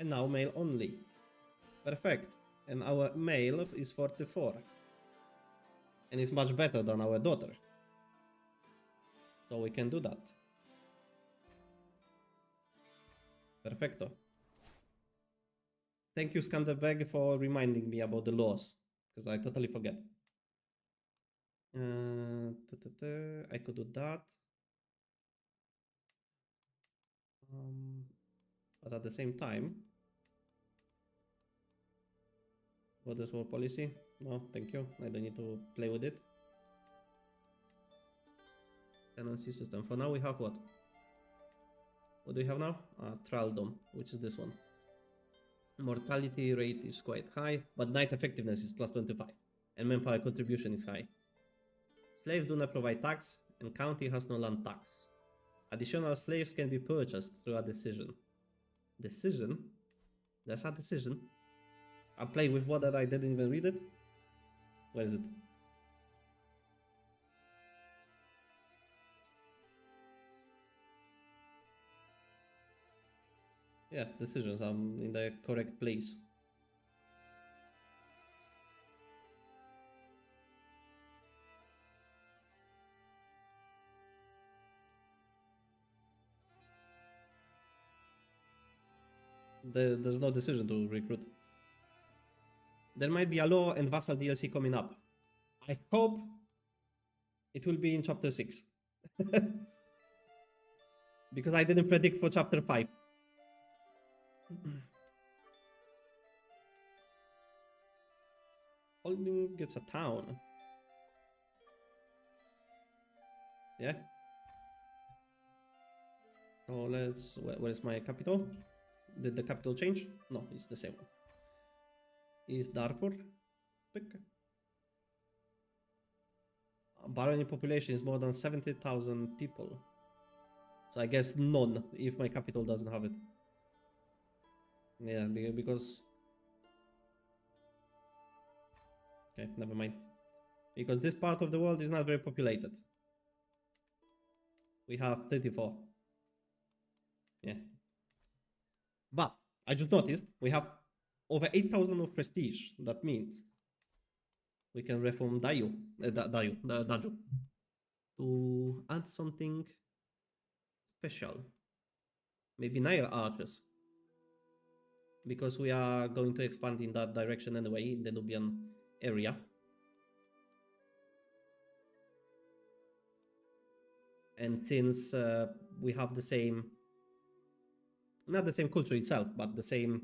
And now male only. Perfect. And our male is 44. And it's much better than our daughter. So we can do that. Perfecto. Thank you, Skanderbeg, for reminding me about the laws, because I totally forget. I could do that. But at the same time, what is war policy? No, thank you. I don't need to play with it. Tenancy system. For now, we have what? What do we have now? Thraldom, which is this one. Mortality rate is quite high, but knight effectiveness is plus 25, and manpower contribution is high. Slaves do not provide tax, and county has no land tax. Additional slaves can be purchased through a decision. Decision? That's a decision. I played with what that I didn't even read it. Where is it? Yeah, decisions. I'm in the correct place. There's no decision to recruit. There might be a law and vassal DLC coming up. I hope it will be in chapter 6. Because I didn't predict for chapter 5. Holding gets a town. Yeah. So let's... Where's my capital? Did the capital change? No, it's the same one. Is Darfur? Pick. Barony population is more than 70,000 people. So I guess none if my capital doesn't have it. Yeah, because... Okay, never mind. Because this part of the world is not very populated. We have 34. Yeah. But I just noticed we have over 8,000 of prestige. That means we can reform Daju to add something special. Maybe Nile archers. Because we are going to expand in that direction anyway, in the Nubian area. And since we have the same, not the same culture itself, but the same,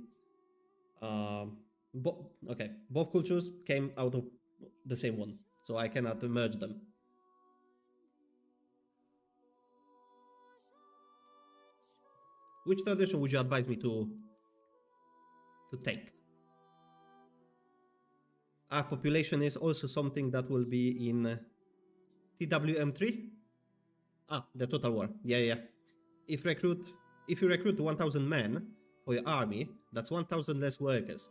both cultures came out of the same one, so I cannot merge them. Which tradition would you advise me to take? Our population is also something that will be in TWM3. The total war. Yeah. If you recruit 1,000 men for your army, that's 1,000 less workers,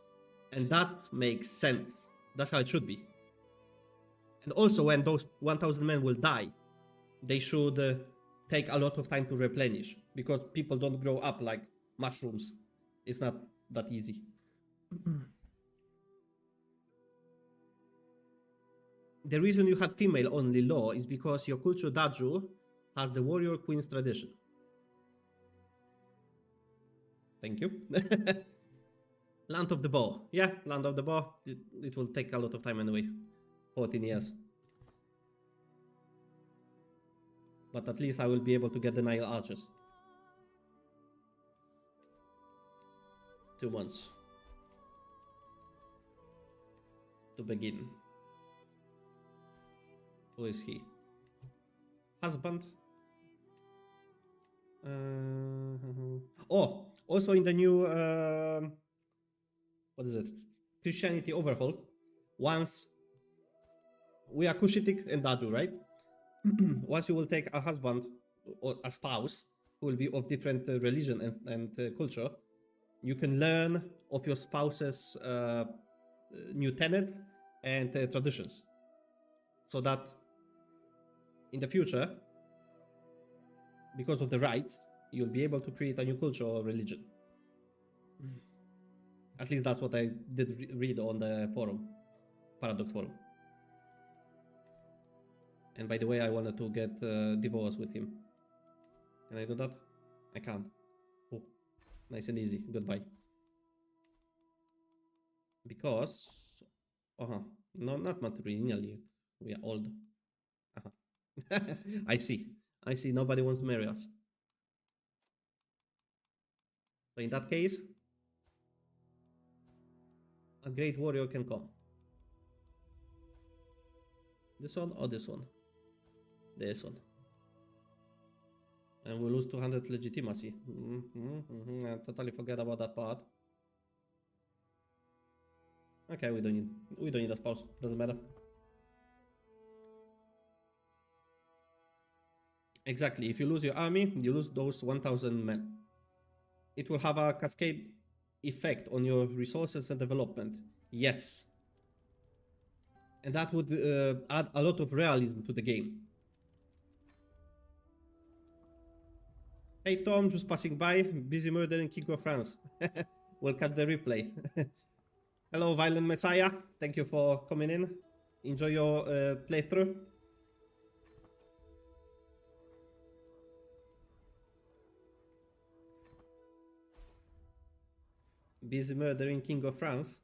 and that makes sense. That's how it should be. And also, when those 1,000 men will die, they should take a lot of time to replenish, because people don't grow up like mushrooms. It's not that easy. The reason you had female only law is because your culture Daju has the warrior queen's tradition. Thank you. Land of the Bow. Yeah, Land of the Bow. It will take a lot of time anyway. 14 years. But at least I will be able to get the Nile Archers. 2 months. To begin. Who is he? Husband? Oh, also in the new what is it? Christianity overhaul. Once we are Cushitic and Dadu, right? Once you will take a husband or a spouse who will be of different religion and culture, you can learn of your spouse's new tenets and traditions, so that in the future, because of the rights, you'll be able to create a new culture or religion. At least that's what I did read on the forum, Paradox forum. And by the way, I wanted to get divorced with him. Can I do that? I can't. Oh, nice and easy. Goodbye. Because, no, not matrimonially. We are old. I see. Nobody wants to marry us. So in that case, a great warrior can come. This one or this one? This one. And we lose 200 legitimacy. I totally forget about that part. Okay, we don't need a spouse. Doesn't matter. Exactly. If you lose your army, you lose those 1,000 men. It will have a cascade effect on your resources and development. Yes. And that would add a lot of realism to the game. Hey Tom, just passing by. Busy murdering King of France. We'll catch the replay. Hello, Violent Messiah. Thank you for coming in. Enjoy your playthrough. Busy murdering King of France.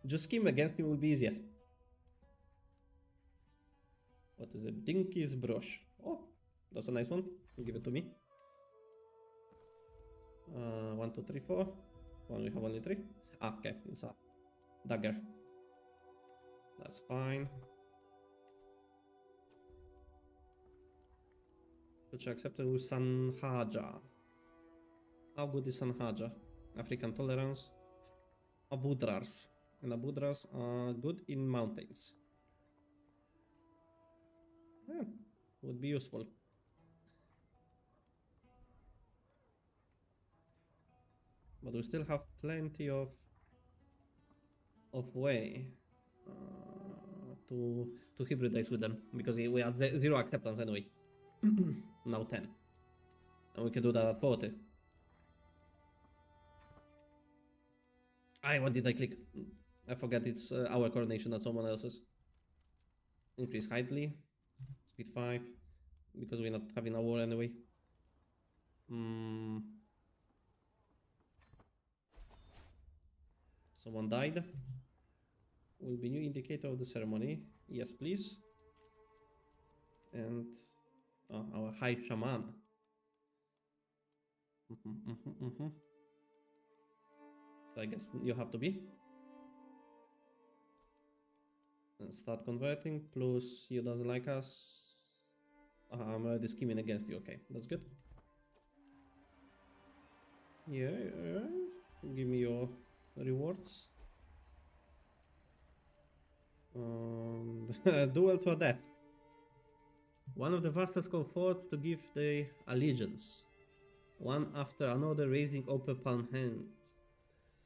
Just scheme against him will be easier. What is it? Dinky's brush. Oh, that's a nice one. Give it to me. 1, 2, 3, 4. One, we have only 3. Okay, it's a dagger. That's fine. Which I accepted with Sanhaja. How good is Sanhaja? African tolerance. Abudrars. And Abudrars are good in mountains. Yeah, would be useful. But we still have plenty of way to hybridize with them, because we had 0 acceptance anyway. Now 10. And we can do that at 40. What did I click? I forget it's our coronation, not someone else's. Increase Heightley. Speed 5. Because we're not having a war anyway. Someone died. Will be new indicator of the ceremony. Yes, please. And our high shaman. So I guess you have to be. And start converting, plus you doesn't like us. I'm already scheming against you, okay, that's good. Yeah, give me your rewards. Duel to a death. One of the vassals call forth to give the allegiance. One after another, raising open palm hand.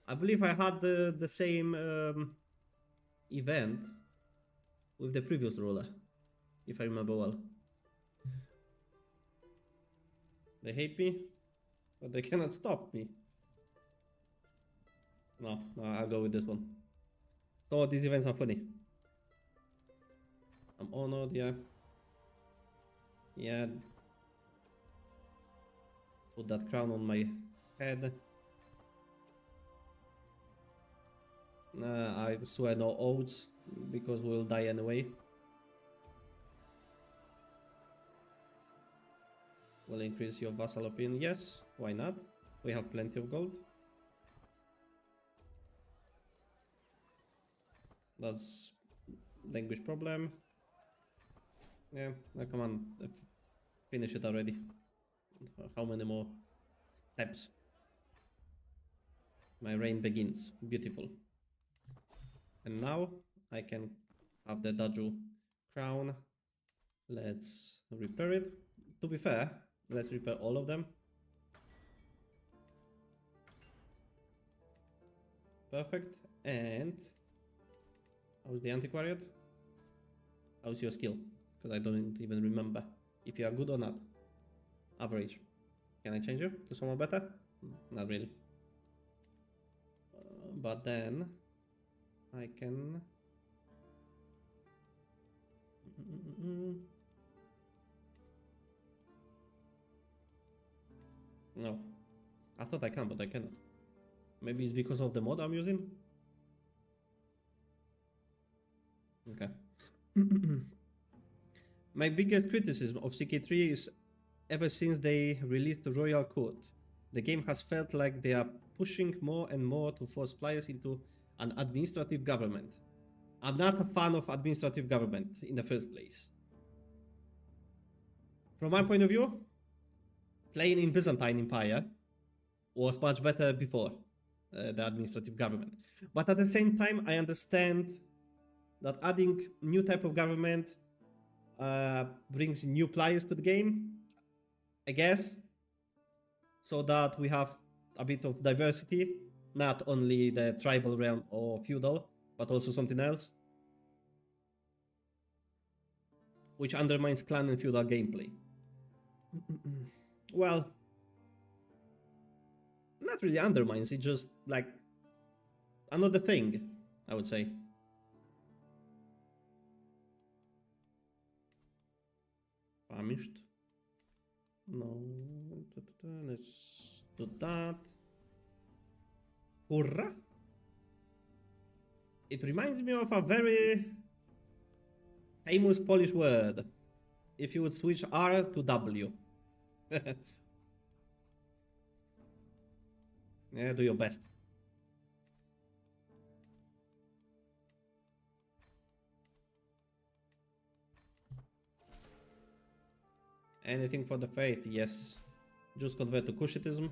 I believe I had the same event with the previous ruler, if I remember well. They hate me, but they cannot stop me. No, I'll go with this one. So these events are funny. I'm honored, yeah. Yeah. Put that crown on my head. I swear no oaths, because we'll die anyway. Will increase your vassal opinion. Yes, why not? We have plenty of gold. That's language problem. Yeah, come on, finish it already. How many more steps? My reign begins. Beautiful. And now I can have the Daju crown. Let's repair it. To be fair, let's repair all of them. Perfect. And how's the antiquariat? How's your skill? Because I don't even remember if you are good or not. Average. Can I change you to someone better? Not really. But then I can... No. I thought I can, but I cannot. Maybe it's because of the mod I'm using? Okay. My biggest criticism of CK3 is ever since they released the Royal Court, the game has felt like they are pushing more and more to force players into an administrative government. I'm not a fan of administrative government in the first place. From my point of view, playing in Byzantine Empire was much better before the administrative government. But at the same time, I understand that adding new type of government brings new players to the game, I guess, so that we have a bit of diversity, not only the tribal realm or feudal, but also something else, which undermines clan and feudal gameplay. Well, not really undermines, it's just like another thing, I would say. Famished. No, let's do that. Hurrah! It reminds me of a very famous Polish word. If you would switch R to W. Yeah, do your best. Anything for the faith, yes. Just convert to Cushitism.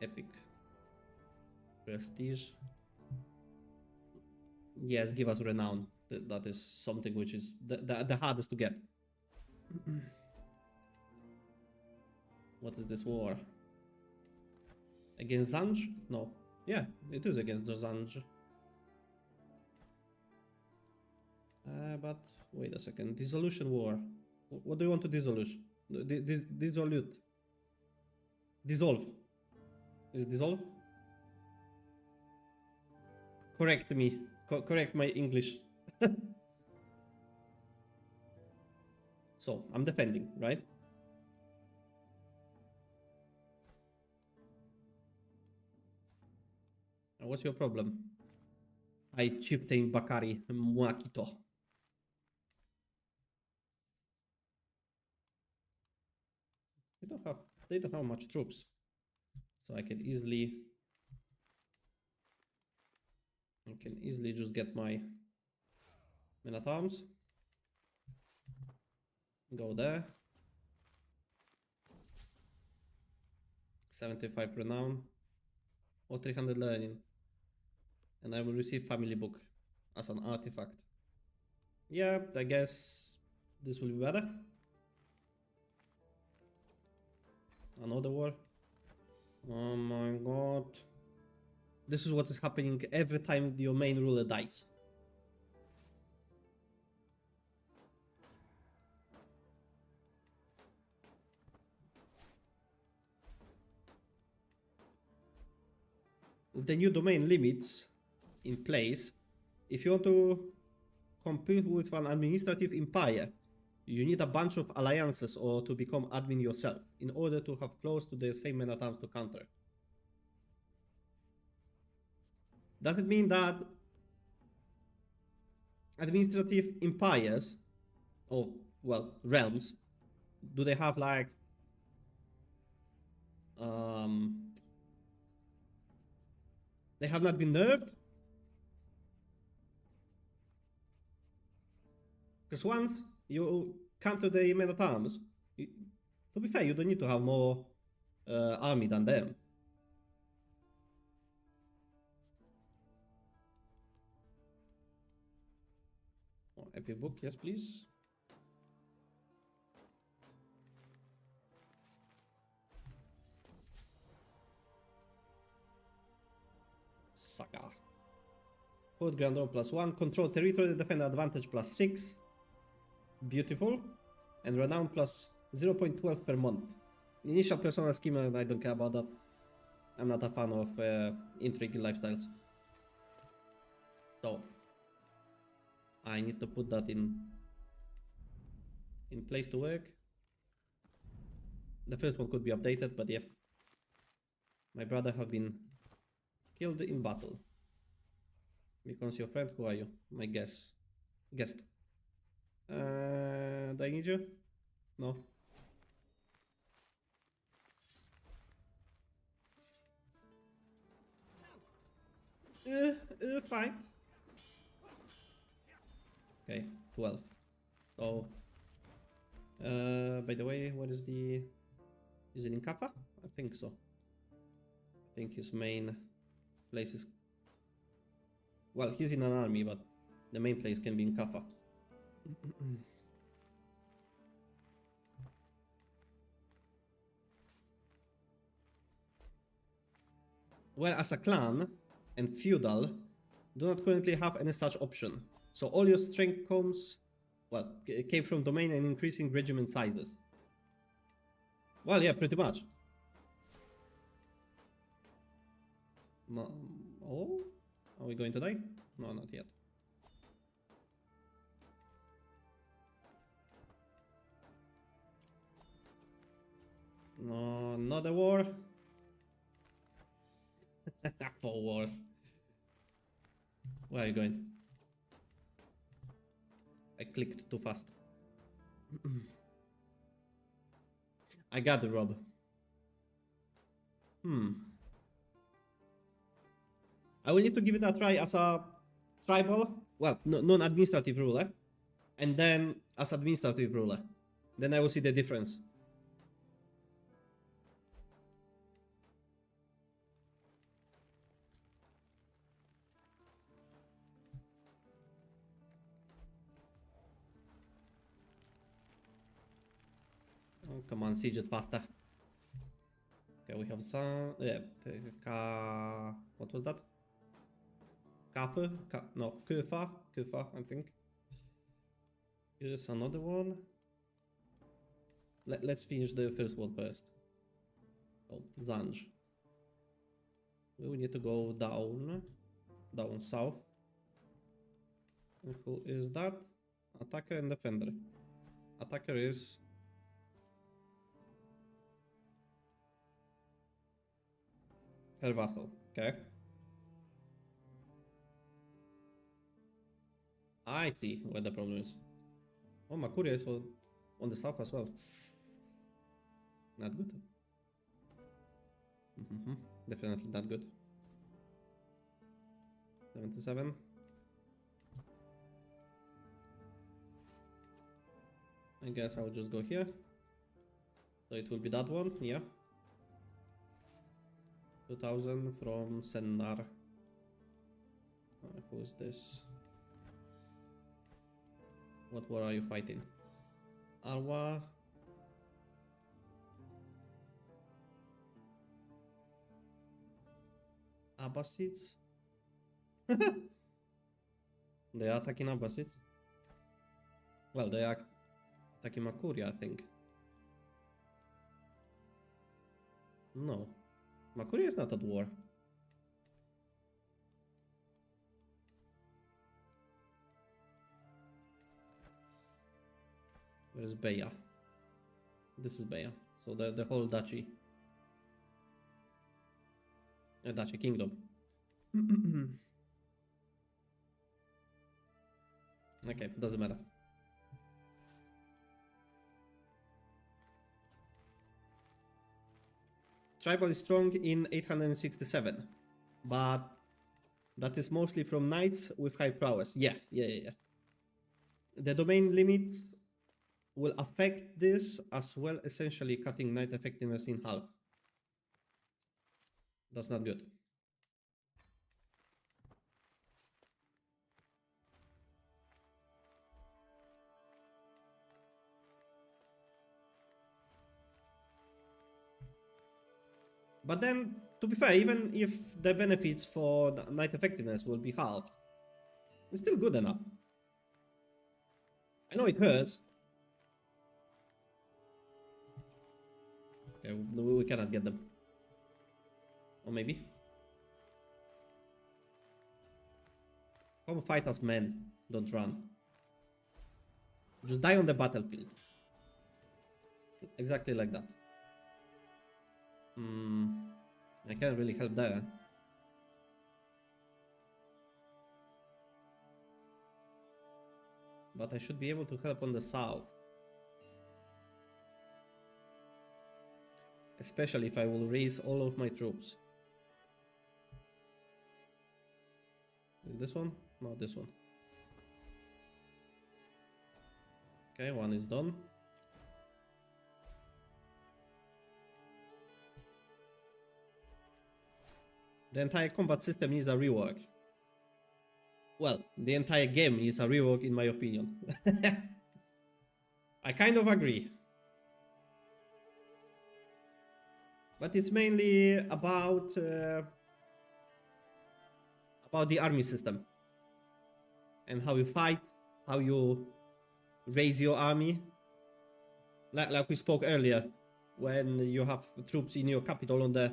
Epic. Prestige. Yes, give us renown. That is something which is the hardest to get. What is this war? Against Zanj? No. Yeah, it is against the Zanj. But wait a second. Dissolution war. What do you want to dissolve? Dissolute. Dissolve. Is it dissolve? Correct me. Correct my English. So, I'm defending, right? what's your problem? I chieftain Bakari Muakito. They don't have much troops. So I can easily just get my men at arms. Go there. 75 renown or 300 learning. And I will receive family book as an artifact. Yeah, I guess this will be better. Another war. Oh my god. This is what is happening every time your main ruler dies. With the new domain limits in place, if you want to compete with an administrative empire, you need a bunch of alliances or to become admin yourself in order to have close to the same men at arms to counter. Does it mean that administrative empires, or well, realms, do they have like they have not been nerfed? Because once you counter the men at arms, to be fair, you don't need to have more army than them. Oh, epic book, yes, please. Saga. Hold ground roll +1. Control territory, defend advantage +6. Beautiful. And renown plus 0.12 per month. Initial personal scheme, I don't care about that. I'm not a fan of intrigue lifestyles. So I need to put that in place to work. The first one could be updated, but yeah. My brother have been killed in battle. Becomes your friend. Who are you? My guest. Do I need you? No. Fine. Okay, 12. So, by the way, what is the... Is it in Kaffa? I think so. I think his main place is... Well, he's in an army, but the main place can be in Kaffa. Well, as a clan and feudal, do not currently have any such option. So all your strength comes, well, came from domain and increasing regiment sizes. Well, yeah, pretty much. Oh, are we going to die? No, not yet. No, not a war. 4 wars. Where are you going? I clicked too fast. I got the rob. I will need to give it a try as a tribal, well, non-administrative ruler, and then as administrative ruler. Then I will see the difference. Oh, come on, siege it faster. Okay, we have some... Yeah, what was that? Kafa? No, Kufa, I think. Here's another one. Let's finish the first one first. Oh, Zanj. We need to go down south. And who is that? Attacker and defender. Attacker is... her vassal, okay. I see what the problem is. Oh, Makuria is on the south as well. Not good. Definitely not good. 77. I guess I'll just go here. So it will be that one, yeah. 2000 from Sennar. Who's this? What war are you fighting? Arwa. Abbasids? They are attacking Abbasids? Well, they are attacking Makuria, I think. No. Makuria is not at war. Where is Beya? This is Beya. So the whole Duchy. Duchy Kingdom. Okay, doesn't matter. Tribal is strong in 867, but that is mostly from knights with high prowess. Yeah. The domain limit will affect this as well, essentially cutting knight effectiveness in half. That's not good. But then, to be fair, even if the benefits for the knight effectiveness will be halved, it's still good enough. I know it hurts. Okay, we cannot get them. Or maybe. Come fight as men, don't run. Just die on the battlefield. Exactly like that. I can't really help there. But I should be able to help on the south. Especially if I will raise all of my troops. Is this one? No, this one. Okay, one is done. The entire combat system needs a rework. Well, the entire game needs a rework in my opinion. I kind of agree. But it's mainly about the army system. And how you fight, how you raise your army. Like we spoke earlier, when you have troops in your capital on the,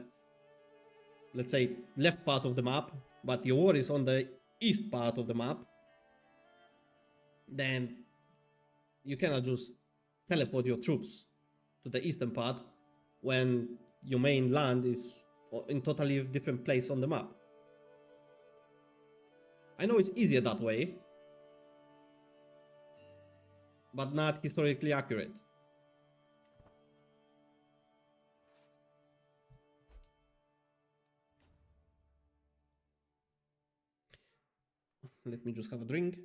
let's say, left part of the map, but your war is on the east part of the map, then you cannot just teleport your troops to the eastern part when your main land is in totally different place on the map. I know it's easier that way, but not historically accurate. Let me just have a drink.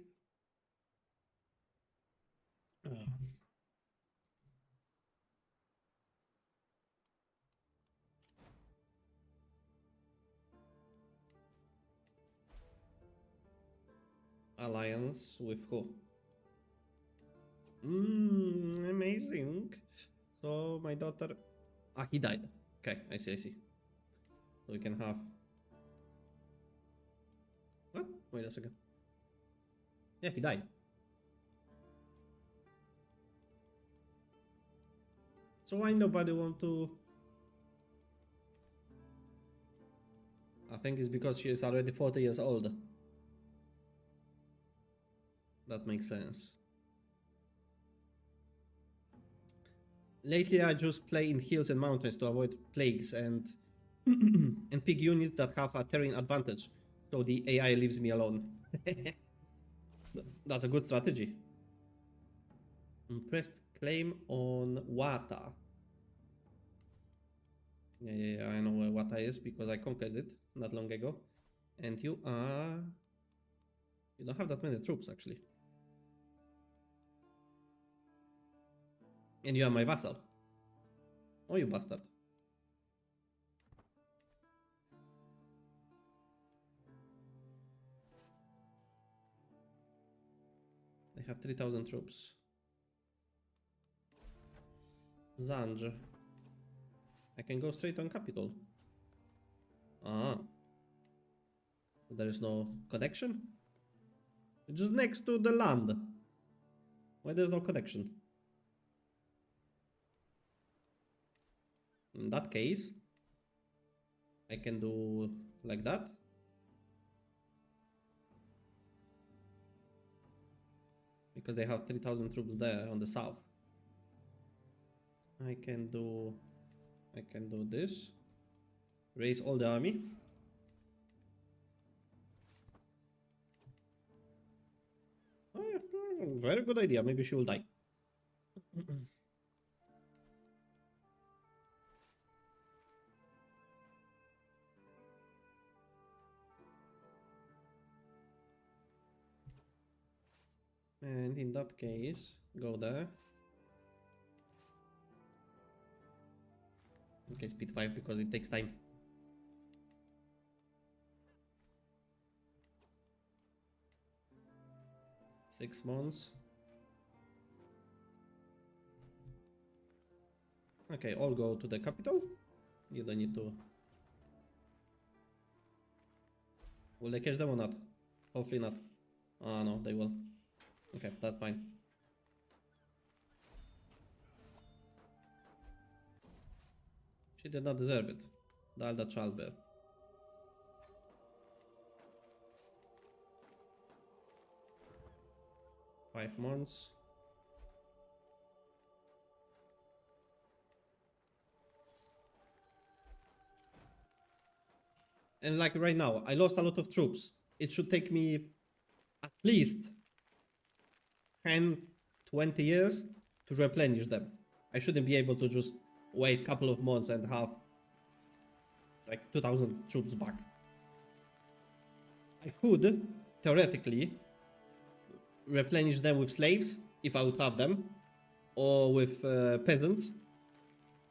Alliance with who? Amazing. So my daughter... Ah, he died. Okay, I see. So we can have... What? Wait a second. Yeah, he died. So why nobody want to... I think it's because she is already 40 years old. That makes sense. Lately I just play in hills and mountains to avoid plagues and and pick units that have a terrain advantage, so the AI leaves me alone. That's a good strategy. Pressed claim on Wata. Yeah, I know where Wata is because I conquered it not long ago. And you are... You don't have that many troops, actually. And you are my vassal. Oh, you bastard. They have 3,000 troops. Zanj. I can go straight on capital. Ah. There is no connection? It's just next to the land. Why there's no connection? In that case, I can do like that. Because they have 3,000 troops there on the south. I can do this. Raise all the army. Oh, yeah, very good idea. Maybe she will die. And in that case, go there. Okay, speed 5 because it takes time. Six months. Okay, all go to the capital. You don't need to... Will they catch them or not? Hopefully not. Ah, no, they will. Okay, that's fine. She did not deserve it. Dalda childbirth. Five months. And like right now, I lost a lot of troops. It should take me at least 10, 20 years to replenish them. I shouldn't be able to just wait a couple of months and have like 2,000 troops back. I could, theoretically, replenish them with slaves, if I would have them, or with peasants.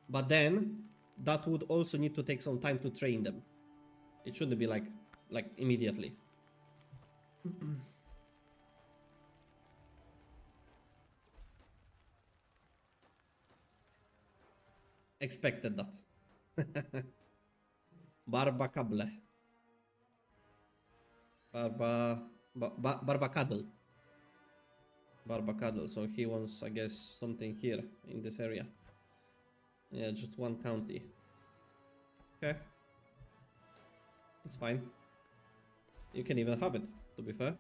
But then, that would also need to take some time to train them. It shouldn't be like immediately. Expected that. Barbacable. Barbacadle. Barbacadle. So he wants, I guess, something here in this area. Yeah, just one county. Okay. It's fine. You can even have it, to be fair.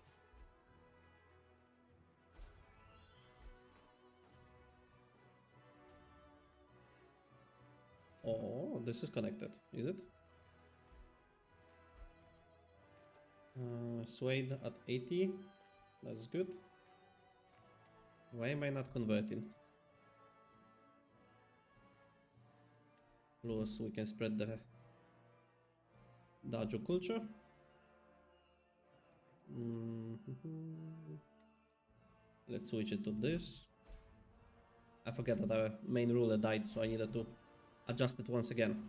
Oh, this is connected, is it? Swayed at 80. That's good. Why am I not converting? Plus, we can spread the Daju culture. Let's switch it to this. I forget that our main ruler died, so I needed to adjust it once again.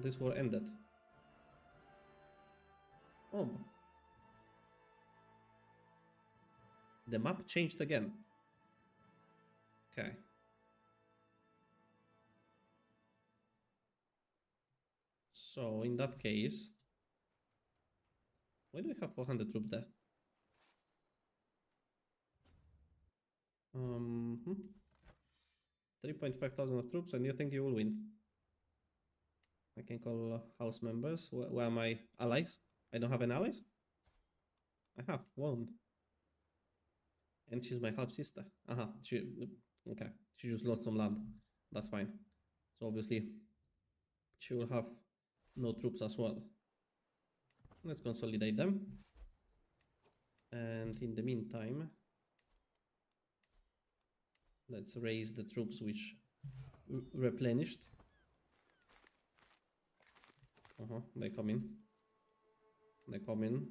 This war ended. Oh. The map changed again. Okay. So, in that case... Why do we have 400 troops there? 3.5 thousand of troops, and you think you will win? I can call house members. Where are my allies? I don't have any allies? I have one. And she's my half sister. Okay. She just lost some land. That's fine. So obviously, she will have no troops as well. Let's consolidate them. And in the meantime, let's raise the troops which replenished. They come in. They come in.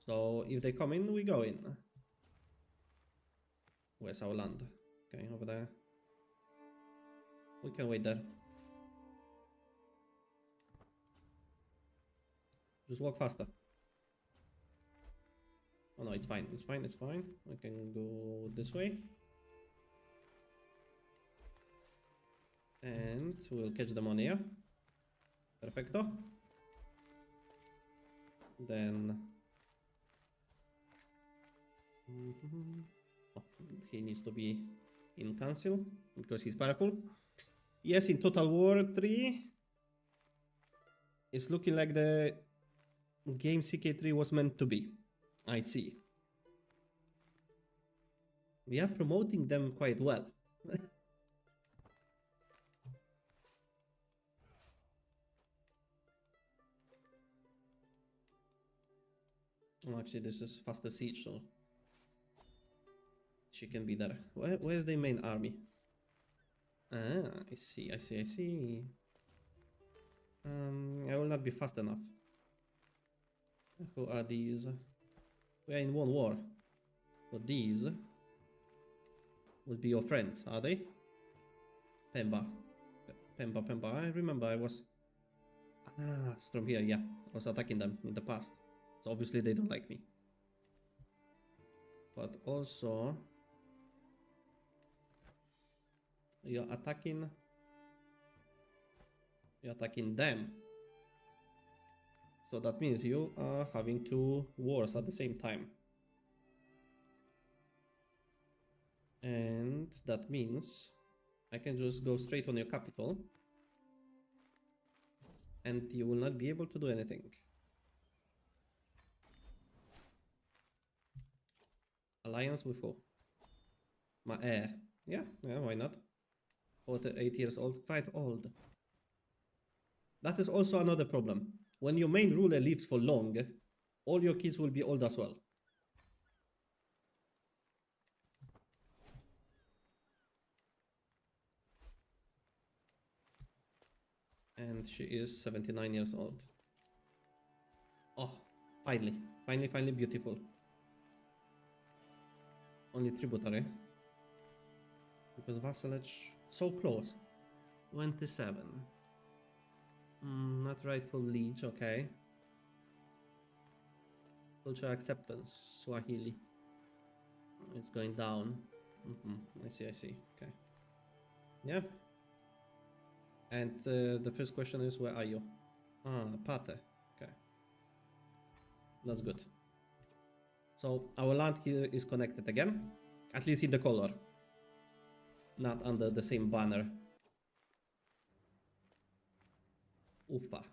So if they come in, we go in. Where's our land? Okay, over there. We can wait there. Just walk faster. Oh no, it's fine. It's fine. It's fine. I can go this way. And we'll catch them on here. Perfecto. Then... Oh, he needs to be in council because he's powerful. Yes, in Total War 3, it's looking like the game CK3 was meant to be. I see. We are promoting them quite well. Oh, actually, this is faster siege, so she can be there. Where's the main army? Ah, I see, I see, I see. I will not be fast enough. Who are these? We are in one war. So these would be your friends, are they? Pemba. Pemba. I remember I was... Ah, it's from here, yeah. I was attacking them in the past. So obviously they don't like me. But also... You're attacking them. So that means you are having two wars at the same time. And that means I can just go straight on your capital. And you will not be able to do anything. Alliance with who? My heir. Yeah, why not? 48 years old, quite old. That is also another problem. When your main ruler lives for long, all your kids will be old as well. And she is 79 years old. Oh, finally beautiful. Only tributary. Because vassalage, so close. 27. Not rightful liege, okay. Culture acceptance, Swahili. It's going down. I see, okay. Yeah. And the first question is, where are you? Ah, Pate, okay. That's good. So our land here is connected again, at least in the color. Not under the same banner. Ufa.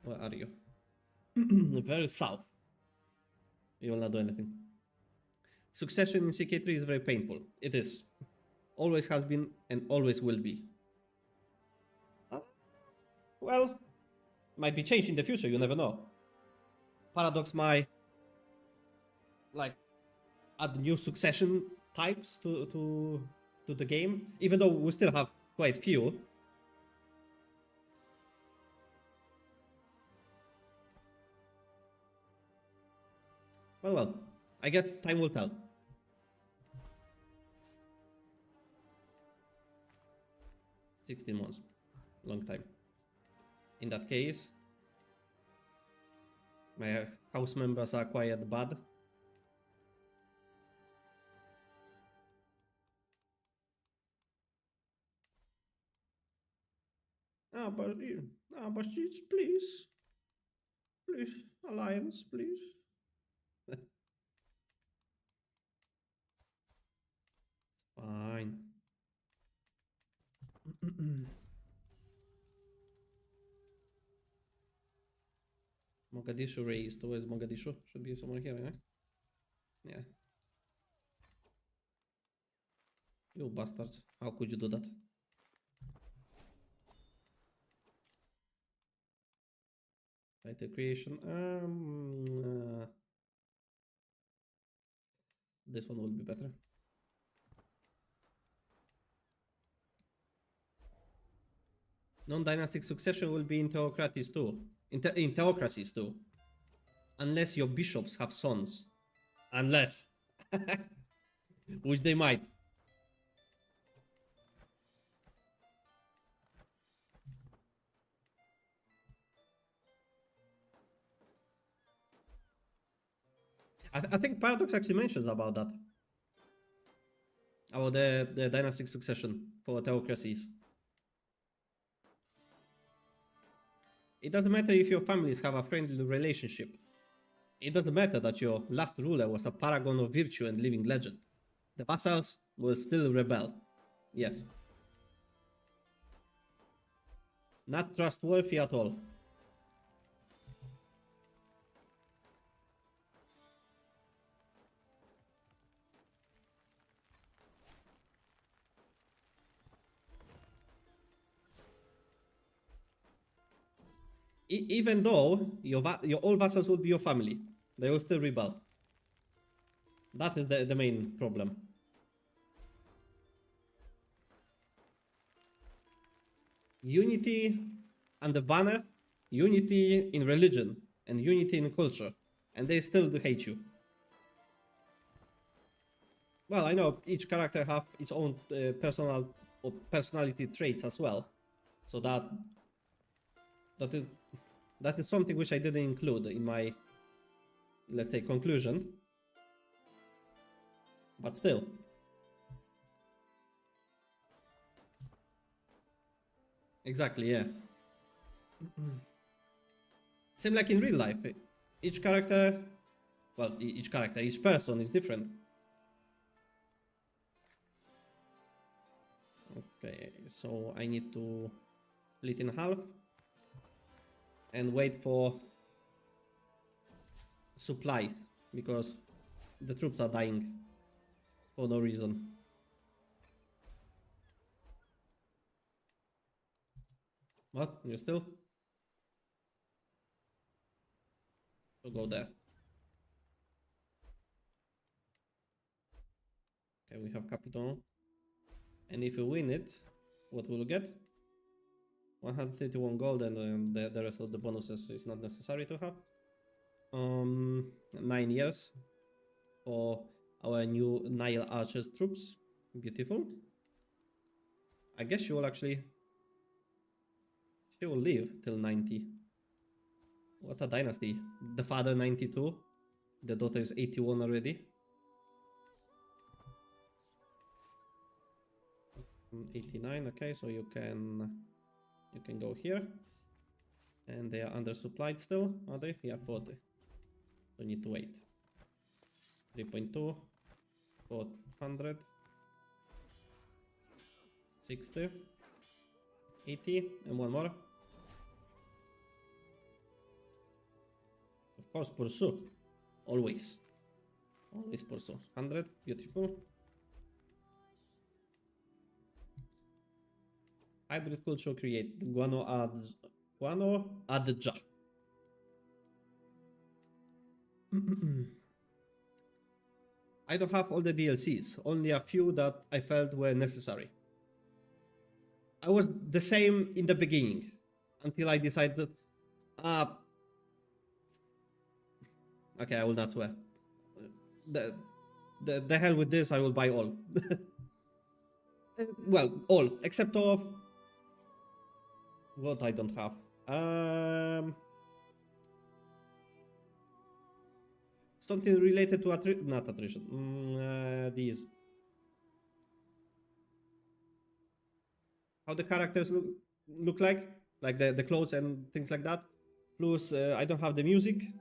Where are you? Very south. You will not do anything. Succession in CK3 is very painful. It is. Always has been and always will be. Well, might be changed in the future, you never know. Paradox might like add new succession types to the game, even though we still have quite few. Well, I guess time will tell. 16 months. Long time. In that case, my house members are quite bad. But please. Please, alliance, please. Fine. Mogadishu raised. Where's Mogadishu? Should be somewhere here, right? Yeah. You bastards. How could you do that? Right. character creation. This one will be better. Non-dynastic succession will be in theocracies too. In theocracies too. Unless your bishops have sons. Unless. Which they might. I think Paradox actually mentions about that. About the dynastic succession for theocracies. It doesn't matter if your families have a friendly relationship. It doesn't matter that your last ruler was a paragon of virtue and living legend. The vassals will still rebel. Yes. Not trustworthy at all. Even though your all vassals will be your family, they will still rebel. That is the main problem. Unity under banner, unity in religion, and unity in culture, and they still hate you. Well, I know each character have its own personality traits as well, so that is something which I didn't include in my, let's say, conclusion. But still. Exactly, yeah. Same like in real life. Each character, well, each person is different. Okay, so I need to split in half and wait for supplies because the troops are dying for no reason. What? You still? So go there. Okay, we have capital. And if you win it, what will you get? 131 gold, and the rest of the bonuses is not necessary to have. 9 years for our new Nile Archers troops. Beautiful. I guess she will actually... She will live till 90. What a dynasty. The father 92. The daughter is 81 already. 89, okay, so you can go here. And they are undersupplied still, are they? Yeah, 40. So need to wait. 3.2, 400, 60, 80, and one more. Of course, pursue. Always. Always pursue. 100, beautiful. Hybrid culture create Guano Adja. I don't have all the DLCs, only a few that I felt were necessary. I was the same in the beginning until I decided, okay, I will not swear. The hell with this, I will buy all. Well, all except of what I don't have. Something related to not attrition. These. How the characters look like the clothes and things like that. Plus, I don't have the music.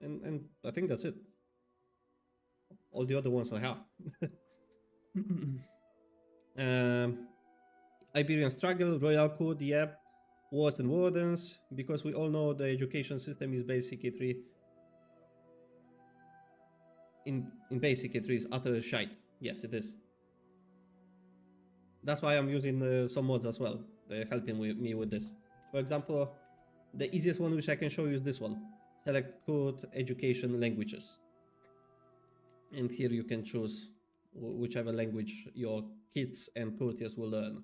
And I think that's it. All the other ones I have. Iberian Struggle, Royal Code, yeah. Wars and Wardens, because we all know the education system is basic CK3. In basic CK3 is utter shite. Yes, it is. That's why I'm using some mods as well. They're helping me with this. For example, The easiest one which I can show you is this one. Select code education languages. And here you can choose whichever language your kids and courtiers will learn.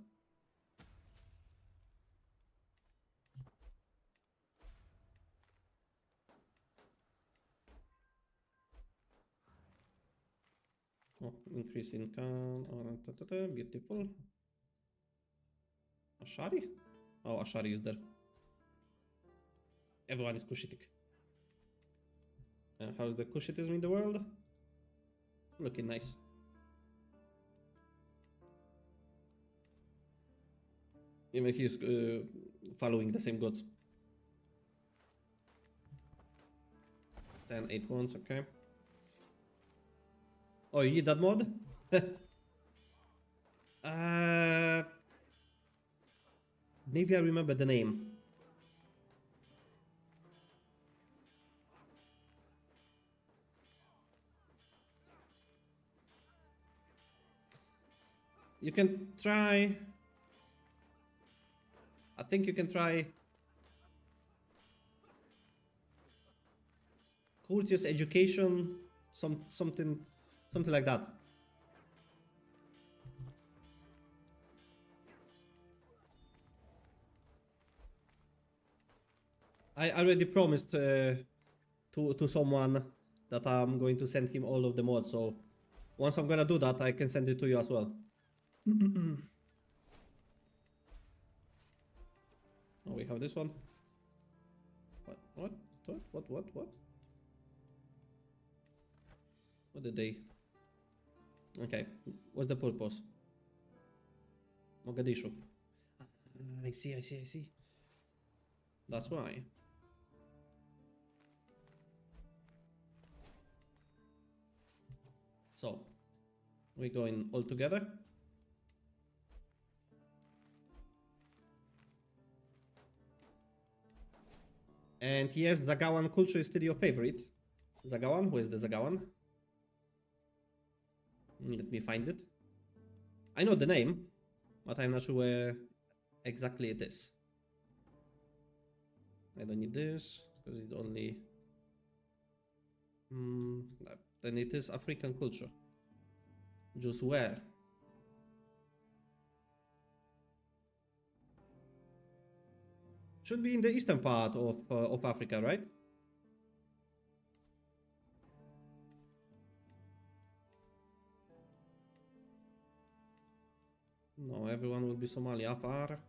Oh, increase income. Beautiful. Ashari? Oh, Ashari is there. Everyone is Cushitic. How's the Cushitism in the world? Looking nice. Even he's following the same gods. 10, 8 ones, okay. Oh, you need that mod? Maybe I remember the name. You can try. I think you can try courteous education, something like that. I already promised to someone that I'm going to send him all of the mods, so once I'm gonna do that, I can send it to you as well. Oh, we have this one. What? What did they? Okay, what's the purpose? Mogadishu. I see. That's why. So, we're going all together. And yes, Zagawan culture is still your favorite. Zagawan? Who is the Zagawan? Let me find it. I know the name, but I'm not sure where exactly it is. I don't need this, because it only... then it is African culture. Just where? Should be in the eastern part of Africa, right? No, everyone will be Somali. Afar.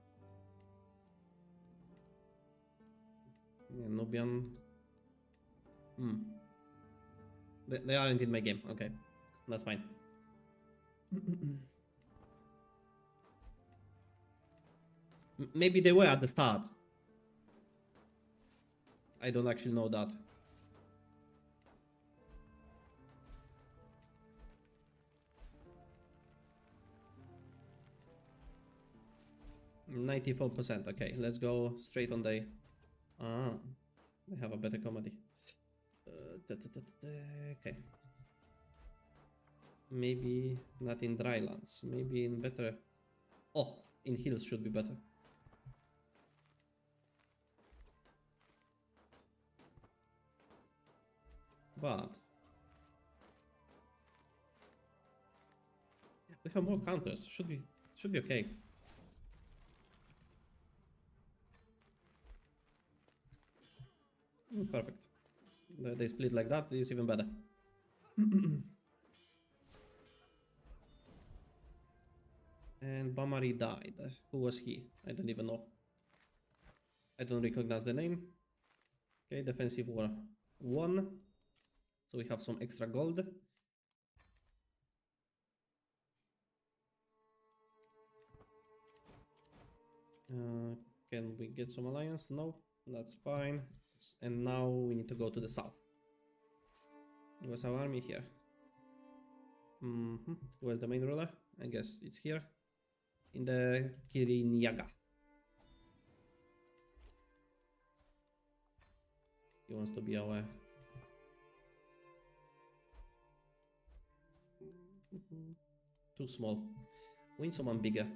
Yeah, Nubian. They aren't in my game. Okay, that's fine. Maybe they were at the start. I don't actually know that. %94%. Okay, let's go straight on the... they have a better comedy. Okay. Maybe not in drylands. Maybe in better... Oh, in hills should be better. But... we have more counters. Should be okay. Perfect. They split like that is even better. And Bamari died. Who was he? I don't even know. I don't recognize the name. Okay, defensive war 1. So we have some extra gold. Can we get some alliance? No, that's fine. And now we need to go to the south. Where's our army? Here. Where's the main ruler? I guess it's here. In the Kirinyaga. He wants to be our... too small. We need someone bigger.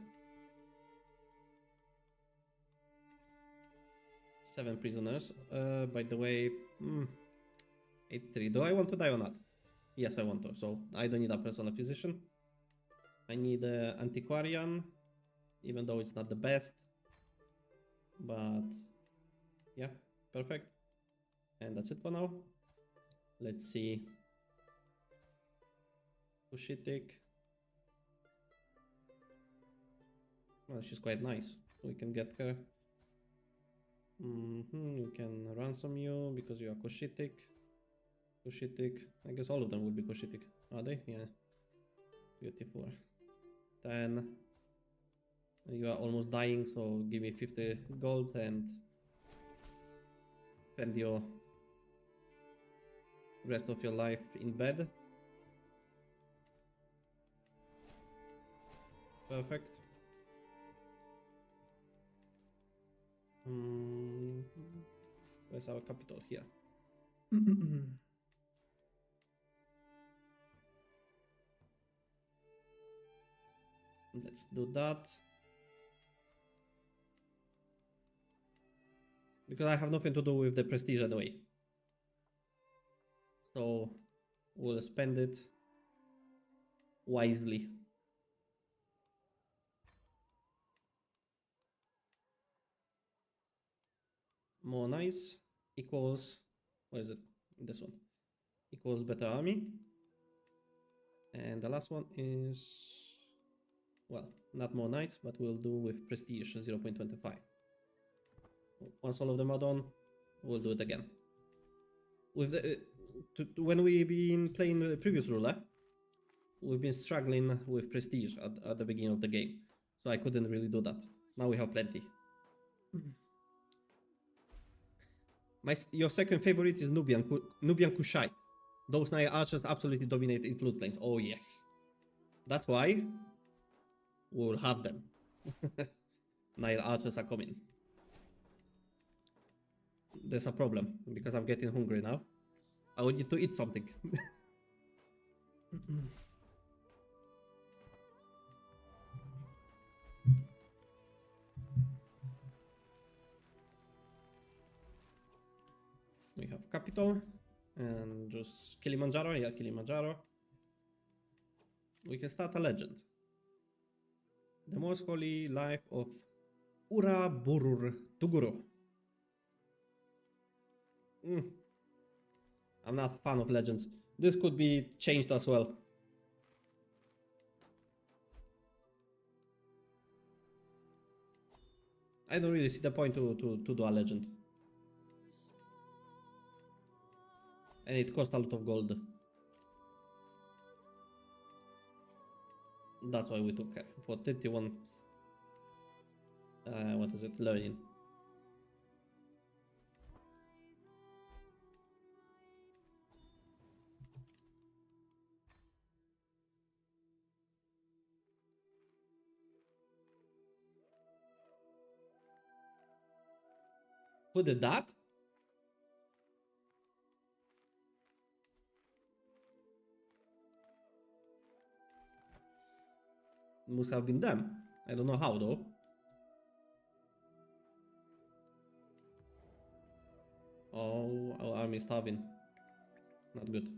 7 prisoners. By the way, 83. Do I want to die or not? Yes, I want to. So I don't need a personal physician. I need antiquarian, even though it's not the best. But yeah, perfect. And that's it for now. Let's see. Pushitik. Well, she's quite nice. We can get her. We can ransom you because you are Koshitik. Koshitik. I guess all of them will be Koshitik. Are they? Yeah. Beautiful. 10. You are almost dying, so give me 50 gold and spend your rest of your life in bed. Perfect. Where's our capital? Here. Let's do that. Because I have nothing to do with the prestige anyway. So we'll spend it wisely. More nice equals, what is it? This one. Equals better army. And the last one is, well, not more knights, but we'll do with prestige 0.25. Once all of them are done, we'll do it again. With the when we've been playing the previous ruler, we've been struggling with prestige at the beginning of the game, so I couldn't really do that. Now we have plenty. Your second favorite is Nubian Kushite. Those Nile archers absolutely dominate in flood plains. Oh yes, that's why we'll have them. Nile archers are coming. There's a problem because I'm getting hungry now. I want you to eat something. We have capital and just Kilimanjaro. Yeah, Kilimanjaro. We can start a legend. The most holy life of Uraburur Tuguru. I'm not a fan of legends. This could be changed as well. I don't really see the point to do a legend. And it costs a lot of gold. That's why we took her for 31. What is it? Learning. Who did that? Must have been them. I don't know how though. Oh, our army is starving. Not good.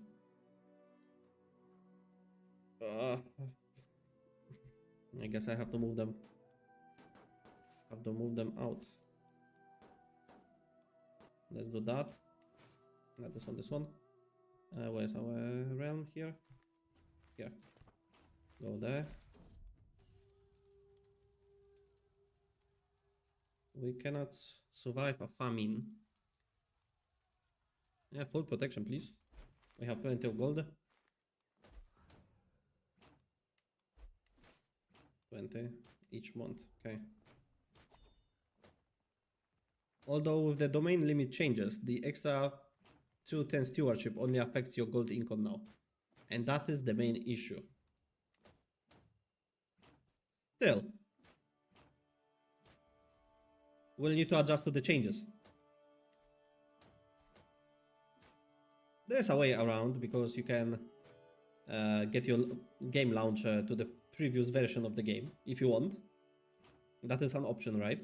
I guess I have to move them. Have to move them out. Let's do that. Not this one, this one. Where's our realm? Here. Here. Go there. We cannot survive a famine. Yeah, full protection, please. We have plenty of gold. 20 each month. Okay. Although with the domain limit changes, the extra 210 stewardship only affects your gold income now. And that is the main issue. Still, we'll need to adjust to the changes. There's a way around because you can get your game launcher to the previous version of the game if you want. That is an option, right?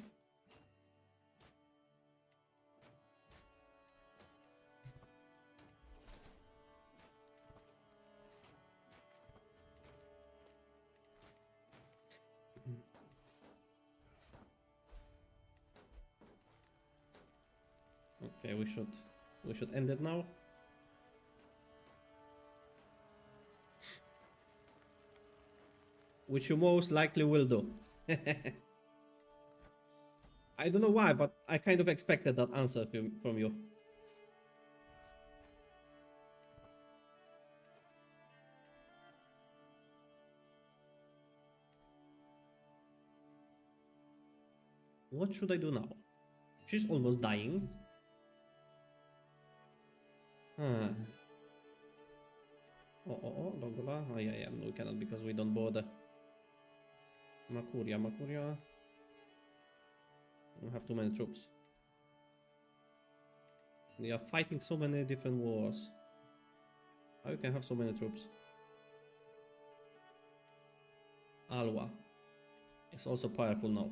Okay, we should end it now. Which you most likely will do. I don't know why, but I kind of expected that answer from you. What should I do now? She's almost dying. Huh. Oh, Dongola. Oh, yeah, no, we cannot because we don't bother. Makuria. We have too many troops. We are fighting so many different wars. How you can have so many troops? Alwa is also powerful now.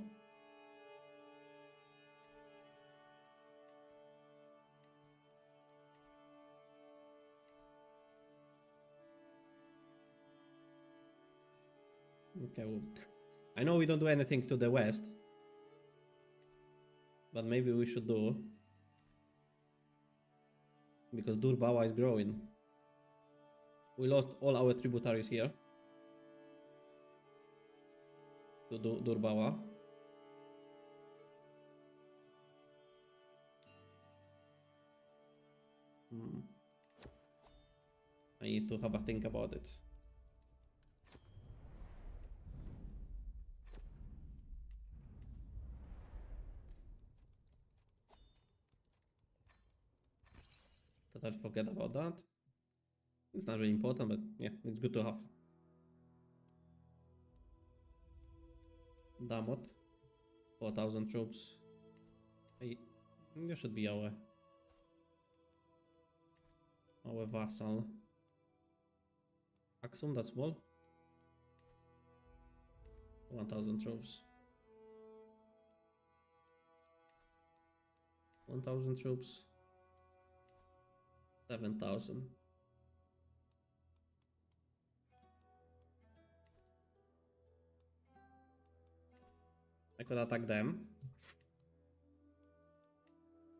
Okay, well, I know we don't do anything to the west, but maybe we should do, because Durbawa is growing. We lost all our tributaries here to Durbawa. I need to have a think about it. I'll forget about that. It's not really important, but yeah, it's good to have. Damot, 4,000 troops. Hey, there should be our vassal. Aksum, that's small. 1,000 troops. 1,000 troops. 7,000. I could attack them.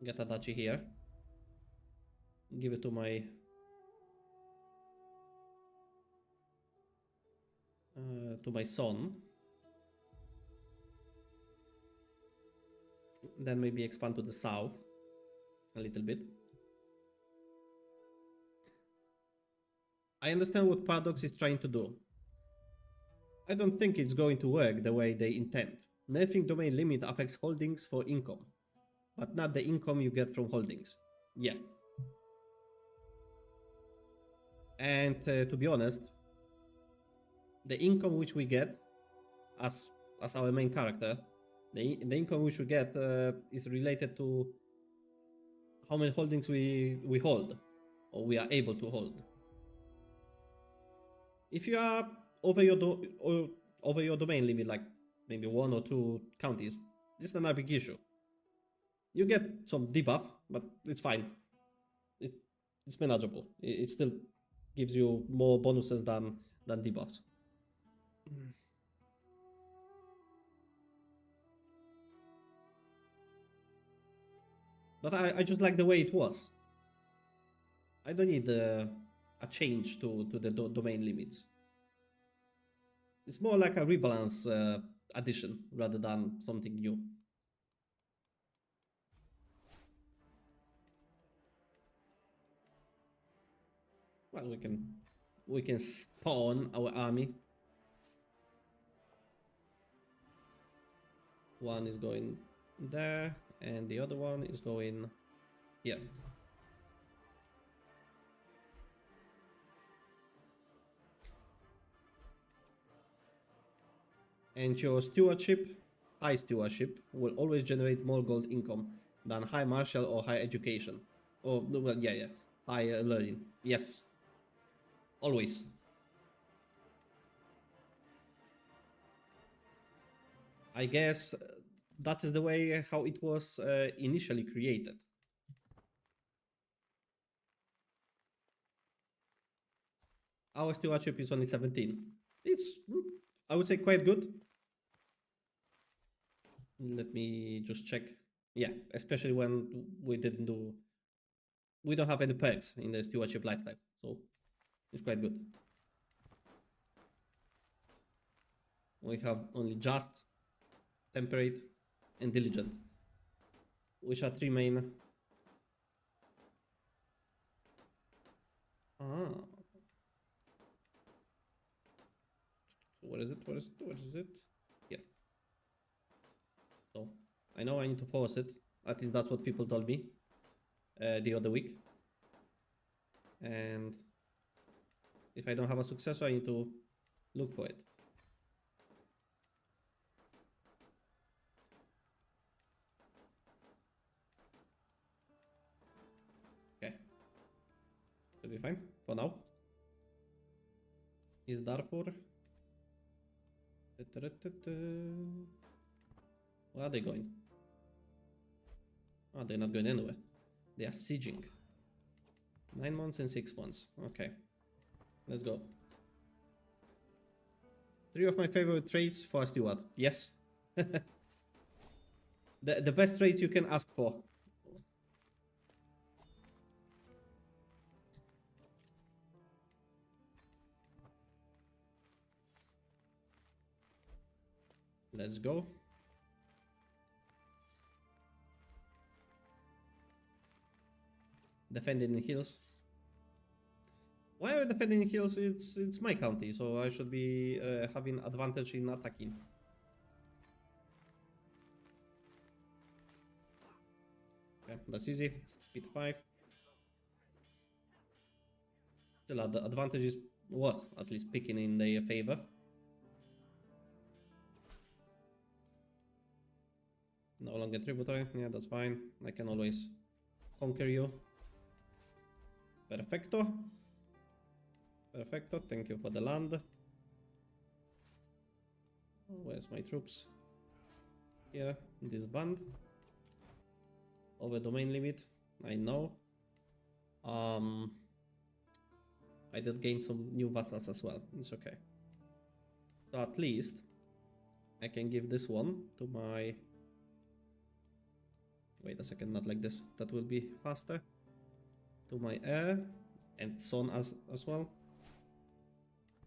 Get a duchy here. Give it to my son. Then maybe expand to the south a little bit. I understand what Paradox is trying to do. I don't think it's going to work the way they intend. Nerfing domain limit affects holdings for income, but not the income you get from holdings. Yes. And to be honest, the income which we get as our main character, the income which we get is related to how many holdings we hold, or we are able to hold. If you are over your domain limit, like maybe 1 or 2 counties, this is not a big issue. You get some debuff, but it's fine. It's manageable. It still gives you more bonuses than debuffs. But I just like the way it was. I don't need a change to the domain limits. It's more like a rebalance addition rather than something new. Well, we can spawn our army. One is going there, and the other one is going here. And your high stewardship, will always generate more gold income than high martial or high education. Or, well, yeah, high learning. Yes. Always. I guess that is the way how it was initially created. Our stewardship is only 17. It's, I would say, quite good. Let me just check Yeah, especially when we didn't do... We don't have any perks in the stewardship lifestyle, so it's quite good. We have only just, temperate, and diligent, which are 3 main. Ah, what is it? What is it? What is it? Yeah. So I know I need to force it. At least that's what people told me the other week. And if I don't have a successor, I need to look for it. Okay. Should be fine for now. Is Darfur? Where are they going? Oh, they're not going anywhere. They are sieging. 9 months and 6 months. Okay. Let's go. 3 of my favorite traits for a steward. Yes. the best trait you can ask for. Let's go. Defending in hills. Why are we defending in hills? It's my county, so I should be having advantage in attacking. Okay, that's easy. Speed 5. Still, the advantage is what? At least picking in their favor. No longer tributary. Yeah, that's fine. I can always conquer you. Perfecto. Perfecto. Thank you for the land. Where's my troops? Here, this band. Over domain limit. I know. I did gain some new vassals as well. It's okay. So at least I can give this one to my... Wait a second, not like this. That will be faster. To my heir and son as well.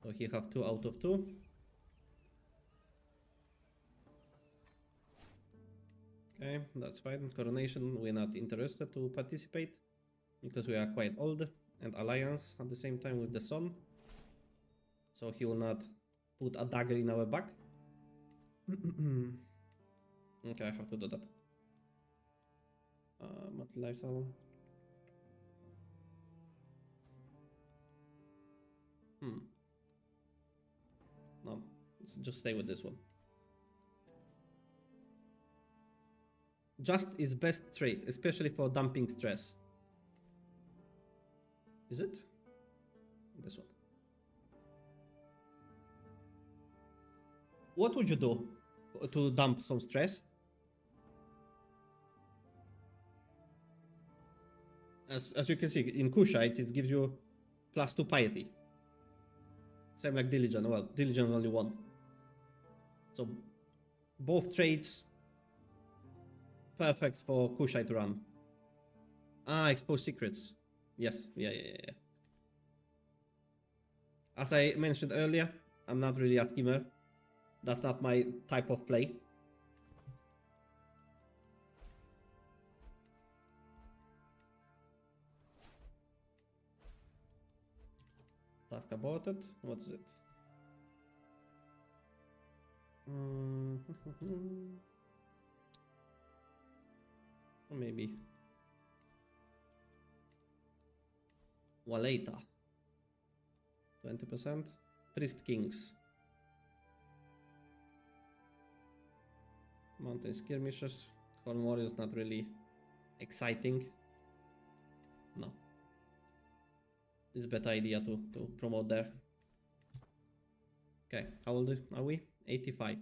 So he have 2 out of 2. Okay, that's fine. Coronation, we're not interested to participate because we are quite old. And alliance at the same time with the son. So he will not put a dagger in our back. Okay, I have to do that. Lifestyle. No, let's just stay with this one. Just is best trait, especially for dumping stress. Is it? This one. What would you do to dump some stress? As you can see, in Kushite, it gives you +2 piety. Same like Diligent. Well, Diligent only 1. So, both traits perfect for Kushite to run. Ah, expose secrets. Yes, yeah. As I mentioned earlier, I'm not really a schemer. That's not my type of play. Task aborted. What is it? Maybe Walaita. 20%. Priest Kings. Mountain skirmishes. Horn Warriors not really exciting. No. It's a better idea to promote there. Okay, how old are we? 85.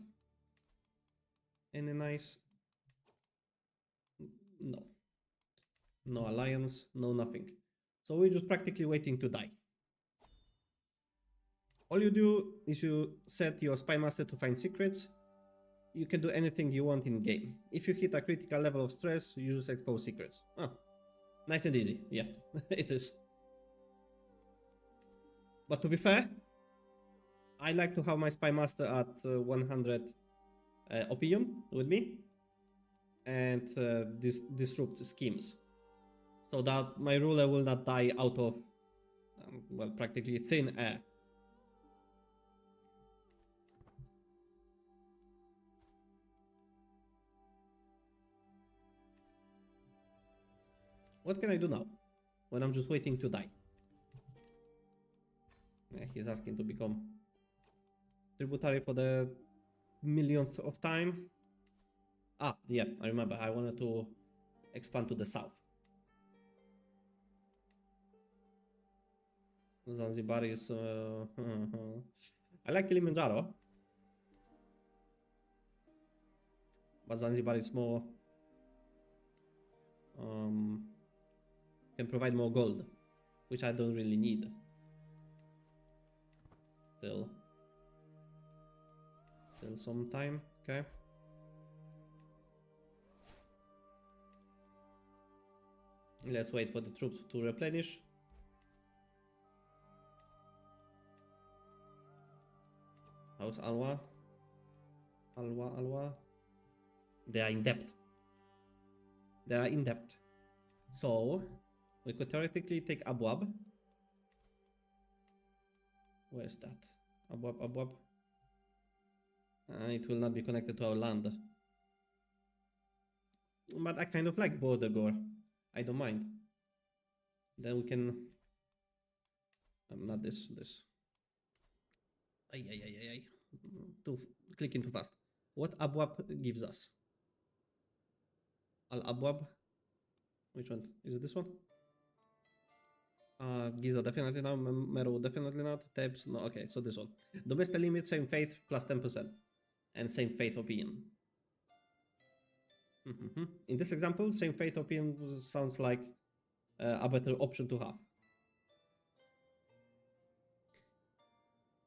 Any nice? No. No alliance, no nothing. So we're just practically waiting to die. All you do is you set your spy master to find secrets, you can do anything you want in game. If you hit a critical level of stress, you just expose secrets. Oh, nice and easy. Yeah, it is. But to be fair, I like to have my Spy Master at 100 opinion with me and disrupt schemes, so that my ruler will not die out of, well, practically thin air. What can I do now when I'm just waiting to die? Yeah, he's asking to become tributary for the millionth of time. Ah, yeah, I remember. I wanted to expand to the south. Zanzibar is... I like Kilimanjaro. But Zanzibar is more... can provide more gold, which I don't really need. Still some time, okay. Let's wait for the troops to replenish. How's Alwa? Alwa. They are in debt. So we could theoretically take Abwab. Where's that? Abwab. It will not be connected to our land. But I kind of like border gore. I don't mind. Then we can... not this. Ay. Clicking too fast. What Abwab gives us? Al Abwab. Which one? Is it this one? Giza definitely not. Meru definitely not. Tabs, no. Okay, so this one. Domestic limit, same faith, plus 10%. And same faith opinion. In this example, same fate opinion sounds like a better option to have.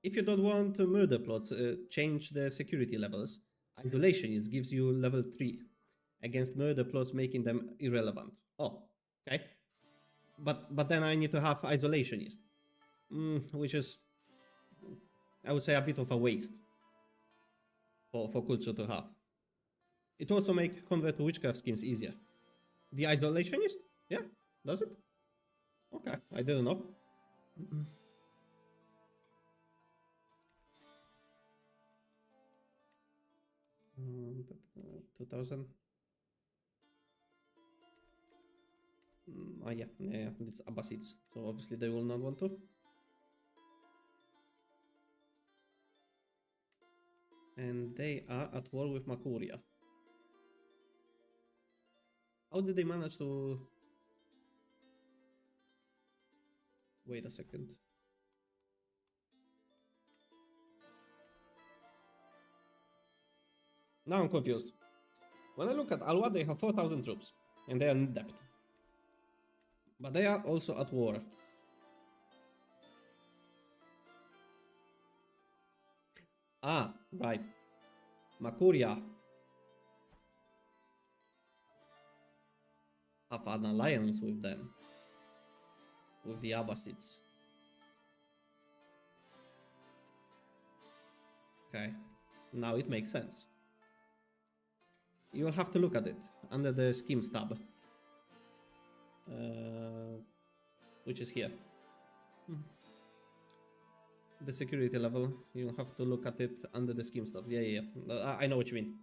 If you don't want a murder plot, change the security levels. Isolationist gives you level 3 against murder plots, making them irrelevant. Oh, okay. But then I need to have isolationist, which is, I would say, a bit of a waste for culture to have. It also makes convert to witchcraft schemes easier. The isolationist? Yeah, does it? Okay, I didn't know. 2000. Yeah, it's Abbasids, so obviously they will not want to. And they are at war with Makuria. How did they manage to... Wait a second. Now I'm confused. When I look at Alwa, they have 4,000 troops, and they are in debt. But they are also at war. Ah, right. Makuria have an alliance with them. With the Abbasids. Okay. Now it makes sense. You will have to look at it under the schemes tab. Which is here. The security level, you have to look at it under the scheme stuff. Yeah. I know what you mean.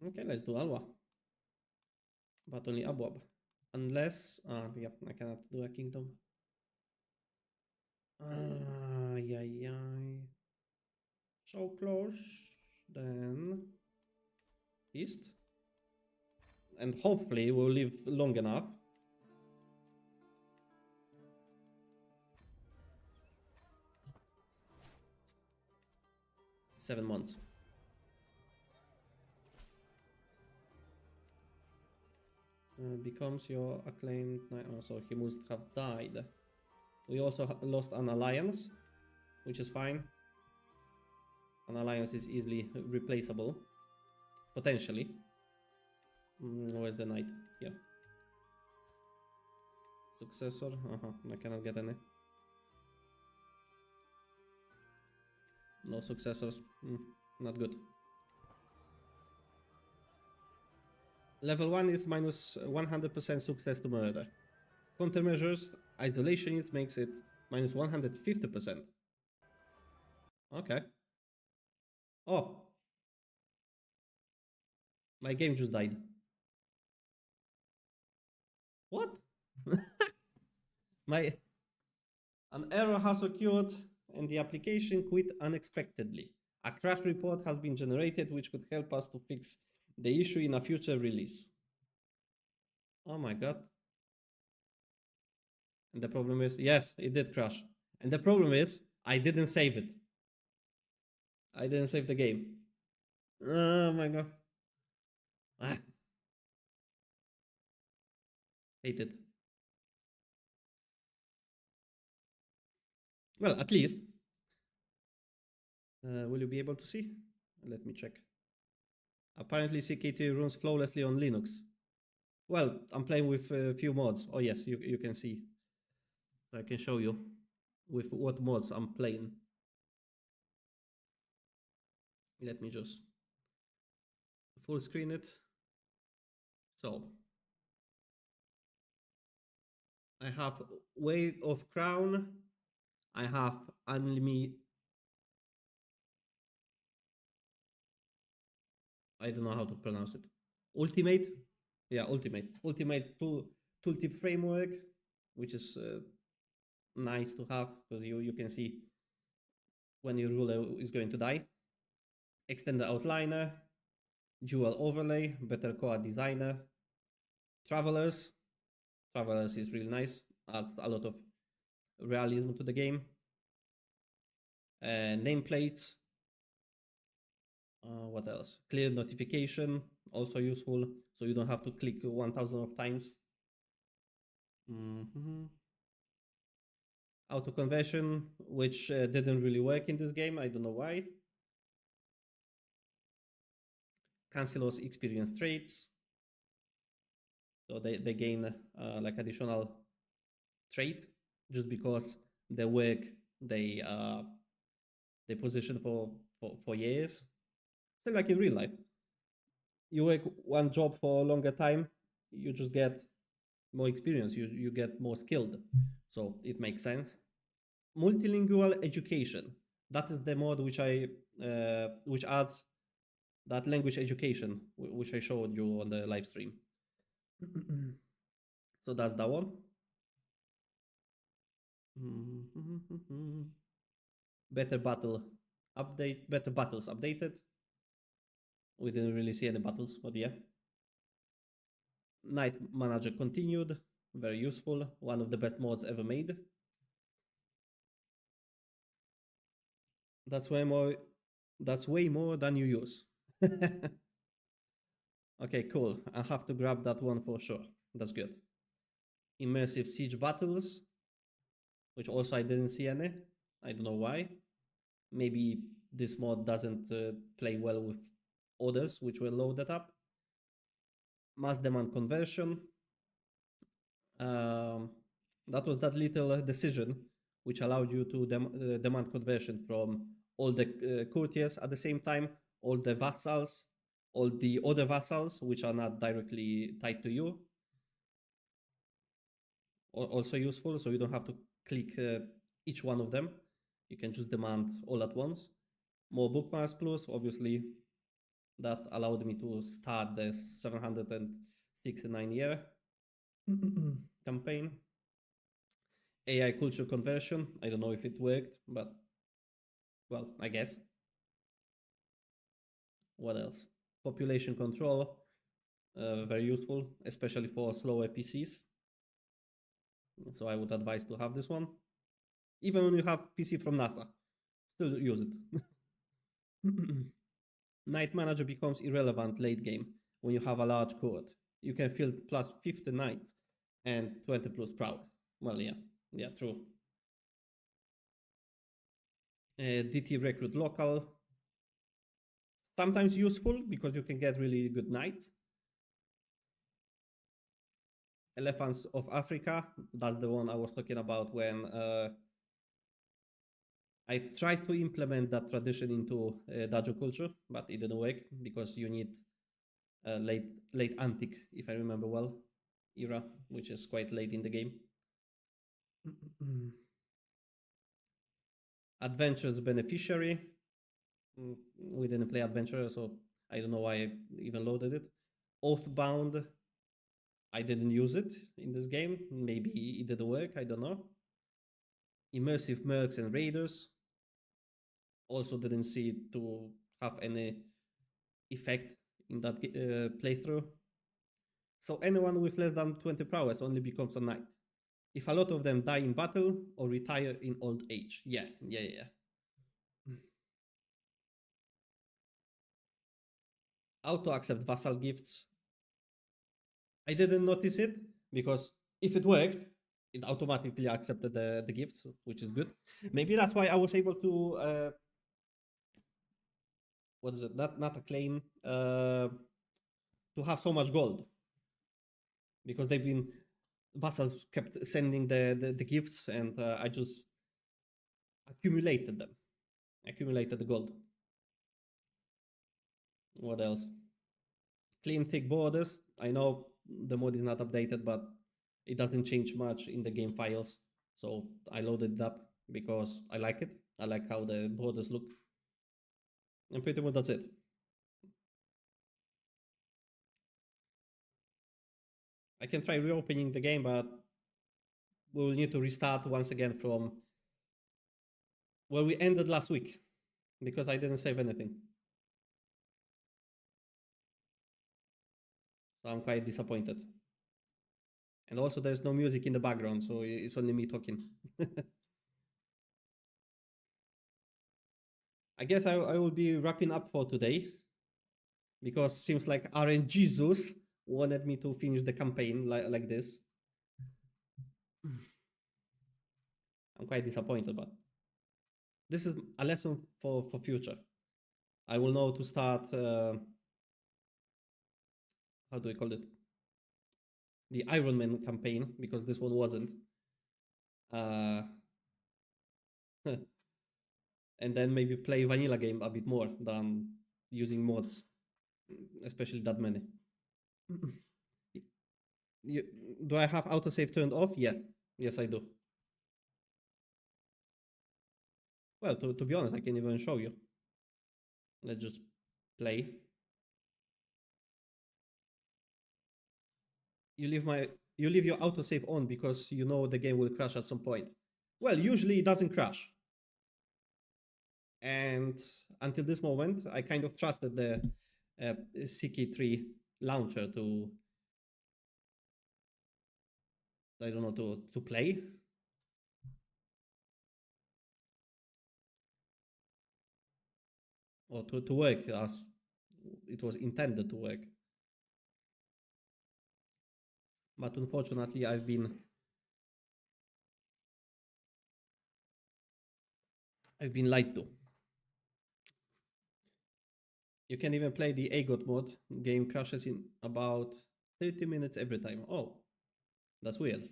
Okay, let's do Alwa. But only Abwab. Unless... yep, I cannot do a kingdom. So close. Then... East. And hopefully we'll live long enough. Seven months. Becomes your acclaimed knight. Oh, so he must have died. We also lost an alliance, which is fine. An alliance is easily replaceable, potentially. Where's the knight? Here. Successor? I cannot get any. No successors. Not good. Level 1 is minus 100% success to murder. Countermeasures, isolationist makes it minus 150%. Okay. Oh. My game just died. What? An error has occurred and the application quit unexpectedly. A crash report has been generated which could help us to fix the issue in a future release. Oh my god. And the problem is, yes, it did crash. And the problem is, I didn't save it. I didn't save the game. Oh my god. Ah. Hate it. Well, at least. Will you be able to see? Let me check. Apparently CK3 runs flawlessly on Linux. Well, I'm playing with a few mods. Oh yes, you can see. I can show you with what mods I'm playing. Let me just full screen it. So I have Weight of Crown. I have Unlimited. I don't know how to pronounce it. Ultimate. Yeah, Ultimate. Ultimate tooltip framework, which is nice to have because you can see when your ruler is going to die. Extended outliner, dual overlay, better core designer, travelers. Travelers is really nice, adds a lot of realism to the game. Nameplates. What else? Clear notification, also useful, so you don't have to click 1000 of times. Auto conversion, which didn't really work in this game. I don't know why. Cancelos experience traits. So they gain like additional trait just because they work they position for years. Same like in real life. You work one job for a longer time, you just get more experience, you get more skilled. So it makes sense. Multilingual education. That is the mod which adds that language education, which I showed you on the live stream. So that's that one. Better battles updated. We didn't really see any battles, but yeah. Night Manager continued, very useful, one of the best mods ever made. That's way more than you use. Okay, cool. I have to grab that one for sure. That's good. Immersive siege battles, which also I didn't see any. I don't know why. Maybe this mod doesn't play well with others which were loaded up. Mass demand conversion. That was that little decision which allowed you to demand conversion from all the courtiers at the same time, all the vassals, all the other vassals which are not directly tied to you. Also useful, so you don't have to click each one of them. You can just demand all at once. More bookmarks plus, obviously, that allowed me to start the 769 year campaign. AI culture conversion. I don't know if it worked, but well, I guess. What else? Population control. Very useful, especially for slower PCs. So I would advise to have this one. Even when you have PC from NASA, still use it. Night Manager becomes irrelevant late game when you have a large cohort. You can field plus 50 knights and 20 plus prowess. Well, yeah, true. DT recruit local. sometimes useful because you can get really good knights. Elephants of Africa, that's the one I was talking about when I tried to implement that tradition into Dajo culture, but it didn't work because you need late antique, if I remember well, era, which is quite late in the game. Adventures beneficiary. We didn't play adventure, so I don't know why I even loaded it. Oathbound. I didn't use it in this game. Maybe it didn't work. I don't know. Immersive mercs and raiders. Also didn't see it to have any effect in that playthrough. So anyone with less than 20 prowess only becomes a knight. If a lot of them die in battle or retire in old age. Yeah. Auto accept vassal gifts. I didn't notice it because if it worked, it automatically accepted the gifts, which is good. Maybe that's why I was able to what is it? Not a claim to have so much gold because they've been vassals kept sending the gifts and I just accumulated them, accumulated the gold. What else? Clean thick borders. I know the mod is not updated, but it doesn't change much in the game files. So I loaded it up because I like it. I like how the borders look. And pretty much that's it. I can try reopening the game, but we will need to restart once again from where we ended last week because I didn't save anything. So I'm quite disappointed. And also, there's no music in the background, so it's only me talking. I guess I will be wrapping up for today because seems like RNG Zeus wanted me to finish the campaign like this. I'm quite disappointed, but this is a lesson for future. I will know to start. How do we call it? The Iron Man campaign because this one wasn't. Uh, and then maybe play vanilla game a bit more than using mods, especially that many. You, do I have autosave turned off? Yes, I do. Well, to be honest, I can even show you. Let's just play. You leave your autosave on because you know the game will crash at some point. Well, usually it doesn't crash. And until this moment, I kind of trusted the CK3 launcher to, I don't know, to play. Or to work as it was intended to work. But unfortunately, I've been lied to. You can even play the AGOT mode. Game crashes in about 30 minutes every time. Oh, that's weird.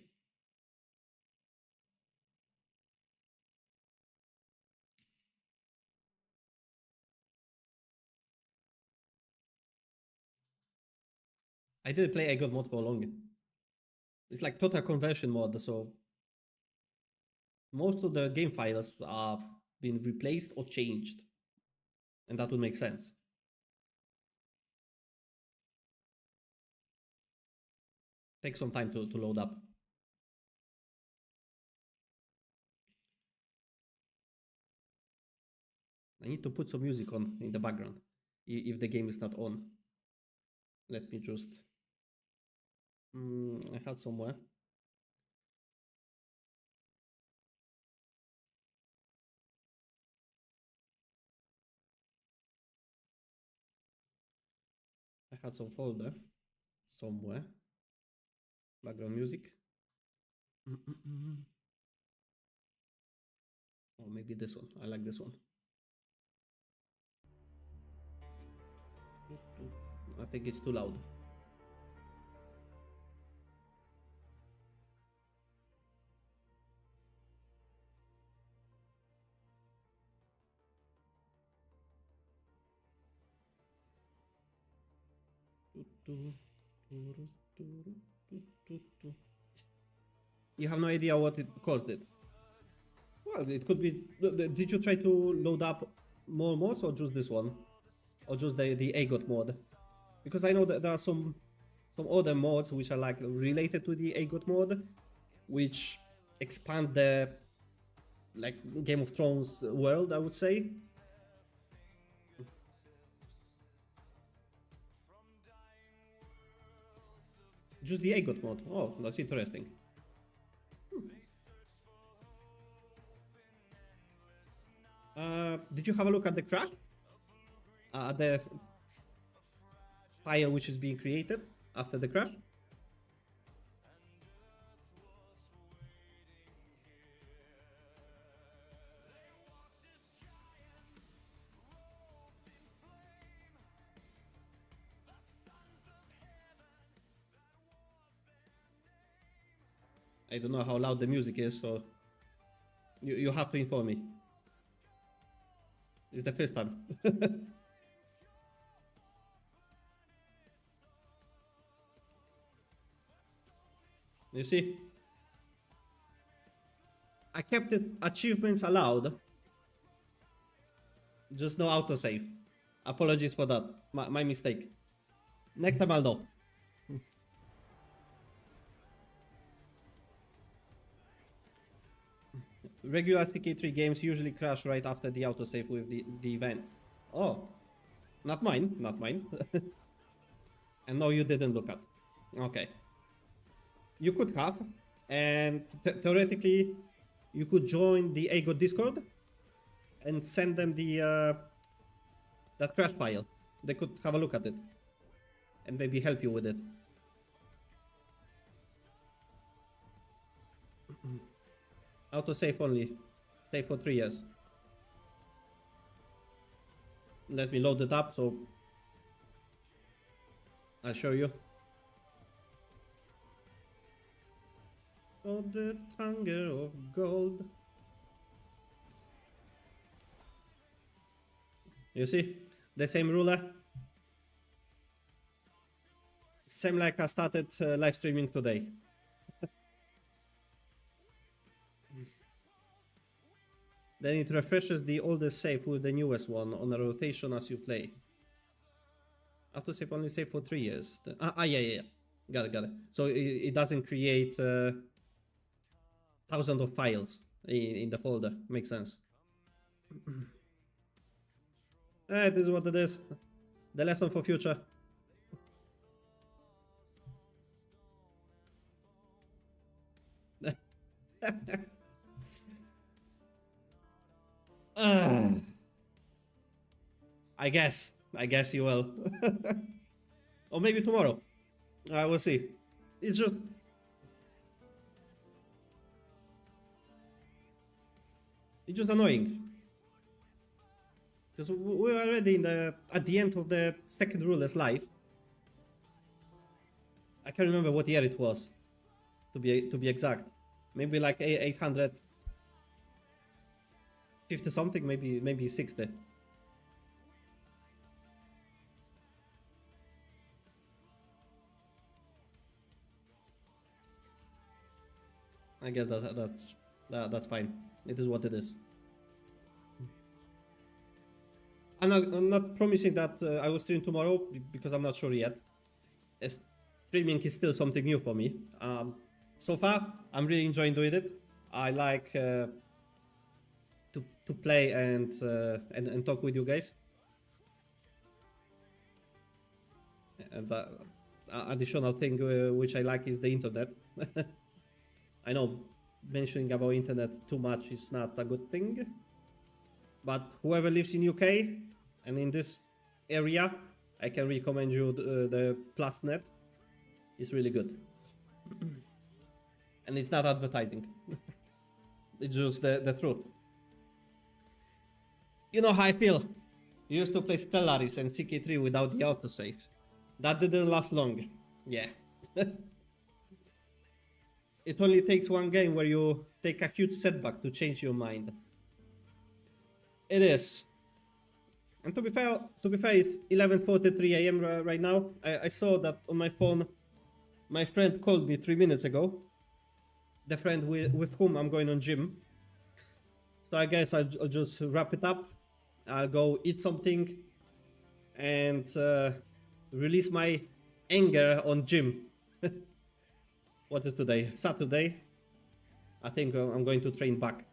I didn't play AGOT mode for long. It's like total conversion mode, so most of the game files are being replaced or changed. And that would make sense. Take some time to load up. I need to put some music on in the background if the game is not on. Let me just. I had somewhere. I had some folder somewhere. Background music. Or maybe this one. I like this one. I think it's too loud. You have no idea what it caused it. Well, it could be. Did you try to load up more mods or just this one, or just the AGOT mod? Because I know that there are some other mods which are like related to the AGOT mod, which expand the like Game of Thrones world, I would say. Just the AGOT mod. Oh, that's interesting. Did you have a look at the crash? The file which is being created after the crash? I don't know how loud the music is, so you have to inform me. It's the first time. You see? I kept it achievements allowed. Just no autosave. Apologies for that. My mistake. Next time I'll know. Regular CK3 games usually crash right after the autosave with the event. Oh. Not mine. Not mine. And no, you didn't look at. Okay. You could have. And theoretically, you could join the AGO Discord and send them the that crash file. They could have a look at it and maybe help you with it. Autosave only. Save for 3 years. Let me load it up so I'll show you. Oh, the hunger of gold. You see? The same ruler. Same like I started live streaming today. Then it refreshes the oldest save with the newest one on a rotation as you play. Autosave only save for 3 years. Yeah. Got it. So it doesn't create thousands of files in the folder. Makes sense. This is what it is. The lesson for future. I guess you will. Or maybe tomorrow. I will see. It's just annoying. Because we're already at the end of the second ruler's life. I can't remember what year it was, to be exact. Maybe like 850 something, maybe 60. I guess that's fine. It is what it is. I'm not promising that I will stream tomorrow because I'm not sure yet. Streaming is still something new for me. So far, I'm really enjoying doing it. I like to play and talk with you guys. And the additional thing which I like is the internet. I know mentioning about internet too much is not a good thing, but whoever lives in UK and in this area, I can recommend you the PlusNet. It's really good. And it's not advertising. It's just the truth. You know how I feel. You used to play Stellaris and CK3 without the autosave. That didn't last long. Yeah. It only takes one game where you take a huge setback to change your mind. It is. And to be fair, it's 11:43 a.m. Right now. I saw that on my phone. My friend called me 3 minutes ago. The friend with whom I'm going on gym. So I guess I'll just wrap it up. I'll go eat something and release my anger on gym. What is today? Saturday. I think I'm going to train back.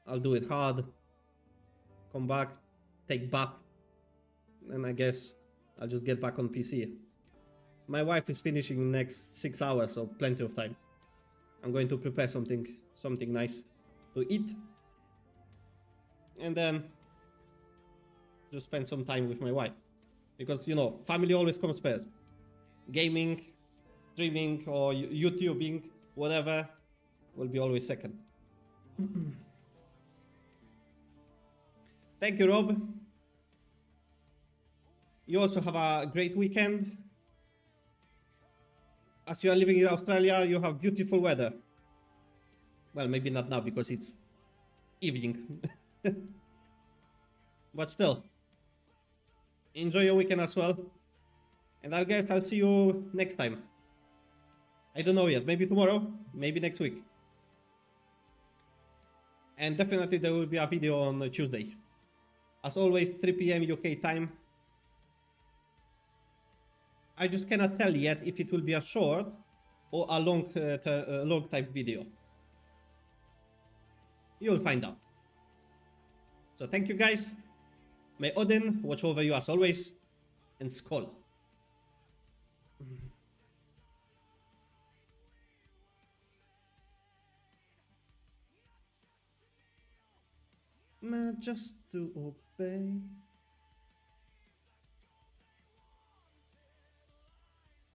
I'll do it hard. Come back, take bath, and I guess I'll just get back on PC. My wife is finishing in the next 6 hours, so plenty of time. I'm going to prepare something nice to eat, and then just spend some time with my wife, because you know, family always comes first. Gaming, streaming, or YouTubing, whatever, will be always second. Thank you, Rob. You also have a great weekend. As you are living in Australia, you have beautiful weather. Well, maybe not now because it's evening. But still, enjoy your weekend as well. And I guess I'll see you next time. I don't know yet. Maybe tomorrow, maybe next week. And definitely there will be a video on Tuesday. As always, 3 p.m. UK time. I just cannot tell yet if it will be a short or a long type video. You'll find out. So thank you guys. May Odin watch over you as always. And Skål. Not just to obey.